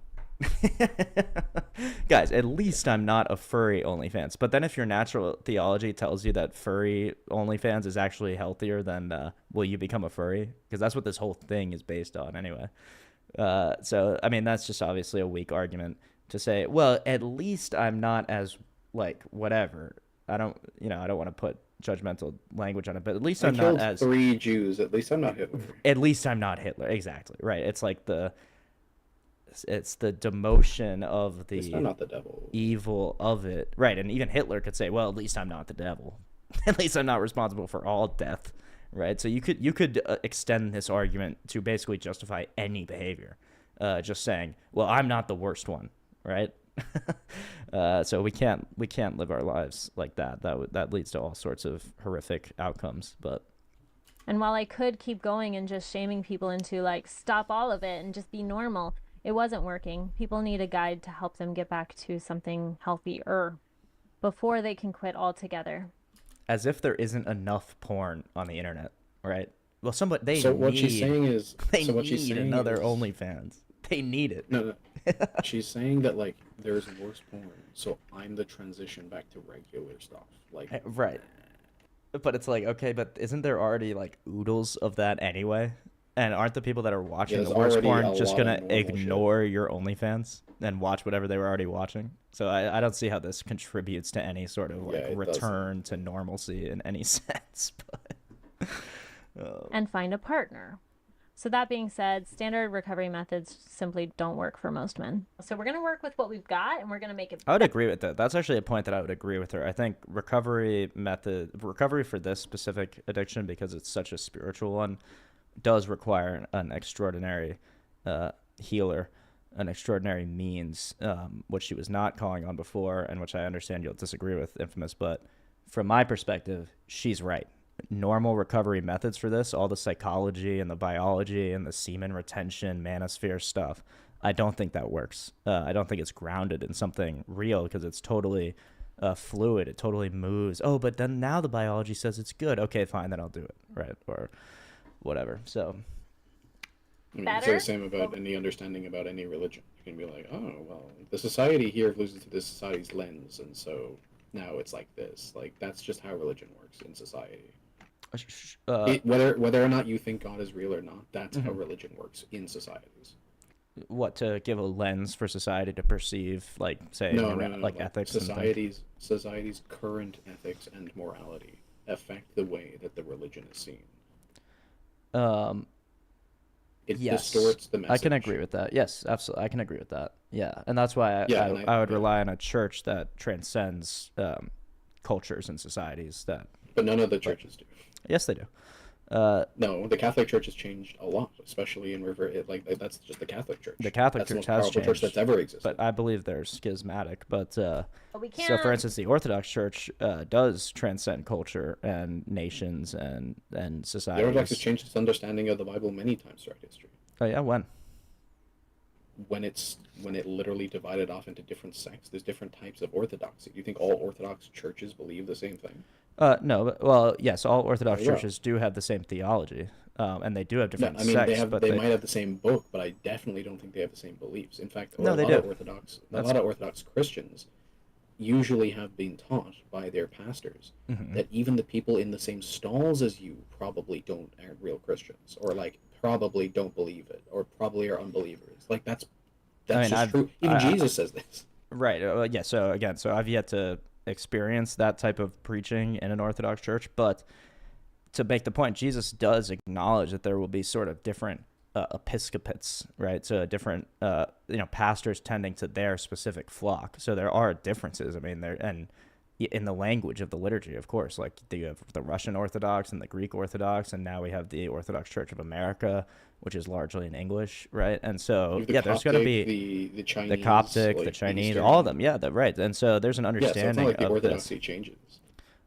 Guys, at least I'm not a furry OnlyFans. But then if your natural theology tells you that furry OnlyFans is actually healthier, then will you become a furry? Because that's what this whole thing is based on anyway. So, I mean, that's just obviously a weak argument to say, well, at least I'm not as, like, whatever. I don't want to put judgmental language on it, but at least I'm not as... 3 Jews. At least I'm not Hitler. At least I'm not Hitler. Exactly. Right. It's like it's the demotion of At least the I'm not the devil. evil of it. Right. And even Hitler could say, well, at least I'm not the devil. At least I'm not responsible for all death. Right. So you could extend this argument to basically justify any behavior. Just saying, well, I'm not the worst one. Right. So we can't live our lives like that. That leads to all sorts of horrific outcomes. And while I could keep going and just shaming people into like, stop all of it and just be normal, it wasn't working. People need a guide to help them get back to something healthier before they can quit altogether. As if there isn't enough porn on the internet, right? Well, What she's saying is another OnlyFans. They need it. No. She's saying that like there's worse porn, so I'm the transition back to regular stuff. Like Right. But it's like, okay, but isn't there already like oodles of that anyway? And aren't the people that are watching There's the worst already porn a just lot of gonna normal ignore your OnlyFans and watch whatever they were already watching? So I don't see how this contributes to any sort of like it return to normalcy in any sense. But And find a partner. So that being said, standard recovery methods simply don't work for most men. So we're going to work with what we've got and we're going to make it I would agree with that. That's actually a point that I would agree with her. I think recovery for this specific addiction, because it's such a spiritual one, does require an extraordinary healer, an extraordinary means, which she was not calling on before, and which I understand you'll disagree with, Infamous. But from my perspective, she's right. Normal recovery methods for this, all the psychology and the biology and the semen retention, manosphere stuff, I don't think that works. I don't think it's grounded in something real because it's totally fluid. It totally moves. Oh, but then now the biology says it's good. Okay, fine, then I'll do it, right? Or whatever. So I mean, it's Better? the same about any understanding about any religion. You can be like, oh, well, the society here loses to this society's lens, and so now it's like this. Like, that's just how religion works in society. Whether or not you think God is real or not, that's how religion works in societies. what, to give a lens for society to perceive, like, say, No, like ethics and things? Society's current ethics and morality affect the way that the religion is seen. It Yes, distorts the message. I can agree with that. Yes, absolutely, I can agree with that. Yeah, and that's why I would rely on a church that transcends cultures and societies. But none of the churches do. Yes, they do. No, the Catholic Church has changed a lot, especially in that's just the Catholic Church. The Catholic Church Church has powerful changed, church that's ever existed. but I believe they're schismatic. But we so, for can't- instance, the Orthodox Church does transcend culture and nations and the societies. Orthodox has changed its understanding of the Bible many times throughout history. Oh yeah, when? When it literally divided off into different sects. There's different types of orthodoxy. Do you think all Orthodox churches believe the same thing? No, but, well, yes, all Orthodox Yeah. churches do have the same theology, and they do have different I mean, sects. they might have the same book, but I definitely don't think they have the same beliefs. In fact, No, they a do. lot of Orthodox Christians usually have been taught by their pastors Mm-hmm. that even the people in the same stalls as you probably aren't real Christians, or like probably don't believe it, or probably are unbelievers. Like that's just true. Even Jesus says this. Right. Yeah. So again, I've yet to experience that type of preaching in an Orthodox church, but to make the point, Jesus does acknowledge that there will be sort of different episcopates, right? So different, pastors tending to their specific flock. So there are differences. I mean, and in the language of the liturgy, of course, like you have the Russian Orthodox and the Greek Orthodox, and now we have the Orthodox Church of America, which is largely in English, right? And so, there's going to be the Chinese, the Coptic, like, the Chinese, Eastern. all of them. Yeah, right. And so there's an Yeah, so it's understanding not like the of orthodoxy this. changes.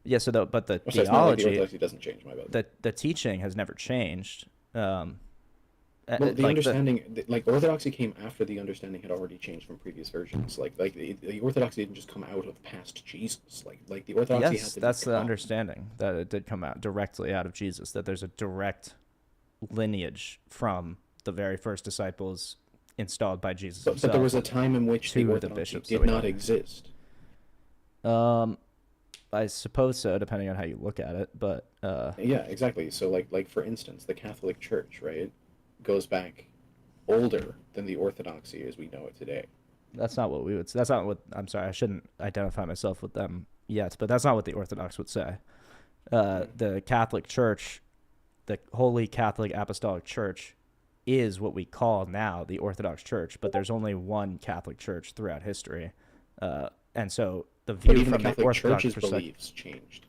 Yeah. So, but the It's not like the theology, orthodoxy doesn't change. My bad. the teaching has never changed. Well, the understanding, like orthodoxy came after the understanding had already changed from previous versions. Like the orthodoxy didn't just come out of past Jesus. Like the orthodoxy had Yes, to that's the become. understanding, that it did come out directly out of Jesus, that there's a direct lineage from the very first disciples installed by Jesus But himself. there was a time in which to the the orthodoxy bishops that did we not have. exist. I suppose so, depending on how you look at it. But Yeah, exactly. So like for instance, the Catholic Church, right, goes back older than the orthodoxy as we know it today. that's not what we would. That's not what. I'm sorry, I shouldn't identify myself with them yet. But that's not what the Orthodox would say. The Catholic Church, the Holy Catholic Apostolic Church, is what we call now the Orthodox Church. But there's only one Catholic Church throughout history, and so the But view even the from the Catholic Orthodox Church's perspective, beliefs changed.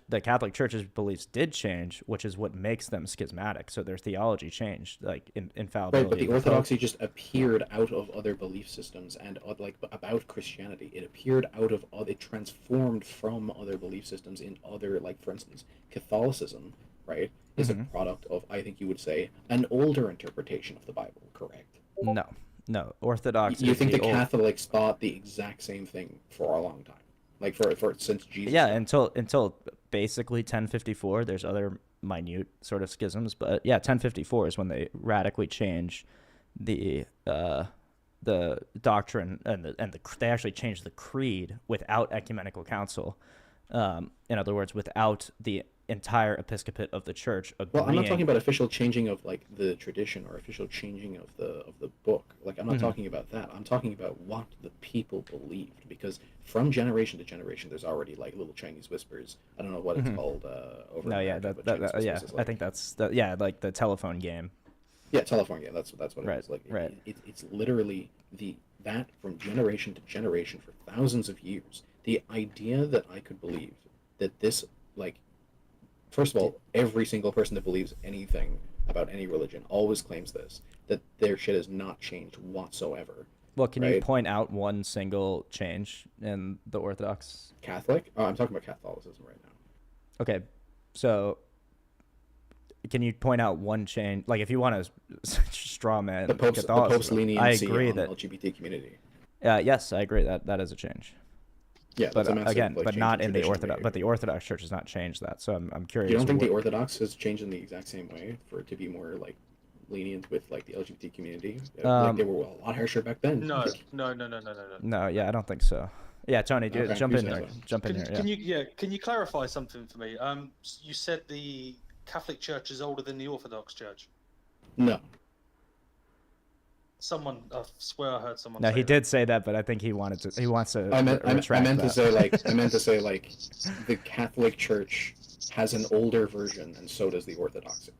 the Catholic Church's beliefs did change, which is what makes them schismatic. So their theology changed, like infallibility. Right, but the of Pope. orthodoxy just appeared out of other belief systems and like about Christianity. It appered out of it transformed from other belief systems in other, like for instance, Catholicism, right, is a product of, I think you would say, an older interpretation of the Bible, correct? No, Orthodox. You is think the old. Catholics thought the exact same thing for a long time, like for since Jesus? Yeah, until basically 1054. There's other minute sort of schisms, but yeah, 1054 is when they radically change the doctrine and they actually changed the creed without ecumenical council. In other words, without the entire episcopate of the church agreeing. Well, I'm not talking about official changing of like the tradition or official changing of the book. Like I'm not talking about that. I'm talking about what the people believed, because from generation to generation, there's already like little Chinese whispers. I don't know what it's called over. No, in yeah, America, but Chinese yeah. whispers is I think that's like the telephone game. yeah, telephone. Yeah, that's what Right, it is. Like right. it's literally that from generation to generation for thousands of years. The idea that I could believe that this, like, first of all, every single person that believes anything about any religion always claims this, that their shit has not changed whatsoever. Well, can you Right. point out one single change in the Orthodox? Catholic? Oh, I'm talking about Catholicism right now. Okay, so can you point out one change? Like, if you want to straw man The Pope's Catholicism, I leniency agree on the that. LGBT community. Yes, I agree that is a change. Yeah, But that's a massive, again, like, but change not in the tradition Orthodox. behavior. But the Orthodox Church has not changed that. So I'm curious. You don't think what- the Orthodox has changed in the exact same way for it to be more like lenient with like the LGBT community? Like they were a lot harsher back then. No, Like, no. No, yeah, I don't think so. Yeah, Tony, Okay, jump you in say there. so. Jump in Can here. Yeah. can you clarify something for me? You said the Catholic Church is older than the Orthodox Church. no. Someone, I swear I heard someone. No, say he that. did say that, but I think he wants to I meant retract to that. say like the Catholic Church has an older version, and so does the Orthodoxy.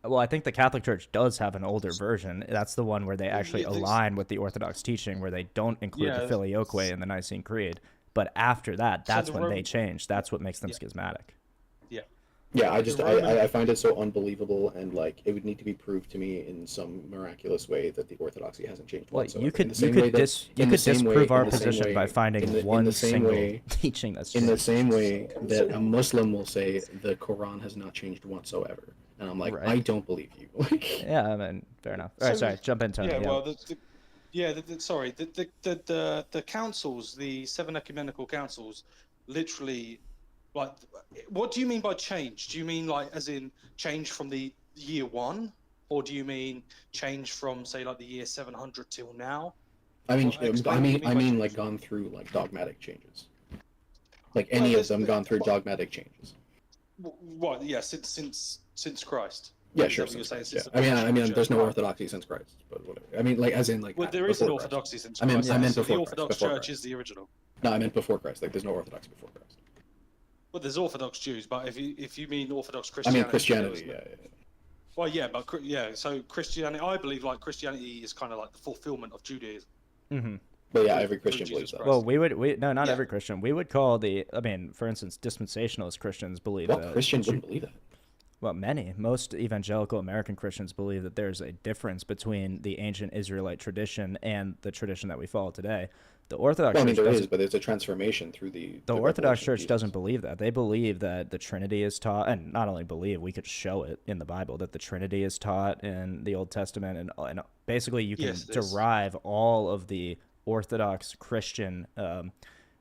Well, I think the Catholic Church does have an older version. That's the one where they actually align with the Orthodox teaching, where they don't include the Filioque in the Nicene Creed. But after that, that's when they change. That's what makes them schismatic. Yeah, I find it so unbelievable, and like it would need to be proved to me in some miraculous way that the Orthodoxy hasn't changed Well, whatsoever. you could disprove our position by finding one single teaching that's changed. In the same way that a Muslim will say the Quran has not changed whatsoever, and I'm like, Right. I don't believe you. Yeah, I mean, fair enough. All right, sorry, jump in, Tony. Yeah, well, the councils, the 7 ecumenical councils, literally, like, what do you mean by change? Do you mean like as in change from the year 1, or do you mean change from say like the year 700 till now? I mean, Well, explain what you mean I by mean, change. like gone through like dogmatic changes, like any of them gone through dogmatic changes. What? Yeah, since Christ. Yeah, Is sure. that what you're saying? Yeah. Since the I mean, Church? there's no orthodoxy since Christ, but whatever. I mean, like as in like. Well, there is an before Christ. orthodoxy since I meant Christ. before The Orthodox Christ, before Church Christ. is the original. No, I meant before Christ. Like, there's no orthodoxy before Christ. Well, there's Orthodox Jews, but if you mean Orthodox I Christianity, mean Christianity. Yeah. Well, yeah, but so Christianity, I believe like Christianity is kind of like the fulfillment of Judaism. Mm-hmm. But yeah, every Christian Jesus believes that. Christ. Well, not Yeah. every Christian. We would call for instance, dispensationalist Christians believe What that. Christian wouldn't believe that? Well, most evangelical American Christians believe that there's a difference between the ancient Israelite tradition and the tradition that we follow today. The Orthodox Well, I mean, Church there doesn't. is, but there's a transformation through the Orthodox revelation of Church Jesus. doesn't believe that. They believe that the Trinity is taught, and not only believe, we could show it in the Bible, that the Trinity is taught in the Old Testament, and basically you can Yes, it is. derive all of the Orthodox Christian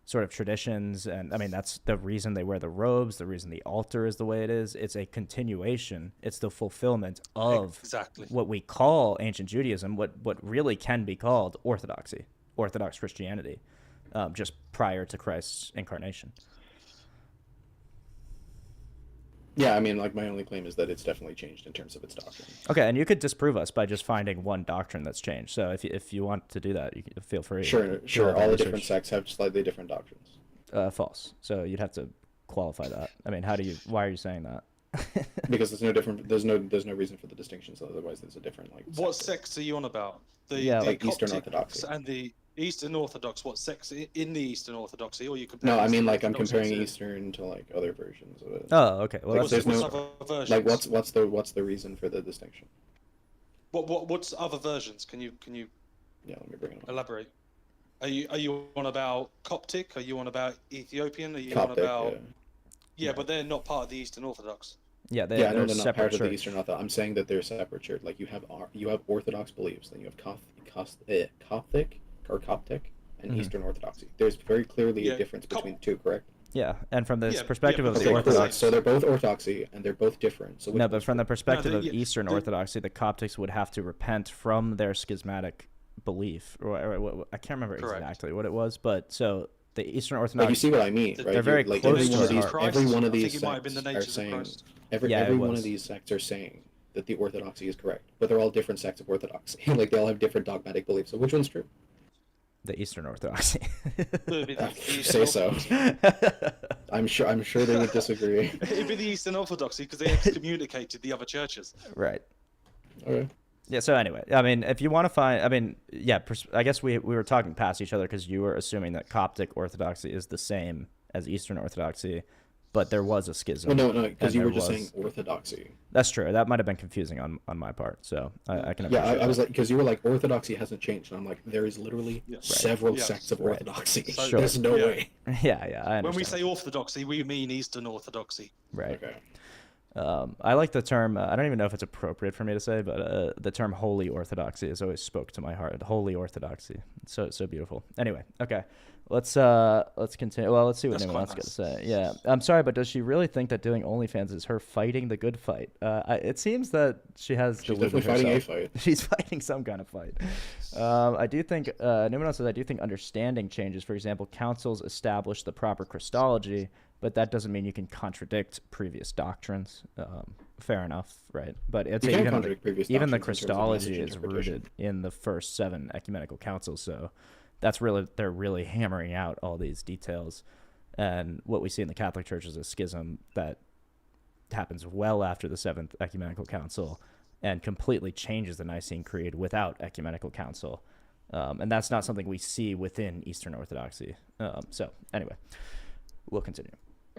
sort of traditions, and I mean that's the reason they wear the robes, the reason the altar is the way it is. It's a continuation. It's the fulfillment of Exactly. what we call ancient Judaism, what really can be called Orthodoxy, Orthodox Christianity, just prior to Christ's incarnation. Yeah, I mean, like my only claim is that it's definitely changed in terms of its doctrine. Okay, and you could disprove us by just finding one doctrine that's changed. So if you want to do that, you can, feel free. Sure. Do All the research. different sects have slightly different doctrines. False. So you'd have to qualify that. I mean, why are you saying that? Because there's no different. There's no reason for the distinction. So otherwise, there's a different like. What sect. sects are you on about? The like Eastern Coptic Orthodoxy. and the Eastern Orthodox. What sects in the Eastern Orthodoxy? Or you No, I mean Eastern like I'm Orthodoxy comparing to- Eastern to like other versions of it. Oh, okay. Well, Like, that's there's what's no- other versions? Like what's the reason for the distinction? What's other versions? Can you Yeah, let me bring it up. elaborate? Are you on about Coptic? Are you on about Ethiopian? Are you Coptic. on about? Yeah. Yeah, but they're not part of the Eastern Orthodox. yeah. Yeah, They're no, they're not separate part of the church. Eastern Orthodox. I'm saying that they're separate church. Like you have Orthodox beliefs, then you have Coptic or Coptic and Mhm. Eastern Orthodoxy. There's very clearly Yeah, a difference between the two, correct? Yeah, and from the Yeah, perspective yeah, of but the Okay, Orthodox. so they're both Orthodoxy and they're both different. So which No, but one's from the true? perspective of yeah, Eastern the- Orthodoxy, the Coptics would have to repent from their schismatic belief, or I can't remember Correct. exactly what it was, but so the Eastern Like Orthodox. you see what I mean, They're right? very like close every to one of our these, heart. every one of I think these it might have been the sects are natures of saying Christ. every Yeah, it one was. of these sects are saying that the Orthodoxy is correct, but they're all different sects of Orthodoxy. Like they all have different dogmatic beliefs. So which one's true? The Eastern Orthodoxy. It'd be the If you Eastern say so. Orthodoxy. I'm sure they would disagree. It'd be the Eastern Orthodoxy because they excommunicated the other churches. Right. Okay. Yeah. So anyway, I mean, if you want to find, I mean, yeah, I guess we were talking past each other because you were assuming that Coptic Orthodoxy is the same as Eastern Orthodoxy, but there was a schism. Well, no, because and you there were just was- saying Orthodoxy. That's true. That might have been confusing on my part. So I can. Yeah, appreciate I was that. like, because you were like Orthodoxy hasn't changed, and I'm like, there is literally several Yeah. sects of Right. Orthodoxy. Sure. There's no Yeah. way. Yeah. I understand. When we say Orthodoxy, we mean Eastern Orthodoxy. Right. Okay. I like the term. I don't even know if it's appropriate for me to say, but the term "holy orthodoxy" has always spoke to my heart. Holy orthodoxy, it's so beautiful. Anyway, okay, let's continue. Well, let's see what That's anyone quite else got to nice. say. Yeah, I'm sorry, but does she really think that doing OnlyFans is her fighting the good fight? It seems that she has She's deluded definitely fighting a herself. fight. She's fighting some kind of fight. I do think. Anyone else says I do think understanding changes. For example, councils establish the proper Christology, but that doesn't mean you can contradict previous doctrines. Fair enough, right? But it's You can't even contradict previous even the doctrines in terms of Christology message is interpretation. rooted in the first 7 ecumenical councils, so that's really they're really hammering out all these details. And what we see in the Catholic Church is a schism that happens well after the 7th ecumenical council and completely changes the Nicene Creed without ecumenical council. And that's not something we see within Eastern Orthodoxy. So anyway, we'll continue.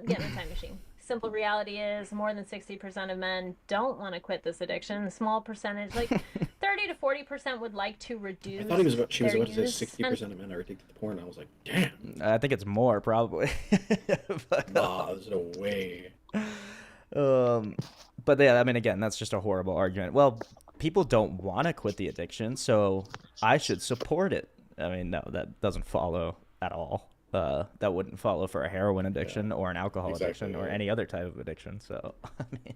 Get in a time machine. Simple reality is more than 60% of men don't want to quit this addiction. A small percentage, like 30 to 40%, would like to reduce. I thought she was their about to use. say 60% of men are addicted to porn. I was like, damn. I think it's more probably. Nah, there's no way. But yeah, I mean, again, that's just a horrible argument. Well, people don't want to quit the addiction, so I should support it. I mean, no, that doesn't follow at all. That wouldn't follow for a heroin addiction or an alcohol addiction or any other type of addiction. So, I mean,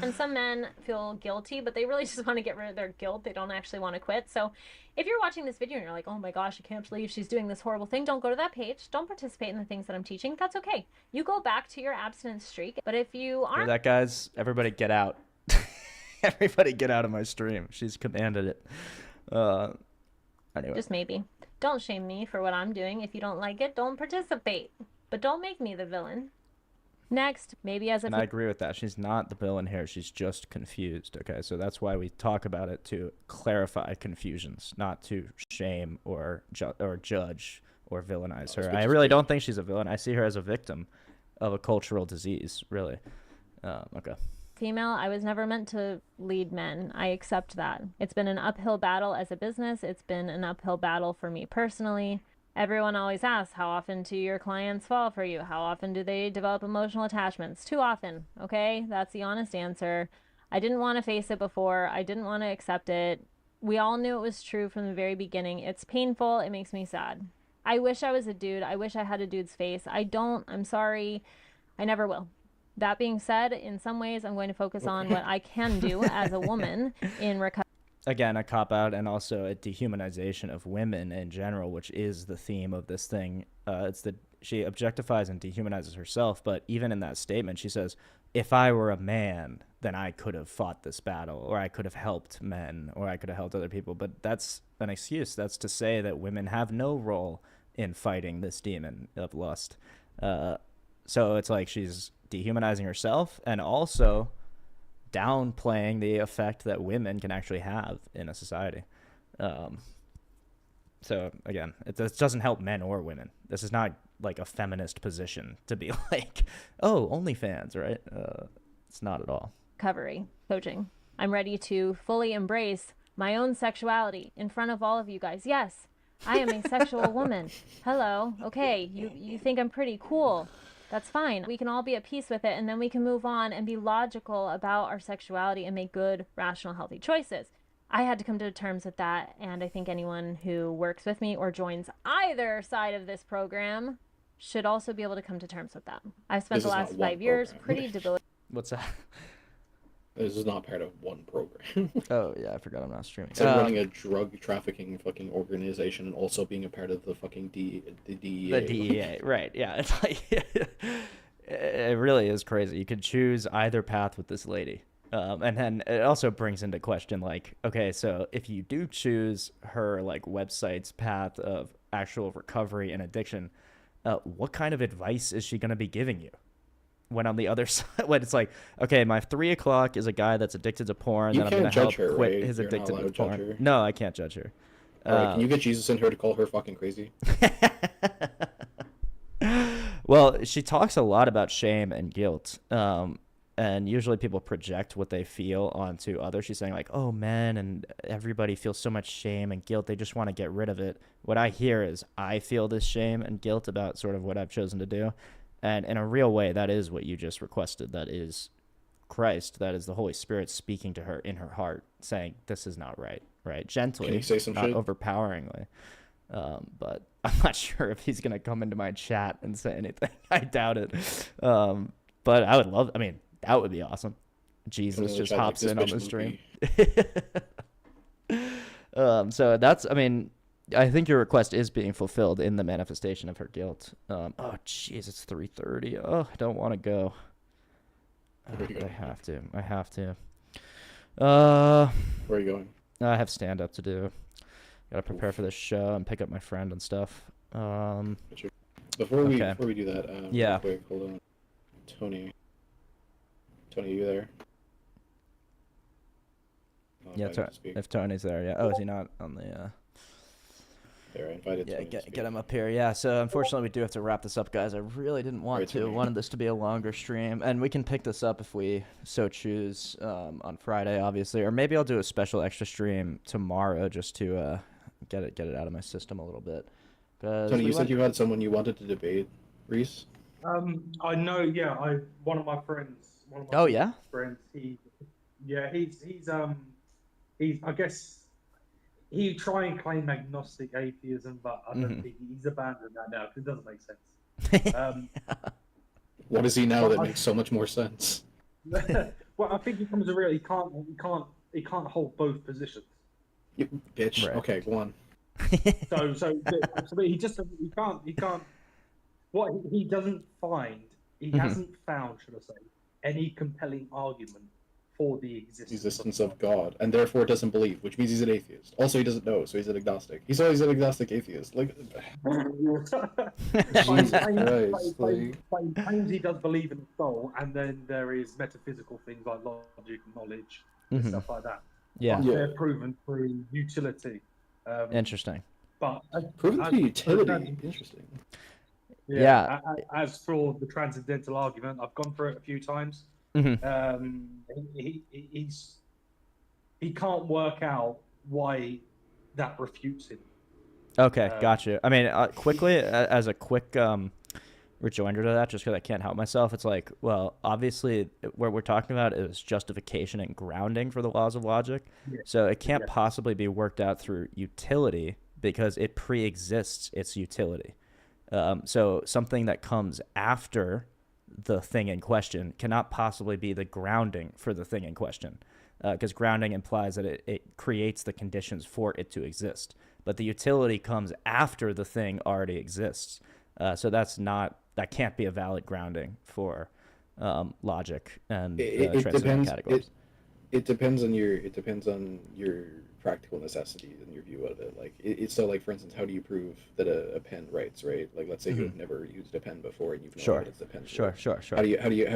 And some men feel guilty, but they really just want to get rid of their guilt. They don't actually want to quit. So if you're watching this video and you're like, oh my gosh, I can't believe she's doing this horrible thing, don't go to that page. Don't participate in the things that I'm teaching. That's okay. You go back to your abstinence streak. But if you hear aren't, that, guys? Everybody get out. Everybody get out of my stream. She's commanded it. Anyway. just maybe, don't shame me for what I'm doing. If you don't like it, don't participate. But don't make me the villain. Next, maybe as a And I agree with that. She's not the villain here. She's just confused. Okay, so that's why we talk about it, to clarify confusions, not to shame or judge or villainize her. I really don't think she's a villain. I see her as a victim of a cultural disease, really. Okay. female, I was never meant to lead men. I accept that. It's been an uphill battle as a business. It's been an uphill battle for me personally. Everyone always asks, how often do your clients fall for you? How often do they develop emotional attachments? Too often, okay? That's the honest answer. I didn't want to face it before. I didn't want to accept it. We all knew it was true from the very beginning. It's painful. It makes me sad. I wish I was a dude. I wish I had a dude's face. I don't. I'm sorry. I never will. That being said, in some ways, I'm going to focus on what I can do as a woman in recovery. Again, a cop-out and also a dehumanization of women in general, which is the theme of this thing. She objectifies and dehumanizes herself, but even in that statement, she says, if I were a man, then I could have fought this battle, or I could have helped men, or I could have helped other people. But that's an excuse. That's to say that women have no role in fighting this demon of lust. So it's like she's dehumanizing herself and also downplaying the effect that women can actually have in a society. So again, this doesn't help men or women. This is not like a feminist position to be like, oh, OnlyFans, right? It's not at all. Recovery coaching. I'm ready to fully embrace my own sexuality in front of all of you guys. Yes, I am a sexual woman. Hello. Okay, you think I'm pretty cool. That's fine. We can all be at peace with it, and then we can move on and be logical about our sexuality and make good, rational, healthy choices. I had to come to terms with that, and I think anyone who works with me or joins either side of this program should also be able to come to terms with that. I've spent the last 5 years pretty debilitated. What's that? This is not part of one program. Oh, yeah, I forgot I'm not streaming. It's like running a drug trafficking fucking organization and also being a part of the fucking DEA. The DEA, right, yeah. It's like, it really is crazy. You could choose either path with this lady. And then it also brings into question, like, okay, so if you do choose her, like, website's path of actual recovery and addiction, what kind of advice is she going to be giving you? When on the other side, when it's like, okay, my 3 o'clock is a guy that's addicted to porn, then I'm going to help quit right? his You're not addiction allowed to to judge porn. her. No, I can't judge her. All right, can you get Jesus in her to call her fucking crazy? Well, she talks a lot about shame and guilt. And usually people project what they feel onto others. She's saying like, oh, men and everybody feels so much shame and guilt. They just want to get rid of it. What I hear is I feel this shame and guilt about sort of what I've chosen to do. And in a real way, that is what you just requested. That is Christ. That is the Holy Spirit speaking to her in her heart, saying, this is not right, right? Gently, Can you say some not shit? overpoweringly. But I'm not sure if he's going to come into my chat and say anything. I doubt it. But I would love, I mean, that would be awesome. Jesus just hops in on the stream. So that's, I mean, I think your request is being fulfilled in the manifestation of her guilt. Oh, jeez, it's 3:30. Oh, I don't want to go. I have to. Where are you going? I have stand up to do. Gotta prepare for this show and pick up my friend and stuff. Before we do that, yeah. Real quick, hold on. Tony, you there? Yeah, if Tony's there, yeah. Oh, is he not on the? There, I invited. Yeah, Tony get him up here. Yeah. So unfortunately, we do have to wrap this up, guys. I really didn't want to. Wanted this to be a longer stream, and we can pick this up if we so choose on Friday, obviously, or maybe I'll do a special extra stream tomorrow just to get it out of my system a little bit. Tony, you said you had someone you wanted to debate, Reese. I know. Yeah, one of my friends. Friends. He's I guess he try and claim agnostic atheism, but I don't think he's abandoned that now because it doesn't make sense. What is he now that makes so much more sense? Well, I think he comes to realize he can't hold both positions. You bitch. Right. Okay, go on. So he can't. What he doesn't find, he hasn't found, should I say, any compelling argument for the existence of God, and therefore doesn't believe, which means he's an atheist. Also, he doesn't know, so he's an agnostic. He's always an agnostic atheist. Like, Jesus Christ, claims he does believe in the soul, and then there is metaphysical things like logic, knowledge, and stuff like that. Yeah, they're proven through utility. Interesting. But proven through utility. Interesting. Yeah. As for the transcendental argument, I've gone through it a few times. He can't work out why that refutes him. Okay, gotcha. I mean, quickly, as a quick rejoinder to that, just because I can't help myself, it's like, well, obviously, what we're talking about is justification and grounding for the laws of logic. Yeah. So it can't possibly be worked out through utility because it pre-exists its utility. So something that comes after the thing in question cannot possibly be the grounding for the thing in question, because grounding implies that it creates the conditions for it to exist. But the utility comes after the thing already exists. So that can't be a valid grounding for logic and transcendental categories. It depends on your practical necessity and your view of it. Like it's so, like, for instance, how do you prove that a pen writes, right? Like, let's say you've never used a pen before and you've no idea it's the pen. Sure. How do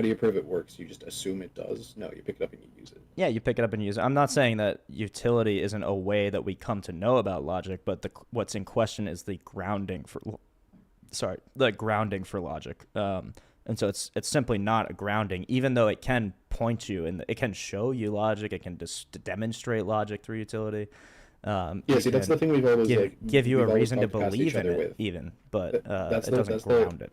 you prove it works? You just assume it does? No, you pick it up and you use it. Yeah, you pick it up and use it. I'm not saying that utility isn't a way that we come to know about logic, but what's in question is the grounding for logic. And so it's simply not a grounding, even though it can point you and it can show you logic. It can just demonstrate logic through utility. See, that's the thing we've always give you a reason to believe in it, even, but it doesn't ground it.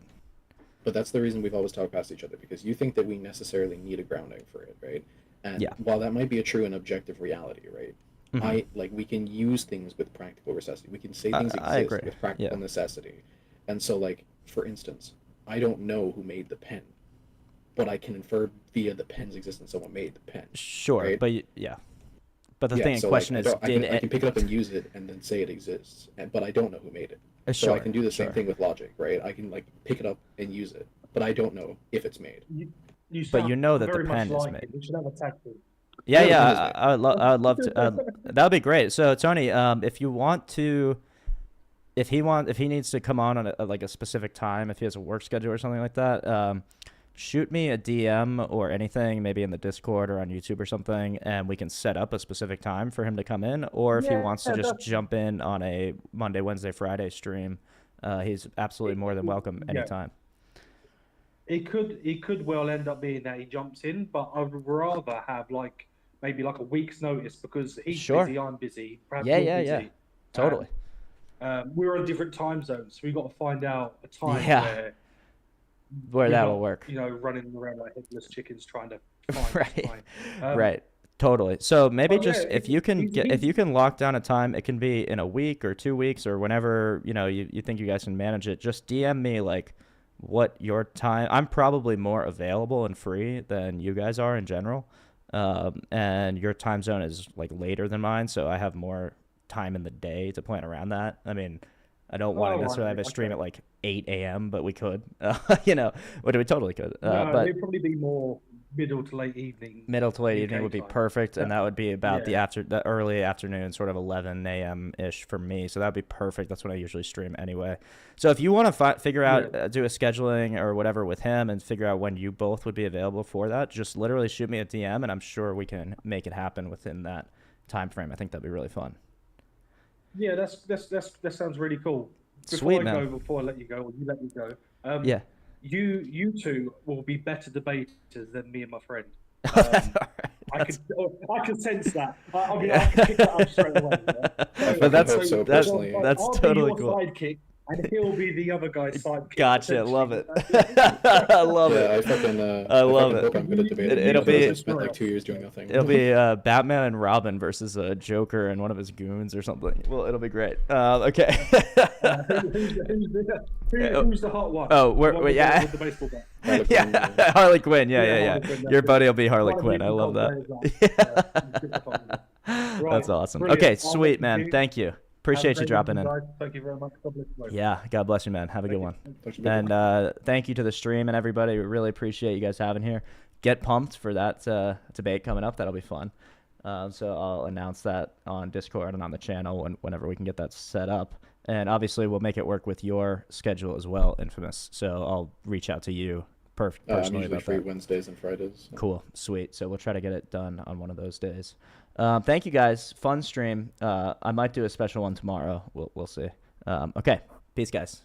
But that's the reason we've always talked past each other, because you think that we necessarily need a grounding for it, right? And while that might be a true and objective reality, right? We can use things with practical necessity. We can say things exist with practical necessity. And so, like, for instance, I don't know who made the pen, but I can infer via the pen's existence someone made the pen. Sure, right? But the thing in question is, I can pick it up and use it and then say it exists, but I don't know who made it. So I can do the same thing with logic, right? I can, like, pick it up and use it, but I don't know if it's made. But you know that the pen is made. We should have a tactic. Yeah, I would love to. That would be great. So Tony, if you want to. If he needs to come on a specific time, if he has a work schedule or something like that, shoot me a DM or anything, maybe in the Discord or on YouTube or something, and we can set up a specific time for him to come in. Or if he wants to just jump in on a Monday, Wednesday, Friday stream, he's absolutely more than welcome anytime. It could well end up being that he jumps in, but I would rather have maybe a week's notice, because he's busy, I'm busy. Perhaps you're busy. Totally. We're on different time zones, so we've got to find out a time where we're that'll not, work. running around like headless chickens trying to find Right. time. Right. Totally. So maybe Oh just yeah, if you can lock down a time, it can be in a week or 2 weeks or whenever, you think you guys can manage it. Just DM me like what your time. I'm probably more available and free than you guys are in general. And your time zone is like later than mine, so I have more time in the day to plan around that. I mean, I don't want to necessarily have a stream at like 8 a.m., but we could, but we totally could. no, But it'd probably be more middle to late evening. middle to late evening UK would be time. perfect, and that would be about Yeah. the early afternoon, sort of 11 a.m. ish for me. So that would be perfect. That's when I usually stream anyway. So if you want to figure out, do a scheduling or whatever with him, and figure out when you both would be available for that, just literally shoot me a DM, and I'm sure we can make it happen within that time frame. I think that'd be really fun. Yeah, that sounds really cool. Sweet, Before man. before I let you go, or you let me go, Yeah. you two will be better debaters than me and my friend. That's all right. I can sense that. I can pick that up straight away. Yeah? But that's personally. that's I'll totally be cool. your sidekick, and he'll be the other guy's sidekick. Gotcha. Love it. I love Yeah, it. I love fucking it. hope I'm good at debating. It'll be- I spent like 2 years doing nothing. It'll be Batman and Robin versus a Joker and one of his goons or something. Well, it'll be great. Okay. Who's the hot one? Oh, The one with yeah. with the baseball bat. Harley Quinn, Yeah, Harley Quinn. Yeah. Harley Quinn, Your that's buddy will be Harley One of Quinn. these I love players that. on. Right, That's awesome. brilliant. Okay, I'll sweet, let man. you- Thank you. Have a Appreciate you great dropping in. evening, guys. Thank you very much. God bless you both. Yeah, God bless you, man. Have a good you. one. Thanks for being And thank you to the stream and everybody. We really appreciate you guys having here. Get pumped for that debate coming up. That'll be fun. So I'll announce that on Discord and on the channel whenever we can get that set up. And obviously, we'll make it work with your schedule as well, Infamous. So I'll reach out to you I'm personally usually about free that. Wednesdays and Fridays. So. Cool, sweet. So we'll try to get it done on one of those days. Thank you guys. Fun stream. I might do a special one tomorrow. We'll see. Okay, peace, guys.